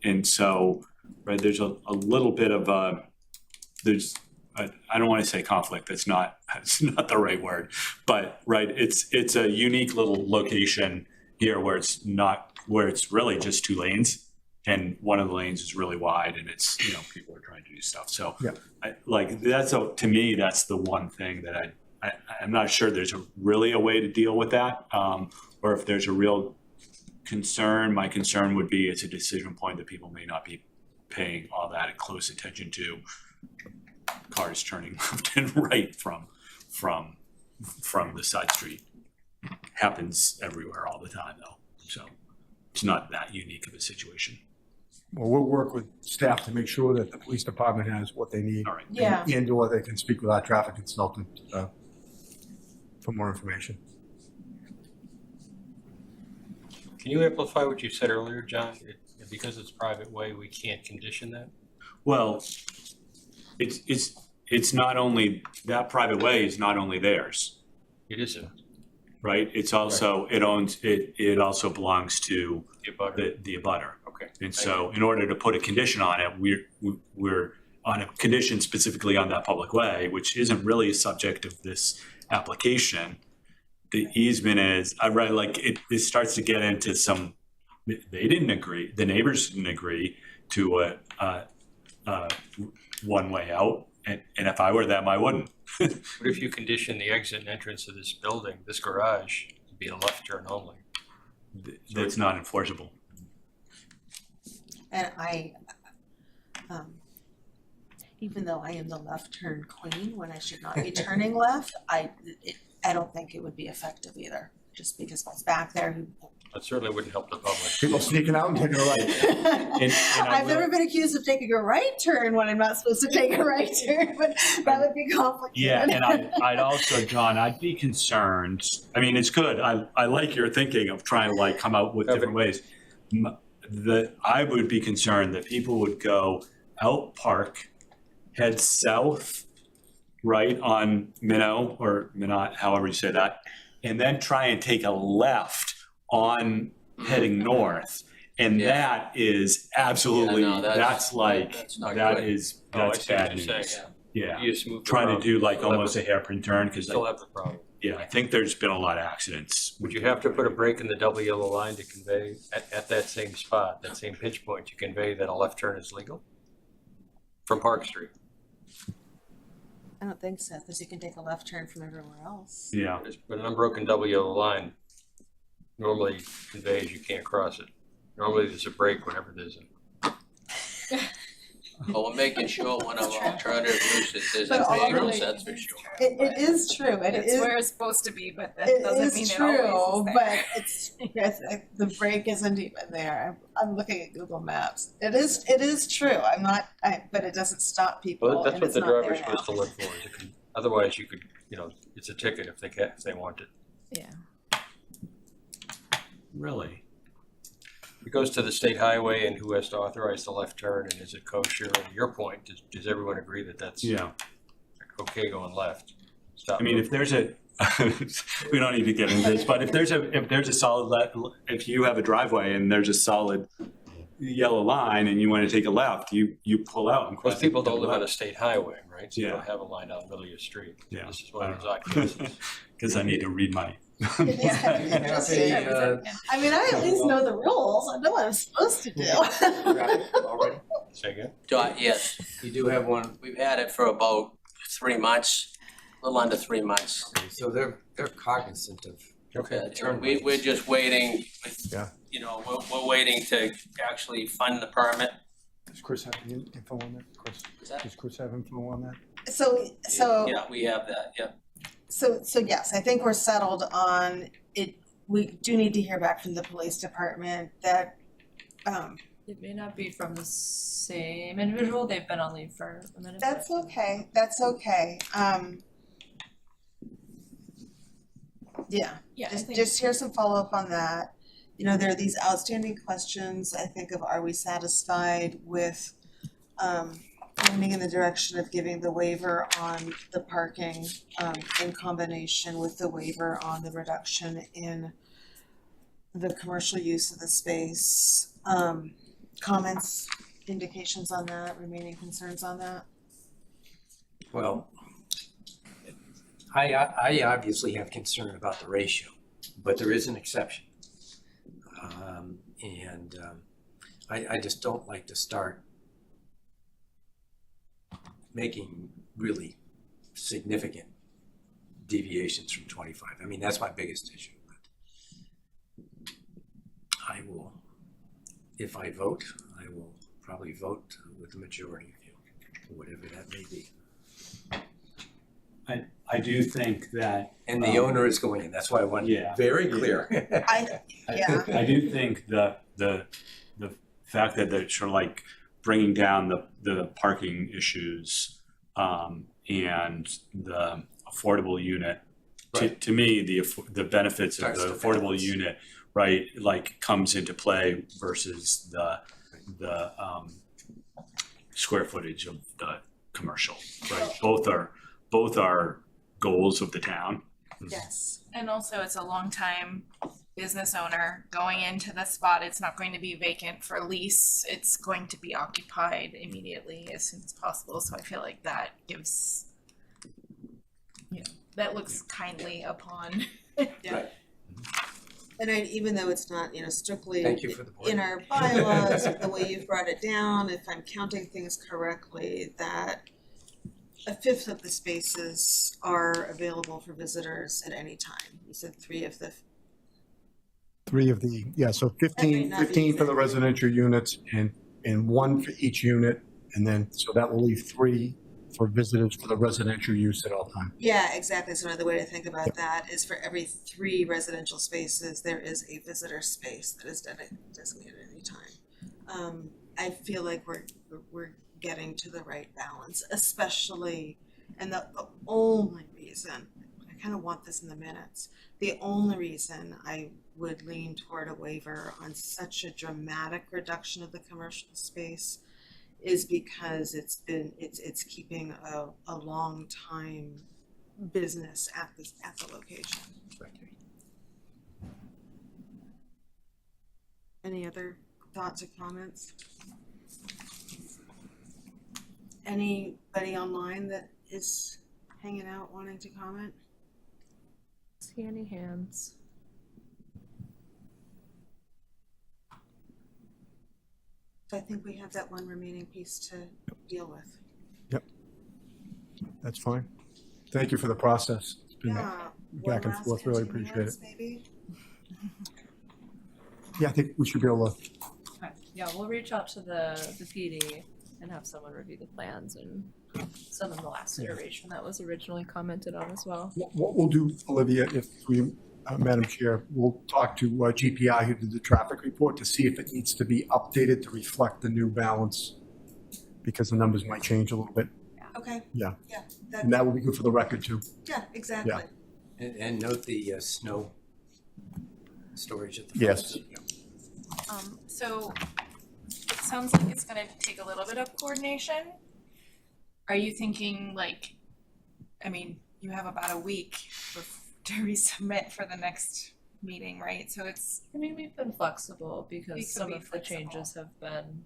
and so right, there's a little bit of I don't want to say conflict. It's not the right word, but right, it's a unique little location here where it's really just 2 lanes, and one of the lanes is really wide, and it's people are trying to do stuff. So to me, that's the one thing that I'm not sure there's really a way to deal with that, or if there's a real concern. My concern would be it's a decision point that people may not be paying all that close attention to. Cars turning left and right from the side street happens everywhere all the time, though. So it's not that unique of a situation.
Well, we'll work with staff to make sure that the police department has what they need.
All right.
Yeah.
And/or they can speak with our traffic consultant for more information.
Can you amplify what you said earlier, John? Because it's private way, we can't condition that?
Well, it's not only, that private way is not only theirs.
It isn't.
Right? It's also, it also belongs to the abutter.
Okay.
And so in order to put a condition on it, we're on a condition specifically on that public way, which isn't really a subject of this application. The easement is, it starts to get into some, they didn't agree, the neighbors didn't agree to a one way out. And if I were them, I wouldn't.
What if you condition the exit and entrance of this building, this garage, to be a left turn only?
That's not enforceable.
and even though I am the left turn queen when I should not be turning left, I don't think it would be effective either. just because what's back there.
That certainly wouldn't help the public.
People sneaking out and taking a right.
I've never been accused of taking a right turn when I'm not supposed to take a right turn, but that would be complicated.
Yeah, and I'd also, John, I'd be concerned. I mean, it's good. I like your thinking of trying to like come out with different ways. I would be concerned that people would go out Park, head south, right on Minnow or Minot, however you say that, and then try and take a left on heading north. And that is absolutely, that's
not good.
That's bad news. Yeah, trying to do like almost a hairpin turn because
Still have the problem.
yeah, I think there's been a lot of accidents.
Would you have to put a break in the double yellow line to convey at that same spot, that same pinch point, to convey that a left turn is legal from Park Street?
I don't think so, because you can take a left turn from everywhere else.
Yeah.
But an unbroken double yellow line normally conveys you can't cross it. Normally there's a break whenever there's a.
Well, we're making sure one of our alternative uses isn't
But
vehicles,
already-
that's for sure.
It is true, and
It's where it's supposed to be, but that
it
doesn't
is
mean
true,
it always is
but
there.
it's, yes, the break isn't even there. I'm looking at Google Maps. It is true. But it doesn't stop people.
Well, that's
and
what
it's
the
not there
driver's
now.
supposed to look for. Is it can, otherwise you could, it's a ticket if they want it.
Yeah.
Really?
It goes to the state highway and who has to authorize the left turn, and is it kosher? And your point, does everyone agree that that's okay going left? Stop.
I mean, if there's a, we don't need to get into this, but if there's a solid, if you have a driveway and there's a solid yellow line and you want to take a left, you pull out and cross.
Because people don't live on a state highway, right? So you
Yeah.
don't have a line down the middle of your street.
Yeah.
This is one of those occupancies.
Because I need to read my.
I mean, I at least know the rules. I know what I'm supposed to do.
Already?
Say again?
Yes, you do have one. We've had it for about 3 months, a little under 3 months.
So they're cognizant of
We're just waiting,
Yeah.
we're waiting to actually fund the permit.
Does Chris have the info on that? Chris, does Chris have info on that?
So
Yeah, we have that, yeah.
So yes, I think we're settled on it. We do need to hear back from the police department that,
It may not be from the same individual, they've been on leave for a minute.
that's okay, Yeah,
Yeah, I think-
just hear some follow-up on that. There are these outstanding questions, I think, of are we satisfied with, moving in the direction of giving the waiver on the parking, in combination with the waiver on the reduction in the commercial use of the space. Comments, indications on that, remaining concerns on that?
Well, I obviously have concern about the ratio, but there is an exception. I just don't like to start making really significant deviations from 25. I mean, that's my biggest issue. But I will, if I vote, I will probably vote with the majority of you, whatever that may be.
I do think that.
And the owner is going in, that's why I want very clear.
I do think the fact that they're sort of like bringing down the parking issues and the affordable unit, to me, the benefits of the affordable unit, right, like comes into play versus the square footage of the commercial, right? Both are goals of the town.
Yes.
And also it's a long time business owner going into the spot. It's not going to be vacant for lease. It's going to be occupied immediately as soon as possible. So I feel like that gives, that looks kindly upon.
Yeah. And even though it's not, strictly
Thank you for the point.
in our bylaws, the way you've brought it down, if I'm counting things correctly, that a fifth of the spaces are available for visitors at any time. You said
So 15 for the residential units and one for each unit. And then, so that will leave 3 for visitors for the residential use at all times.
Yeah, exactly. So another way to think about that is for every 3 residential spaces, there is a visitor space that is designated at any time. I feel like we're getting to the right balance, especially, and the only reason, I kind of want this in the minutes, the only reason I would lean toward a waiver on such a dramatic reduction of the commercial space is because it's keeping a long time business at the location. Any other thoughts or comments? Anybody online that is hanging out wanting to comment?
See any hands?
So I think we have that one remaining piece to deal with.
Yep. That's fine. Thank you for the process. It's been
Yeah.
back and
One
forth.
last
Really appreciate it.
continuance, maybe?
Yeah, I think we should be able to.
Okay, yeah, we'll reach out to the PD and have someone review the plans and send them the last iteration that was originally commented on as well.
What we'll do, Olivia, if we, Madam Chair, we'll talk to GPI who did the traffic report to see if it needs to be updated to reflect the new balance, because the numbers might change a little bit.
Okay.
Yeah.
Yeah.
And that will be good for the record too.
Yeah, exactly.
Yeah.
And note the snow storage at the.
Yes.
So it sounds like it's gonna take a little bit of coordination. Are you thinking like, I mean, you have about a week to resubmit for the next meeting, right? So it's.
I mean, we've been flexible
We
because
could
some
be
of the
flexible.
changes have been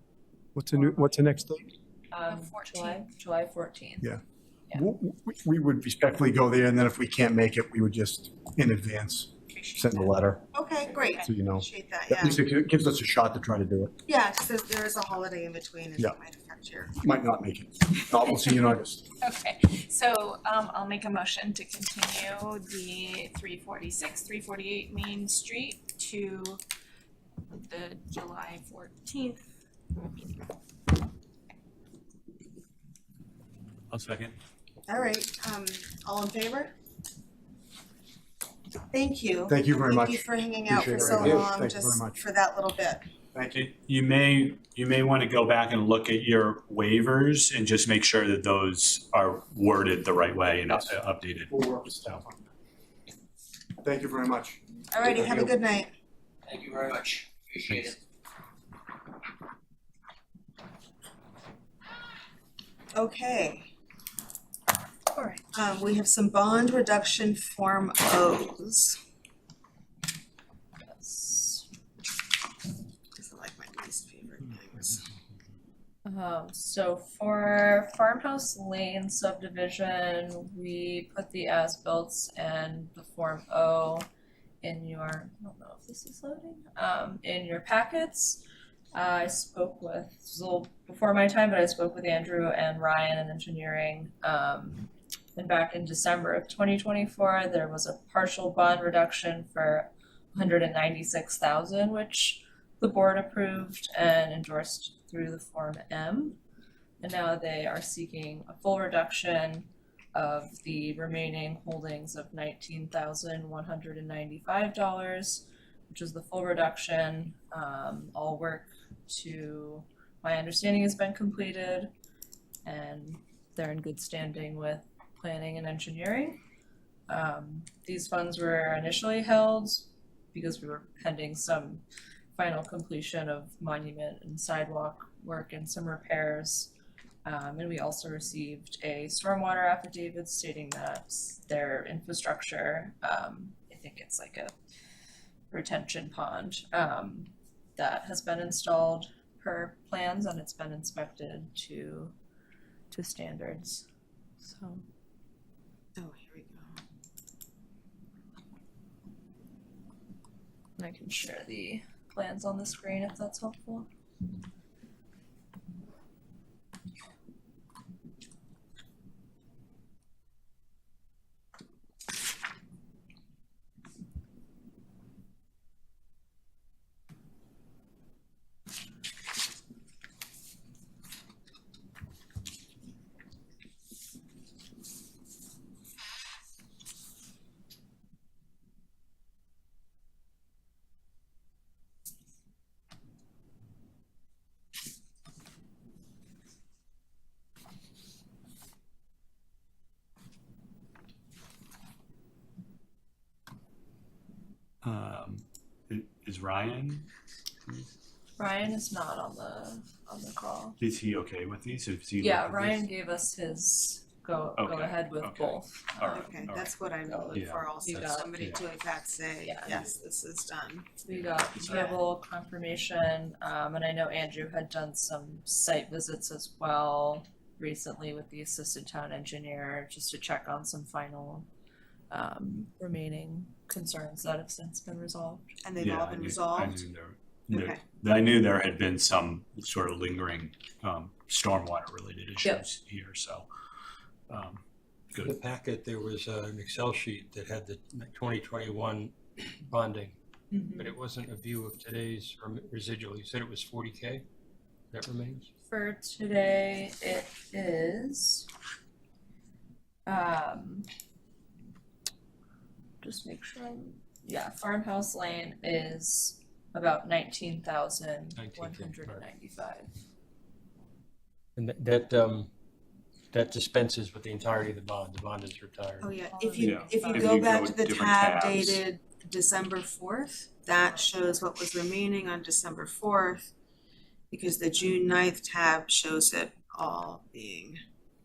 What's the next date?
July 14th.
Yeah.
Yeah.
We would respectfully go there, and then if we can't make it, we would just, in advance, send a letter,
Okay, great.
so you know.
Appreciate that,
At
yeah.
least it gives us a shot to try to do it.
Yeah, because there is a holiday in between and
Yeah.
it might affect your.
Might not make it. We'll see you in August.
Okay, so I'll make a motion to continue the 346, 348 Main Street to the July 14th meeting.
I'll second.
All right, all in favor? Thank you.
Thank you very much.
Thank you for hanging out for
Appreciate it.
so
Thank you.
long,
Thank you very
just
much.
for that little bit.
Thank you.
You may want to go back and look at your waivers and just make sure that those are worded the right way and updated.
We'll work with staff on that. Thank you very much.
All righty,
Thank
have a
you.
good night.
Thank you very much. Appreciate it.
Okay. All right, we have some bond reduction Form Os.
Yes.
These are like my least favorite things.
So for Farmhouse Lane subdivision, we put the as-built and the Form O in your, I don't know if this is loading, in your packets. I spoke with, this was a little before my time, but I spoke with Andrew and Ryan in engineering. And back in December of 2024, there was a partial bond reduction for $196,000, which the board approved and endorsed through the Form M. And now they are seeking a full reduction of the remaining holdings of $19,195, which is the full reduction. All work to my understanding has been completed, and they're in good standing with planning and engineering. These funds were initially held because we were pending some final completion of monument and sidewalk work and some repairs. And we also received a stormwater affidavit stating that their infrastructure, I think it's like a retention pond, that has been installed per plans and it's been inspected to standards. So.
Oh, here we go.
I can share the plans on the screen if that's helpful.
Is Ryan,
Ryan is not on the call.
is he okay with these? Is he
Yeah,
looked at
Ryan
these?
gave us his go
Okay,
ahead with
okay.
both.
All right,
Okay,
all right.
that's what I'm looking
Yeah,
for also,
you got it.
somebody to in fact say,
Yeah.
yes, this is done.
We got verbal confirmation, and I know Andrew had done some site visits as well recently with the assistant town engineer, just to check on some final remaining concerns that have since been resolved.
And they've
Yeah,
all
I
been
knew-
resolved? Okay.
I knew there had been some sort of lingering stormwater related issues
Yep.
here, so.
In the packet, there was an Excel sheet that had the 2021 bonding, but it wasn't a view of today's residual. You said it was 40K? That remains?
For today, it is, just make sure, Farmhouse Lane is about 19,195.
And that dispenses with the entirety of the bond. The bond is retired.
Oh, yeah,
Yeah.
if you
If
go
you
back
go
to the
different
tab
tabs.
dated December 4th, that shows what was remaining on December 4th, because the June 9th tab shows it all being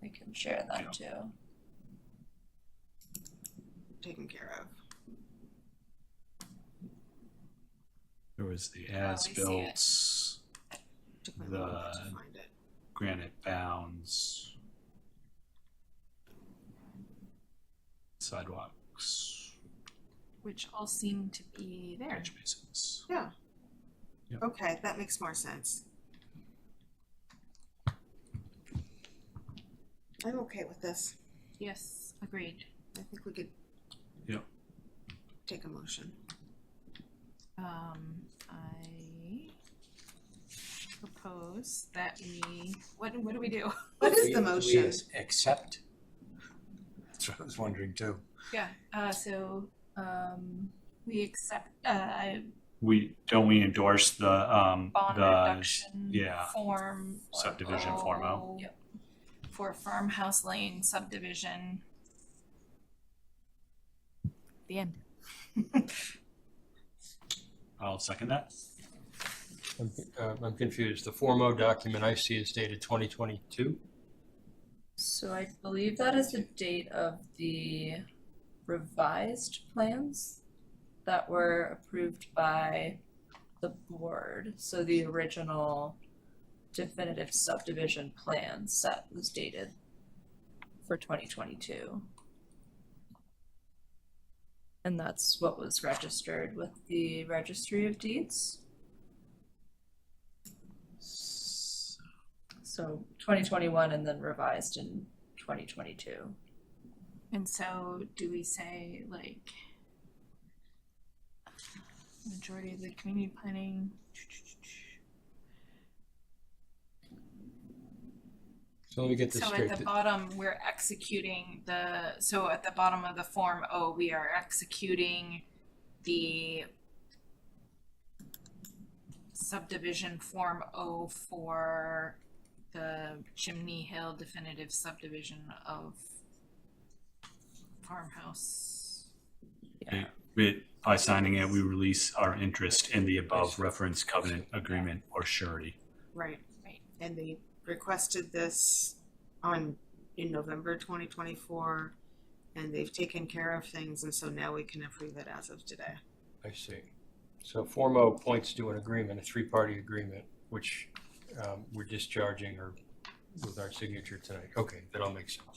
I can share that too.
taken care of.
There was the
we see
as-built,
Took me a little bit to
the
find it.
granite bounds, sidewalks,
Which all seem to be there.
catch basins.
Yeah.
Yep.
Okay, that makes more sense. I'm okay with this.
Yes, agreed.
I think we could
Yep.
take a motion.
I propose that we, what do we do?
What is the
We
motion?
accept. That's what I was wondering too.
Yeah, we accept,
We endorse the,
bond
the,
reduction
yeah,
form.
subdivision Form O.
Yep. For Farmhouse Lane subdivision. The end.
I'll second that.
I'm confused. The Form O document I see is dated 2022.
So I believe that is the date of the revised plans that were approved by the board. So the original definitive subdivision plan set was dated for 2022. And that's what was registered with the Registry of Deeds. So 2021 and then revised in 2022.
And so do we say like majority of the community planning?
So let me get this
So
straight.
at the bottom, we're executing so at the bottom of the Form O, we are executing the subdivision Form O for the Chimney Hill definitive subdivision of Farmhouse.
By signing it, we release our interest in the above referenced covenant agreement or surety.
Right.
Right.
And they requested this in November 2024, and they've taken care of things, and so now we can approve it as of today.
I see. So Form O points to an agreement, a three-party agreement, which we're discharging or with our signature tonight. Okay, that all makes sense.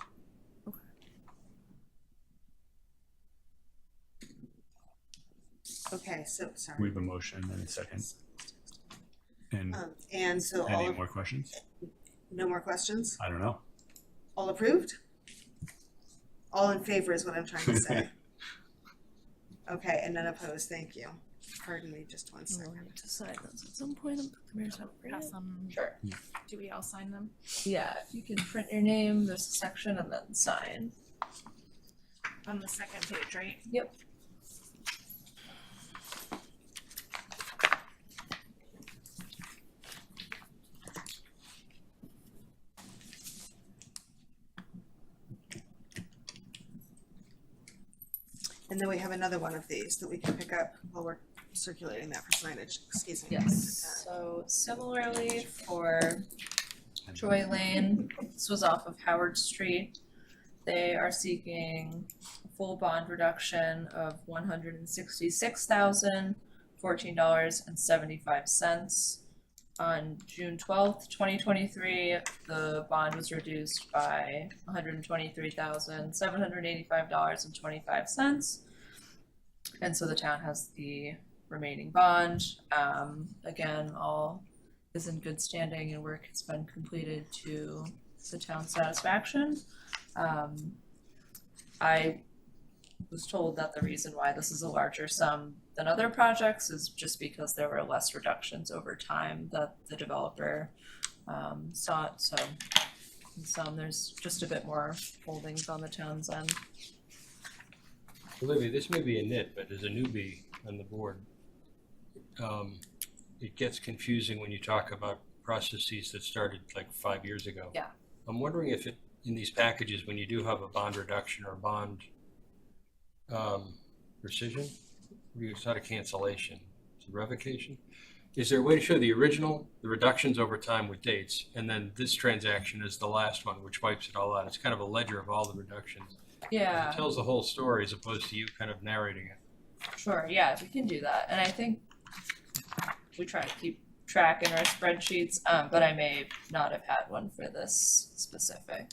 Okay, so,
We
sorry.
have a motion and a second. And
And so
any more questions?
no more questions?
I don't know.
All approved? All in favor is what I'm trying to say. Okay, and none opposed, thank you. Pardon me, just one
We'll
second.
need to sign those at some point and put them here separately.
Awesome.
Sure.
Do we all sign them?
Yeah, if you can print your name, there's a section and then sign.
On the second page, right?
Yep.
And then we have another one of these that we can pick up while we're circulating that for signage, excuse me.
Yes, so similarly for Joy Lane, this was off of Howard Street. They are seeking a full bond reduction of $166,014.75. On June 12th, 2023, the bond was reduced by $123,785.25. And so the town has the remaining bond. Again, all is in good standing and work has been completed to the town's satisfaction. I was told that the reason why this is a larger sum than other projects is just because there were less reductions over time that the developer sought. So in some, there's just a bit more holdings on the town's end.
Olivia, this may be a nit, but as a newbie on the board, it gets confusing when you talk about processes that started like 5 years ago.
Yeah.
I'm wondering if it, in these packages, when you do have a bond reduction or bond rescission, it's not a cancellation, it's a revocation. Is there a way to show the reductions over time with dates, and then this transaction is the last one, which wipes it all out? It's kind of a ledger of all the reductions.
Yeah.
It tells the whole story as opposed to you kind of narrating it.
Sure, yeah, we can do that. And I think we try to keep track in our spreadsheets, but I may not have had one for this specific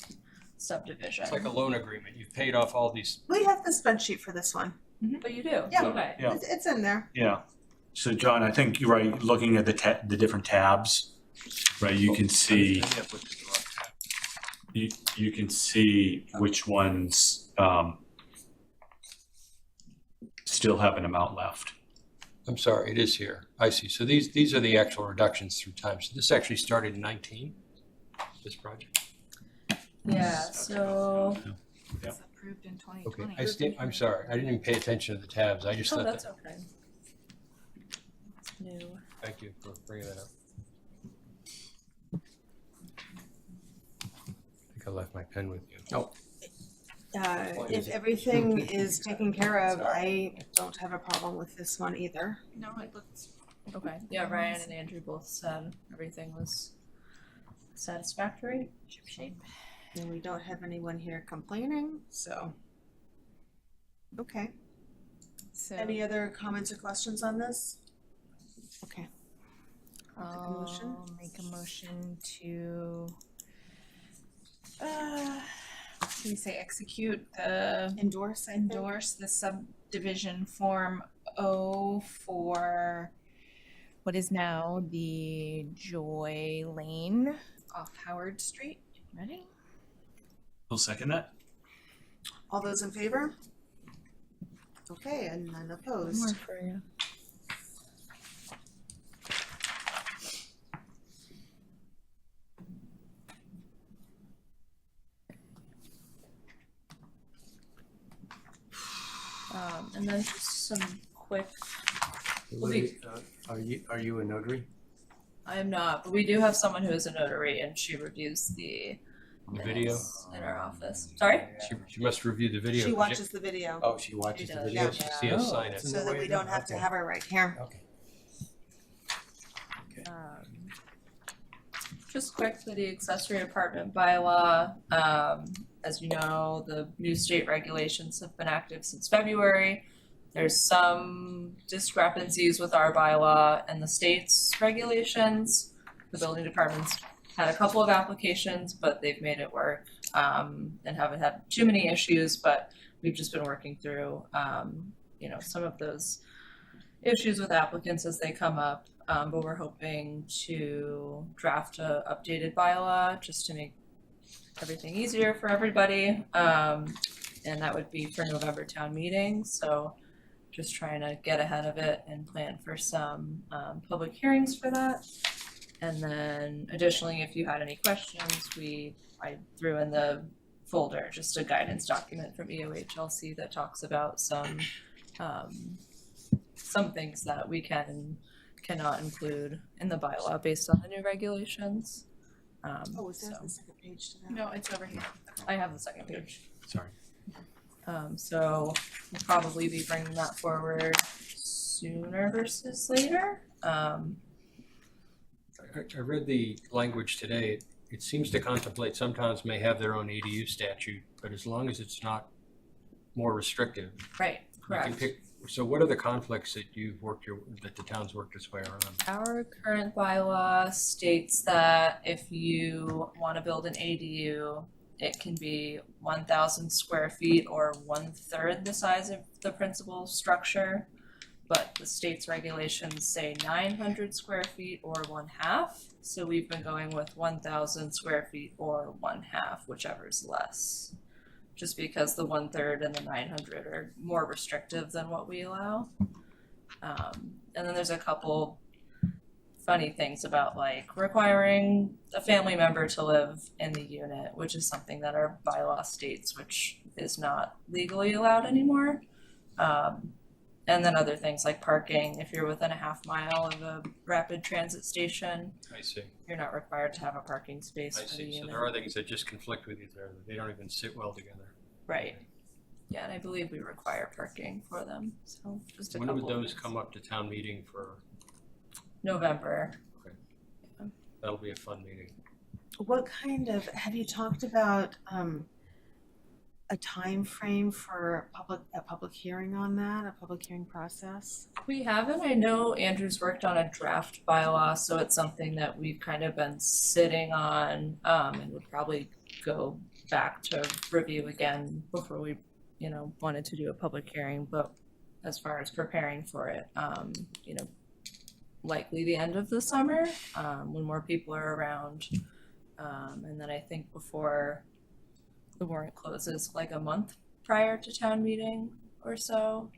subdivision.
It's like a loan agreement. You've paid off all these.
We have the spreadsheet for this one.
But you do?
Yeah.
Okay.
Yeah.
It's in there.
Yeah. So John, I think you're right, looking at the different tabs, right, you can see, you can see which ones still have an amount left.
I'm sorry, it is here. I see. So these are the actual reductions through time. So this actually started in 19, this project.
Yeah, so.
Yeah.
It's approved in twenty
Okay,
twenty.
I'm sorry. I didn't even pay attention to the tabs. I just
Oh,
thought
that's
that.
okay. It's new.
Thank you for bringing that up. I think I left my pen with you. Oh.
If everything is taken care of, I don't have a problem with this one either.
No, it looks.
Okay, yeah, Ryan and Andrew both said everything was satisfactory.
Shape.
And we don't have anyone here complaining, so. Okay.
So
Any other comments or questions on this? Okay.
I'll
motion?
make a motion to can we say execute the
Endorse, I think.
endorse the subdivision form O for what is now the Joy Lane off Howard Street. Ready?
We'll second that.
All those in favor? Okay, and none opposed.
More for you.
And then just some quick,
Are you a notary?
I am not, but we do have someone who is a notary and she reviews the
Video?
minutes in our office. Sorry?
She must review the video.
She watches the video,
Oh, she watches
She
the
does,
video?
yeah.
See us sign it.
so that we don't have to have her right here.
Okay.
Just quick for the accessory apartment bylaw, as you know, the new state regulations have been active since February. There's some discrepancies with our bylaw and the state's regulations. The building department's had a couple of applications, but they've made it work, and haven't had too many issues, but we've just been working through, some of those issues with applicants as they come up. But we're hoping to draft a updated bylaw just to make everything easier for everybody. And that would be for November town meeting. So just trying to get ahead of it and plan for some public hearings for that. And then additionally, if you had any questions, I threw in the folder just a guidance document from EOHLC that talks about some things that we can and cannot include in the bylaw based on the new regulations.
Oh, is there
So
the second page to that?
No, it's over here.
I have the second page.
Sorry.
So we'll probably be bringing that forward sooner versus later.
I read the language today. It seems to contemplate some towns may have their own ADU statute, but as long as it's not more restrictive.
Right,
you can
correct.
pick. So what are the conflicts that that the town's worked its way around?
Our current bylaw states that if you want to build an ADU, it can be 1,000 square feet or 1/3 the size of the principal structure. But the state's regulations say 900 square feet or 1/2. So we've been going with 1,000 square feet or 1/2, whichever is less. Just because the 1/3 and the 900 are more restrictive than what we allow. And then there's a couple funny things about like requiring a family member to live in the unit, which is something that our bylaw states, which is not legally allowed anymore. And then other things like parking, if you're within a 1/2 mile of a rapid transit station,
I see.
you're not required to have a parking space
I
for the
see. So
unit.
there are things that just conflict with each other. They don't even sit well together.
Right. Yeah, and I believe we require parking for them, so just a
When
couple
would
of
those
things.
come up to town meeting for?
November.
That'll be a fun meeting.
What have you talked about a time frame for a public hearing on that, a public hearing process?
We haven't. I know Andrew's worked on a draft bylaw, so it's something that we've kind of been sitting on, and would probably go back to review again before we, wanted to do a public hearing. But as far as preparing for it, likely the end of the summer, when more people are around. And then I think before the warrant closes, like a month prior to town meeting or so.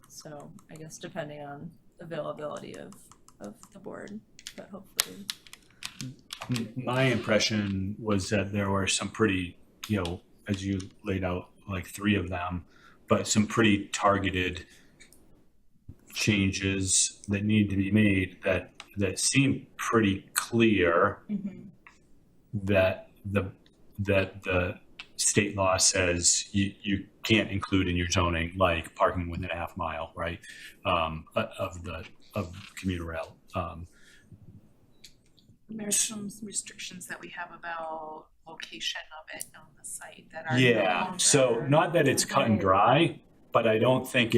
So I guess depending on availability of the board, but hopefully.
My impression was that there were some pretty, as you laid out, like 3 of them, but some pretty targeted changes that need to be made that seem pretty clear that the state law says you can't include in your zoning, like parking within a 1/2 mile, right, of commuter rail.
There's some restrictions that we have about location of it on the site that are.
Yeah, so not that it's cut and dry, but I don't think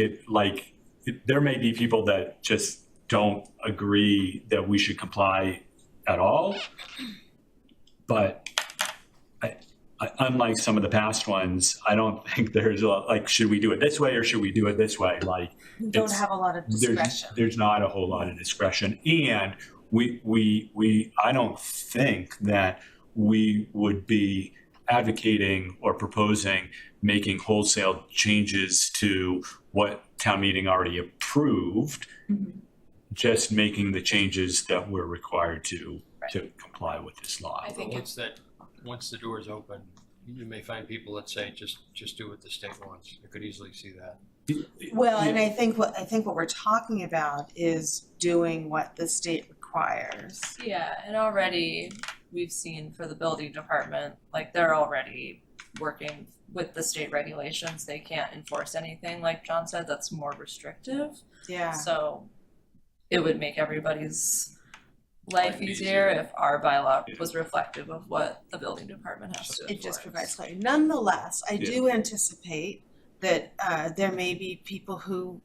there may be people that just don't agree that we should comply at all. But unlike some of the past ones, I don't think there's should we do it this way or should we do it this way?
You don't have a lot of discretion.
There's not a whole lot of discretion. And I don't think that we would be advocating or proposing making wholesale changes to what town meeting already approved, just making the changes that we're required to comply with this law.
I think
once the doors open, you may find people that say just do what the state wants. I could easily see that.
Well, and I think what we're talking about is doing what the state requires.
Yeah, and already we've seen for the building department, like they're already working with the state regulations. They can't enforce anything, like John said, that's more restrictive.
Yeah.
So it would make everybody's life easier if our bylaw was reflective of what the building department has to enforce.
It just provides clarity. Nonetheless, I do anticipate that there may be people who,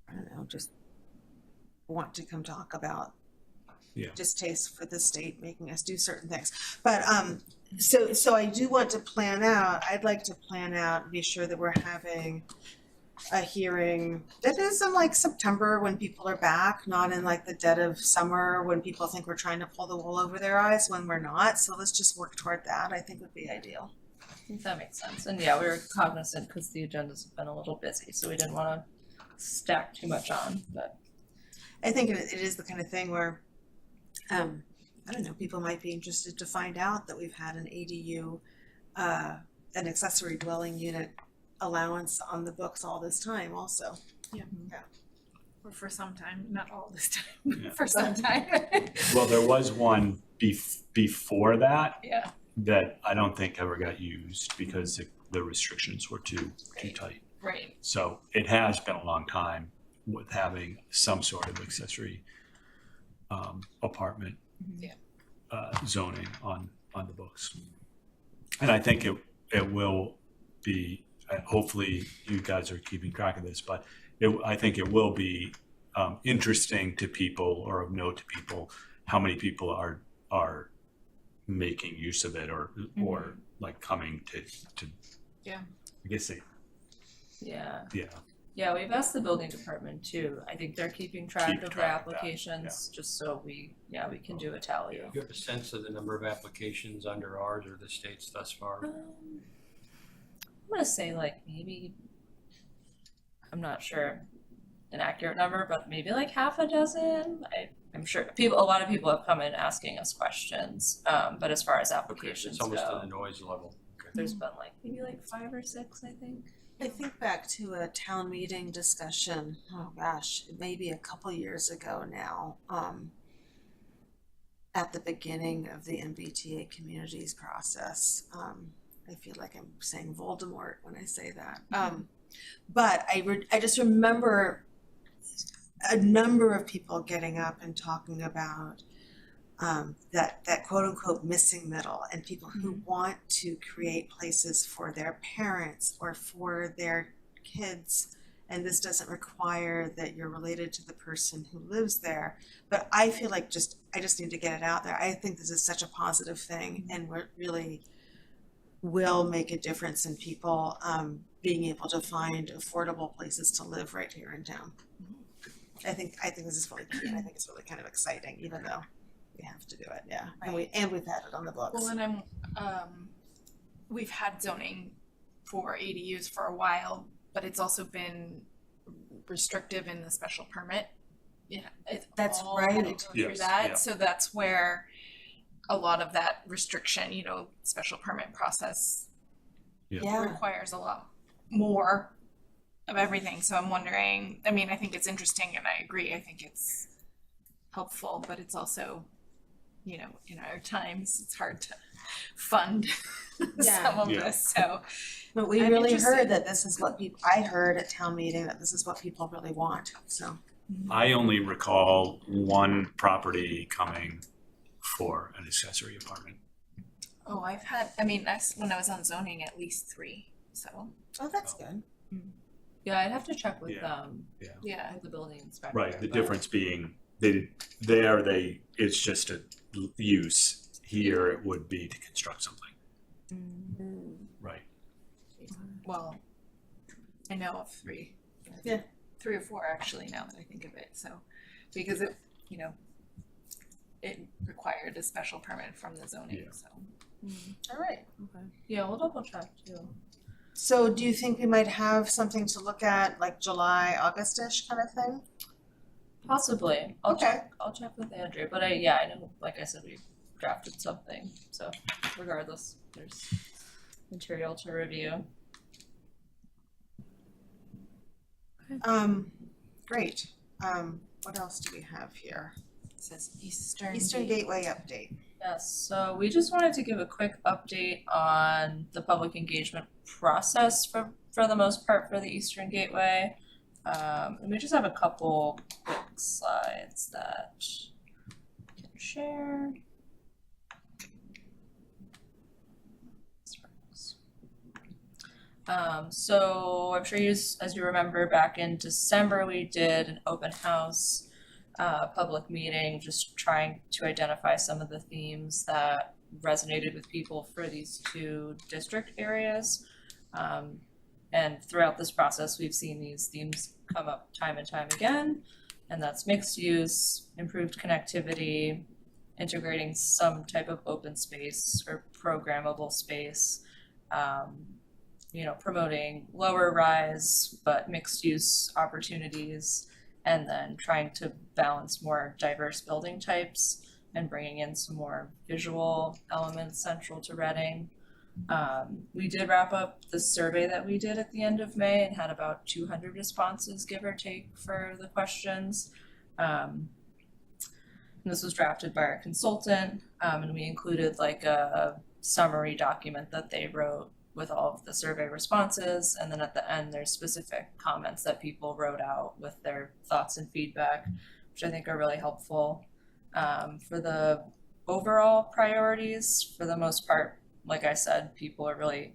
I don't know, just want to come talk about distaste for the state making us do certain things. But so I do want to plan out, I'd like to plan out and be sure that we're having a hearing that is in like September when people are back, not in like the dead of summer when people think we're trying to pull the wool over their eyes when we're not. So let's just work toward that. I think would be ideal.
I think that makes sense. And yeah, we were cognizant because the agendas have been a little busy, so we didn't want to stack too much on. But
I think it is the kind of thing where, I don't know, people might be interested to find out that we've had an ADU, an accessory dwelling unit allowance on the books all this time also.
Yeah. Or for some time, not all this time,
Yeah.
for some time.
Well, there was one before that.
Yeah.
that I don't think ever got used because the restrictions were too tight.
Right.
So it has been a long time with having some sort of accessory apartment
Yeah.
zoning on the books. And I think it will be, hopefully you guys are keeping track of this, but I think it will be interesting to people or of note to people how many people are making use of it or like coming to
Yeah.
I guess they
Yeah, we've asked the building department too. I think they're keeping track
Keep
of
track
their
of that,
applications, just so we can do a tally of.
Do you have a sense of the number of applications under ours or the state's thus far?
I'm gonna say like maybe, I'm not sure an accurate number, but maybe like half a dozen. I'm sure a lot of people have come in asking us questions, but as far as
Okay,
applications
it's almost
go,
to the noise level.
there's been like maybe like 5 or 6, I think.
I think back to a town meeting discussion, oh gosh, maybe a couple years ago now, at the beginning of the MBTA communities process. I feel like I'm saying Voldemort when I say that. But I just remember a number of people getting up and talking about that quote unquote missing middle, and people who want to create places for their parents or for their kids, and this doesn't require that you're related to the person who lives there. But I feel like I just need to get it out there. I think this is such a positive thing, and we're really will make a difference in people being able to find affordable places to live right here in town. I think this is really key, and I think it's really kind of exciting, even though we have to do it, yeah.
Right.
And we've had it on the books.
Well, and we've had zoning for ADUs for a while, but it's also been restrictive in the special permit. Yeah,
That's
all
right.
had to go through
Yes,
that,
yeah.
so that's where a lot of that restriction, special permit process
Yeah,
requires a lot more of everything. So I'm wondering, I mean, I think it's interesting and I agree. I think it's helpful, but it's also, in our times, it's hard to fund some of
Yeah.
this. So
but we
I'm
really
interested.
heard that this is what I heard at town meeting, that this is what people really want, so.
I only recall one property coming for an accessory apartment.
I've had, I mean, that's when I was on zoning, at least 3. So
Oh, that's good.
Yeah, I'd have to check with
Yeah.
yeah,
with the building inspector.
Right, the
but-
difference being it's just a use. Here it would be to construct something. Right.
well, I know of 3.
Yeah.
3 or 4 actually, now that I think of it. So because it required a special permit from the zoning.
Yeah.
So
All right.
Okay. Yeah, we'll double check too.
So do you think we might have something to look at, like July, August-ish kind of thing?
Possibly. I'll
Okay.
check with Andrew, but I know, like I said, we drafted something, so regardless, there's material to review.
Great. What else do we have here?
it says Eastern
Gateway update.
Yes, so we just wanted to give a quick update on the public engagement process for the most part for the Eastern Gateway. And we just have a couple quick slides that I can share. So I'm sure as you remember, back in December, we did an open house public meeting, just trying to identify some of the themes that resonated with people for these 2 district areas. And throughout this process, we've seen these themes come up time and time again, and that's mixed use, improved connectivity, integrating some type of open space or programmable space, promoting lower rise but mixed use opportunities, and then trying to balance more diverse building types and bringing in some more visual elements central to Reading. We did wrap up the survey that we did at the end of May and had about 200 responses, give or take, for the questions. And this was drafted by our consultant, and we included like a summary document that they wrote with all of the survey responses, and then at the end there's specific comments that people wrote out with their thoughts and feedback, which I think are really helpful. For the overall priorities, for the most part, like I said, people are really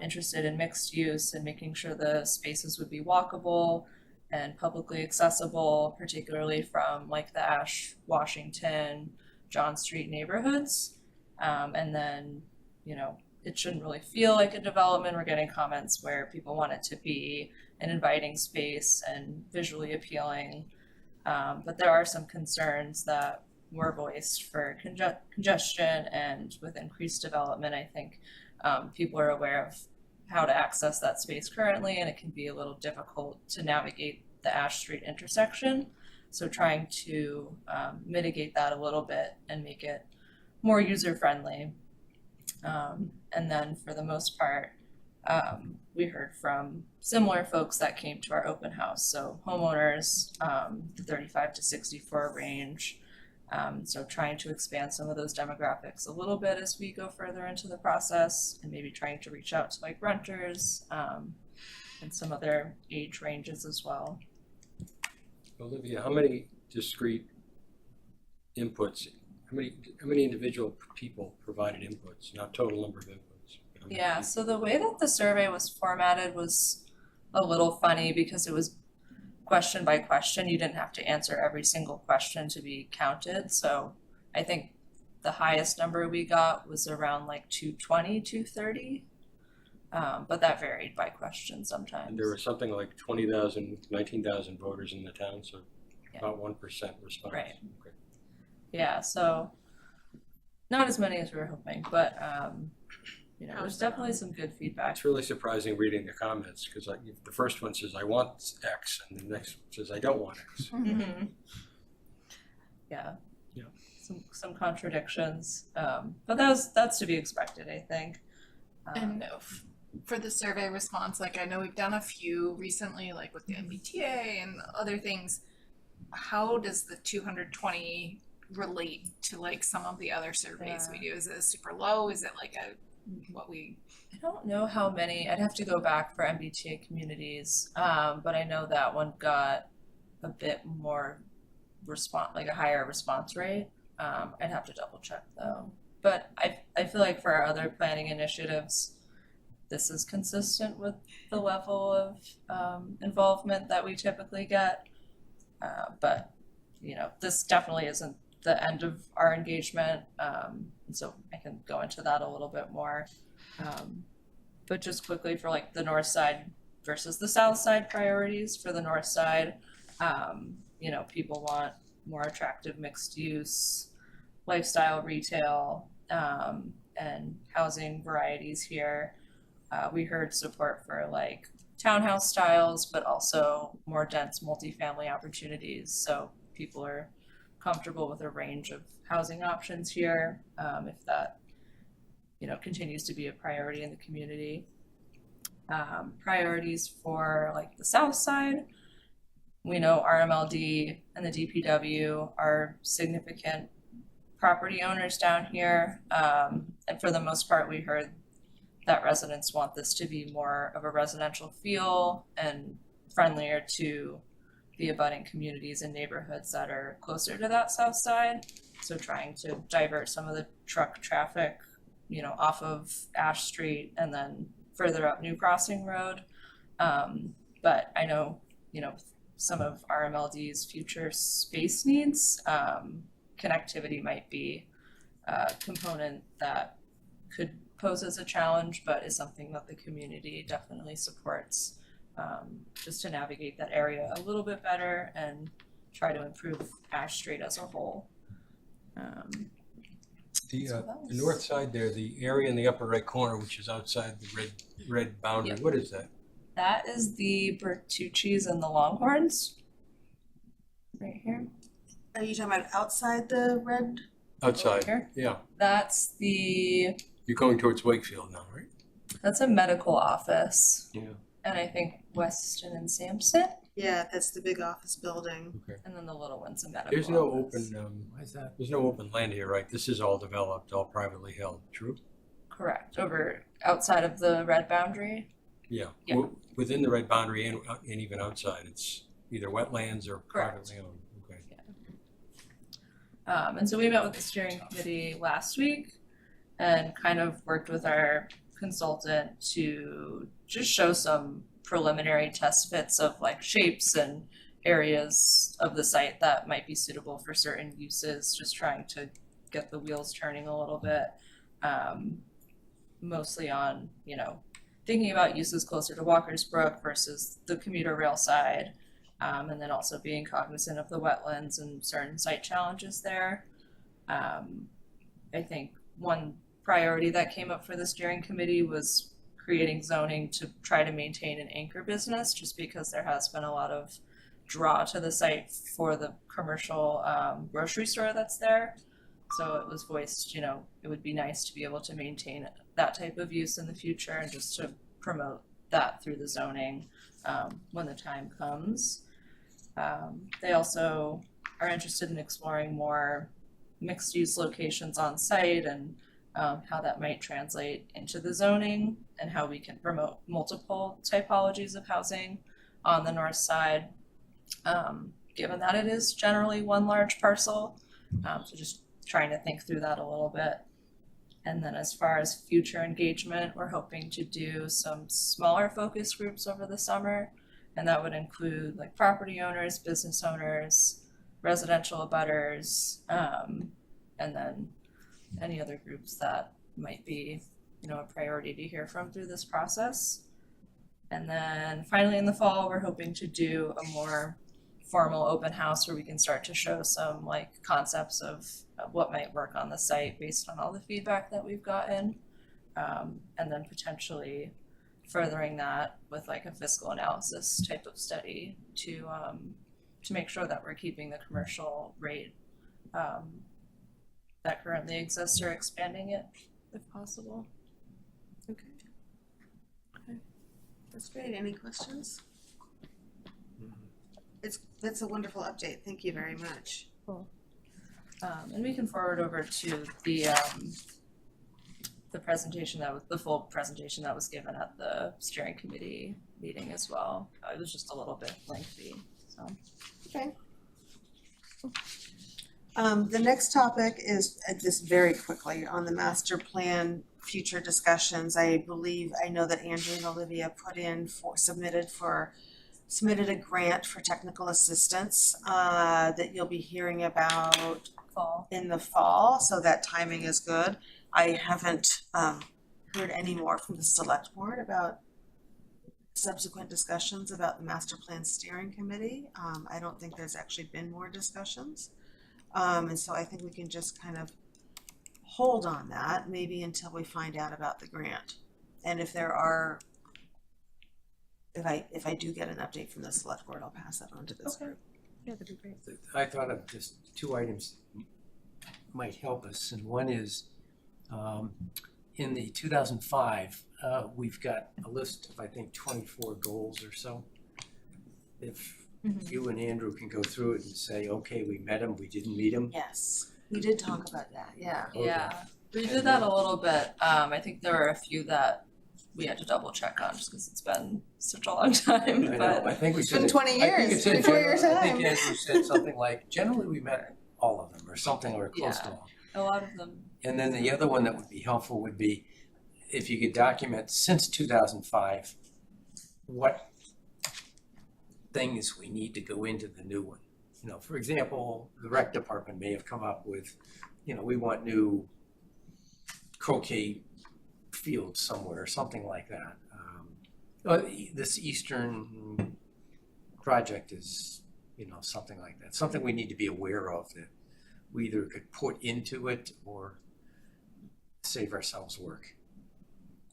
interested in mixed use and making sure the spaces would be walkable and publicly accessible, particularly from like the Ash, Washington, John Street neighborhoods. And then, you know, it shouldn't really feel like a development. We're getting comments where people want it to be an inviting space and visually appealing. But there are some concerns that were voiced for congestion, and with increased development, I think people are aware of how to access that space currently, and it can be a little difficult to navigate the Ash Street intersection. So trying to mitigate that a little bit and make it more user-friendly. And then for the most part, we heard from similar folks that came to our open house. So homeowners, the 35 to 64 range. So trying to expand some of those demographics a little bit as we go further into the process, and maybe trying to reach out to like renters and some other age ranges as well.
Olivia, how many discrete inputs, how many individual people provided inputs, not total number of inputs?
Yeah, so the way that the survey was formatted was a little funny because it was question by question. You didn't have to answer every single question to be counted. So I think the highest number we got was around like 220, 230. But that varied by question sometimes.
And there were something like 20,000, 19,000 voters in the town, so about 1% response.
Right. Okay. Yeah, so not as many as we were hoping, but you know, there's definitely some good feedback.
It's really surprising reading the comments, because like the first one says I want X, and the next one says I don't want X.
Mm-hmm. Yeah.
Yeah.
Some contradictions, but that's to be expected, I think.
And for the survey response, like I know we've done a few recently, like with the MBTA and other things. How does the 220 relate to like some of the other surveys we do? Is it super low? Is it like a what we?
I don't know how many. I'd have to go back for MBTA communities, but I know that one got a bit more like a higher response rate. I'd have to double check though. But I feel like for our other planning initiatives, this is consistent with the level of involvement that we typically get. But you know, this definitely isn't the end of our engagement, and so I can go into that a little bit more. But just quickly for like the north side versus the south side priorities. For the north side, you know, people want more attractive mixed use, lifestyle retail, and housing varieties here. We heard support for like townhouse styles, but also more dense multifamily opportunities. So people are comfortable with a range of housing options here, if that, you know, continues to be a priority in the community. Priorities for like the south side, we know RMLD and the DPW are significant property owners down here, and for the most part we heard that residents want this to be more of a residential feel and friendlier to the abutting communities and neighborhoods that are closer to that south side. So trying to divert some of the truck traffic, you know, off of Ash Street and then further up New Crossing Road. But I know, you know, some of RMLD's future space needs, connectivity might be a component that could pose as a challenge, but is something that the community definitely supports, just to navigate that area a little bit better and try to improve Ash Street as a whole.
The north side there, the area in the upper right corner, which is outside the red boundary, What is that?
That is the Bertucci's and the Longhorns, right here.
Are you talking about outside the red?
Outside,
here?
Yeah.
That's the.
You're going towards Wakefield now, right?
That's a medical office.
Yeah.
And I think Weston and Sampson.
Yeah, that's the big office building.
Okay.
And then the little one's a medical
There's no
office.
open, why is that? There's no open land here, right? This is all developed, all privately held, true?
Correct, over outside of the red boundary.
Yeah,
Yeah.
within the red boundary and even outside, it's either wetlands or
Correct.
privately owned, okay.
And so we met with the steering committee last week and kind of worked with our consultant to just show some preliminary test fits of like shapes and areas of the site that might be suitable for certain uses, just trying to get the wheels turning a little bit. Mostly on, you know, thinking about uses closer to Walker's Brook versus the commuter rail side. And then also being cognizant of the wetlands and certain site challenges there. I think one priority that came up for the steering committee was creating zoning to try to maintain an anchor business, just because there has been a lot of draw to the site for the commercial grocery store that's there. So it was voiced, you know, it would be nice to be able to maintain that type of use in the future and just to promote that through the zoning when the time comes. They also are interested in exploring more mixed use locations on site and how that might translate into the zoning and how we can promote multiple typologies of housing on the north side, given that it is generally one large parcel. So just trying to think through that a little bit. And then as far as future engagement, we're hoping to do some smaller focus groups over the summer. And that would include like property owners, business owners, residential abutters, and then any other groups that might be, you know, a priority to hear from through this process. And then finally in the fall, we're hoping to do a more formal open house where we can start to show some like concepts of what might work on the site based on all the feedback that we've gotten. And then potentially furthering that with like a fiscal analysis type of study to make sure that we're keeping the commercial rate that currently exists or expanding it if possible.
Okay. That's great. Any questions? That's a wonderful update. Thank you very much.
Cool. And we can forward over to the presentation that was the full presentation that was given at the steering committee meeting as well. It was just a little bit lengthy. So
okay. The next topic is just very quickly on the master plan future discussions. I know that Andrew and Olivia submitted a grant for technical assistance that you'll be hearing about in the fall, so that timing is good. I haven't heard any more from the select board about subsequent discussions about the master plan steering committee. I don't think there's actually been more discussions. And so I think we can just kind of hold on that maybe until we find out about the grant. And if I do get an update from the select board, I'll pass that on to this group.
Yeah, that'd be great.
I thought of just two items might help us, and one is in the 2005, we've got a list of, I think, 24 goals or so. If you and Andrew can go through it and say, okay, we met them, we didn't meet them.
Yes, we did talk about that, yeah.
Okay.
Yeah, we did that a little bit. I think there were a few that we had to double check on just because it's been such a long time.
I know,
But
I think we
It's
said.
been 20 years, before your
I
time.
think Andrew said something like, generally we met all of them, or something, or close to all.
a lot of them.
And then the other one that would be helpful would be if you could document since 2005, what things we need to go into the new one. You know, for example, the rec department may have come up with, you know, we want new croquet fields somewhere, or something like that. This Eastern project is, you know, something like that. Something we need to be aware of that we either could put into it or save ourselves work.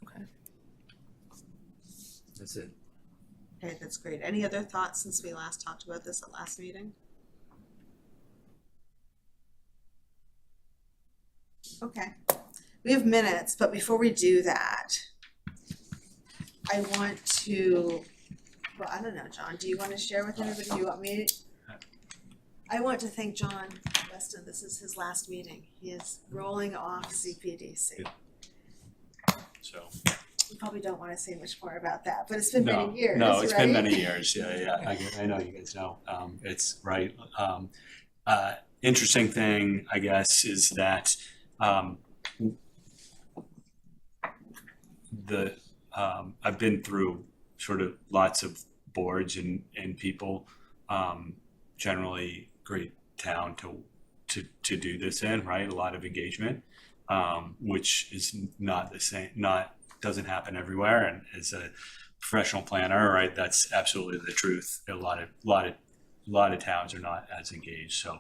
Okay.
That's it.
Okay, that's great. Any other thoughts since we last talked about this at last meeting? Okay, we have minutes, but before we do that, I want to, well, I don't know, John, do you want to share with everybody? Do you want me to? I want to thank John Weston. This is his last meeting. He is rolling off CPDC.
so.
You probably don't want to say much more about that, but it's been many years,
No, it's been
right?
many years, yeah, I know you guys know, it's right. Interesting thing, I guess, is that, I've been through sort of lots of boards and people, generally great town to do this in, right? A lot of engagement, which is not the same, doesn't happen everywhere. And as a professional planner, right, that's absolutely the truth. A lot of towns are not as engaged. So,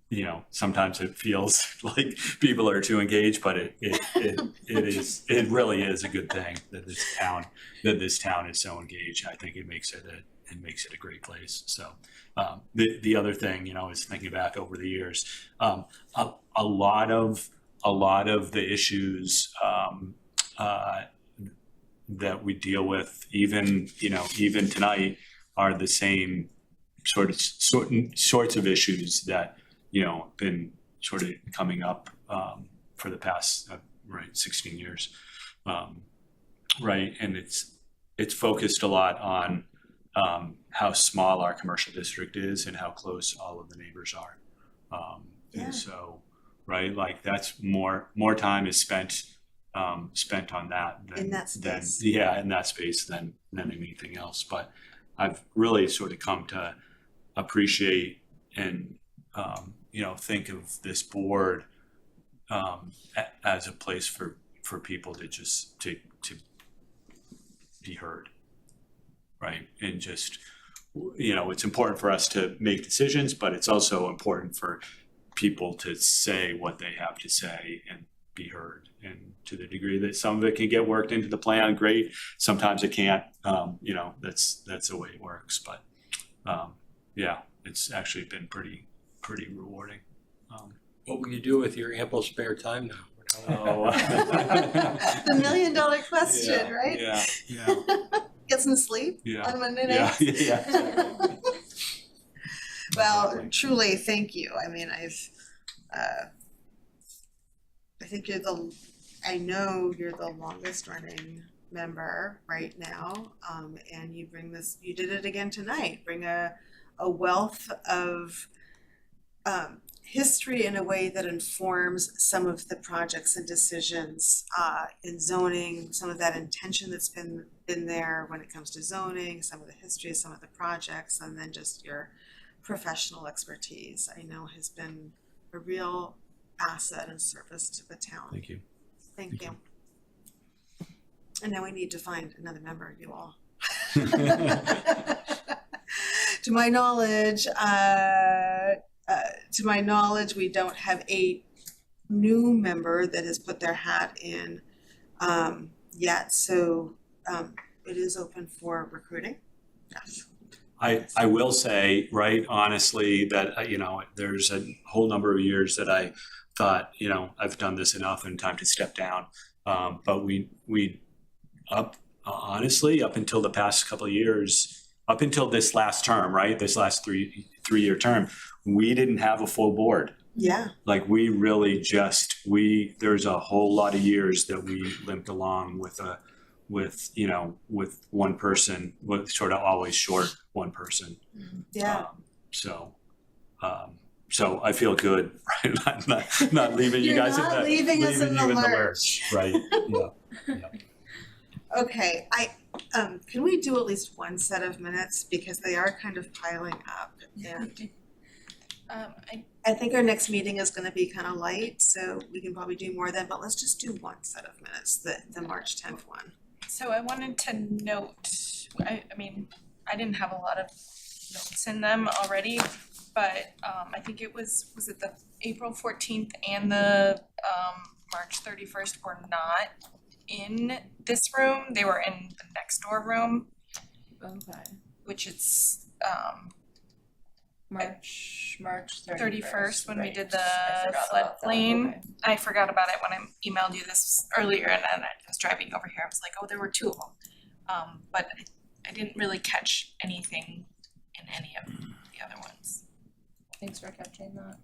you know, sometimes it feels like people are too engaged, but it really is a good thing that this town is so engaged. I think it makes it a great place. So the other thing, you know, is thinking back over the years, a lot of the issues that we deal with, even tonight, are the same sorts of issues that, you know, been sort of coming up for the past 16 years, right? And it's focused a lot on how small our commercial district is and how close all of the neighbors are, and so, right, like that's more time is spent on that than in that space than anything else. But I've really sort of come to appreciate and you know, think of this board as a place for people to just to be heard, right? And just, you know, it's important for us to make decisions, but it's also important for people to say what they have to say and be heard. And to the degree that some of it can get worked into the plan, great. Sometimes it can't. You know, that's the way it works. But yeah, it's actually been pretty rewarding.
What will you do with your ample spare time now?
The $1 million question, right?
Yeah.
Get some sleep on Monday nights?
Yeah, exactly.
Well, truly, thank you. I mean, I think I know you're the longest running member right now, and you did it again tonight, bring a wealth of history in a way that informs some of the projects and decisions in zoning, some of that intention that's been there when it comes to zoning, some of the history of some of the projects, and then just your professional expertise, I know has been a real asset and service to the town.
Thank you.
Thank you. And now we need to find another member of you all. To my knowledge, we don't have a new member that has put their hat in yet, so it is open for recruiting. Yes.
I will say, right, honestly, that, you know, there's a whole number of years that I thought, you know, I've done this enough and time to step down. But we honestly, up until the past couple of years, up until this last term, right, this last three-year term, we didn't have a full board.
Yeah.
Like we really there's a whole lot of years that we limped along with one person, with sort of always short one person.
Yeah.
So I feel good, right? not leaving you guys
leaving us in the lurch.
Right. Yeah.
Okay, can we do at least one set of minutes, because they are kind of piling up, and I think our next meeting is going to be kind of light, so we can probably do more then, but let's just do one set of minutes, the March 10th one.
So I wanted to note, I mean, I didn't have a lot of notes in them already, but I think it was it the April 14th and the March 31st were not in this room, they were in the next door room.
Okay.
Which is
March
31st when we
right.
did the
I forgot about that.
floodplain.
Okay.
I forgot about it when I emailed you this earlier, and then I was driving over here, I was like, oh, there were two of them. But I didn't really catch anything in any of the other ones.
Thanks for catching that.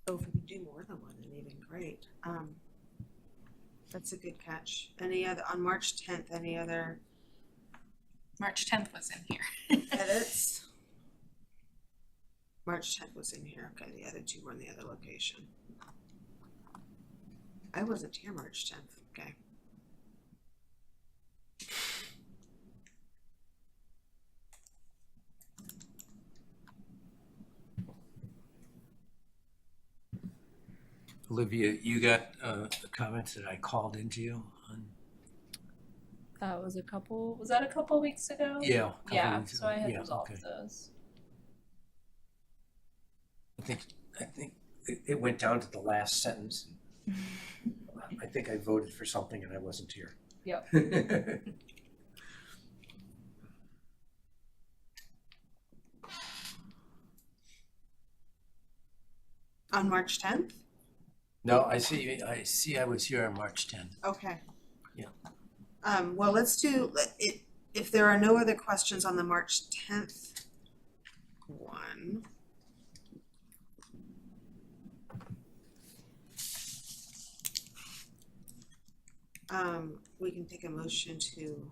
Oh, if we could do more than one, then even great. That's a good catch. Any other, on March 10th, any other
March 10th was in here.
edits? March 10th was in here. Okay, the other two were in the other location. I wasn't here March 10th. Okay.
Olivia, you got the comments that I called into you on?
That was that a couple weeks ago?
Yeah. a couple
Yeah,
weeks
so I
ago.
had
Yeah,
resolved
okay.
those.
I think it went down to the last sentence. I think I voted for something and I wasn't here.
Yep.
On March 10th?
No, I see I was here on March 10th.
Okay.
Yeah.
Well, let's do it. If there are no other questions on the March 10th one. We can take a motion to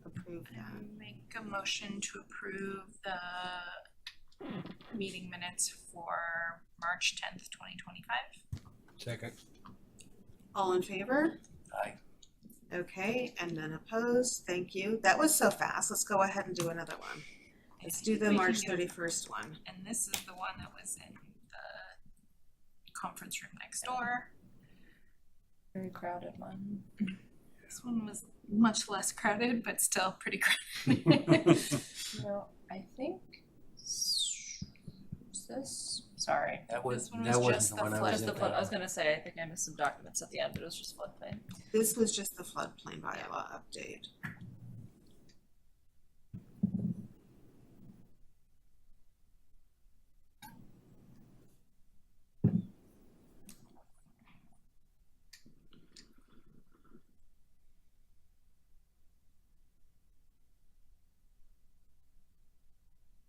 approve that.
Make a motion to approve the meeting minutes for March 10th, 2025.
Second.
All in favor?
Aye.
Okay, and none opposed. Thank you. That was so fast. Let's go ahead and do another one. Let's do the
We can
March
do-
31st one.
And this is the one that was in the conference room next door.
Very crowded one.
This one was much less crowded, but still pretty crowded.
No, I think is this. Sorry.
That was
This one
that
was
wasn't
just
the
the
one I
flood-
was
Just
in.
the flood. I was gonna say I think I missed some documents at the end, but it was just floodplain.
This was just the floodplain bylaw update.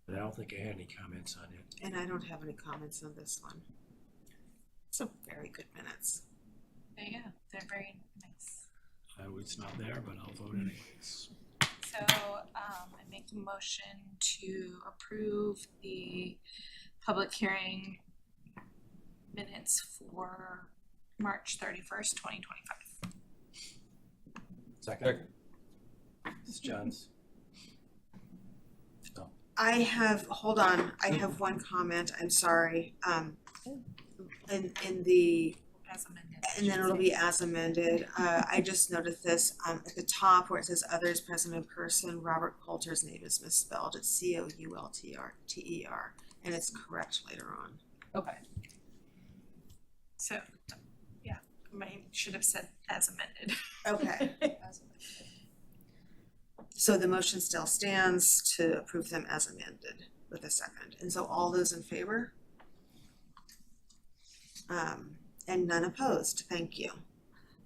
But I don't think I had any comments on it.
And I don't have any comments on this one. So very good minutes.
There you go. They're very nice.
I was not there, but I'll vote anyways.
So I make a motion to approve the public hearing minutes for March 31st, 2025.
Second. Ms. Johns. No.
I have, hold on, I have one comment. I'm sorry. In the,
As amended.
and then it'll be as amended. I just noticed this, at the top where it says others present in person, Robert Coulter's name is misspelled. It's Coulter, and it's correct later on.
Okay.
So, yeah, I should have said as amended.
Okay.
As amended.
So the motion still stands to approve them as amended with a second. And so all those in favor? And none opposed. Thank you.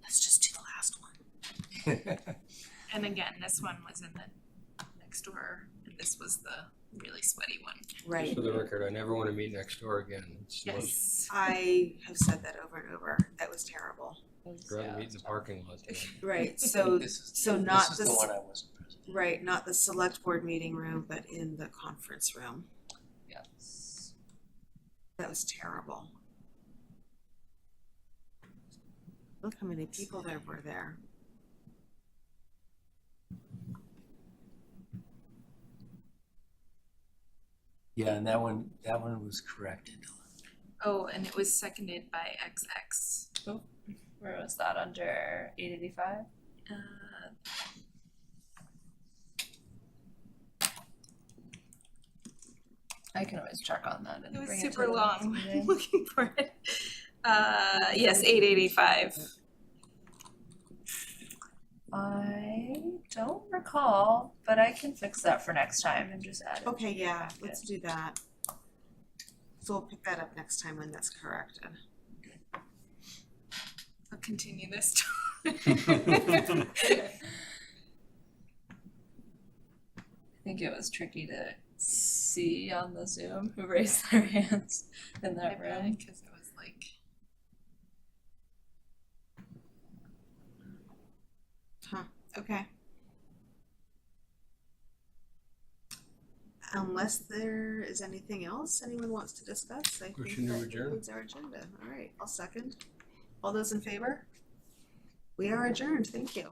Let's just do the last one.
And again, this one was in the next door, and this was the really sweaty one.
Right.
Just for the record, I never want to meet next door again. It's the most-
Yes.
I have said that over and over. That was terrible.
I'd rather meet in the parking lot. than-
Right. So
This is
not
the one I wasn't present.
right, not the select board meeting room, but in the conference room.
Yes.
That was terrible. Look how many people there were there.
Yeah, and that one was corrected.
Oh, and it was seconded by XX.
Where was that under 885? I can always check on that and
It was
bring it to
super
the next
long.
meeting.
I'm looking for it. Yes, 885.
I don't recall, but I can fix that for next time and just add it.
Okay, yeah, let's do that. So we'll pick that up next time when that's corrected.
I'll continue this.
I think it was tricky to see on the Zoom who raised their hands in that room.
Because it was like
Okay. Unless there is anything else anyone wants to discuss, I think
Motion to
that
adjourn.
concludes our agenda. All right, I'll second. All those in favor? We are adjourned. Thank you.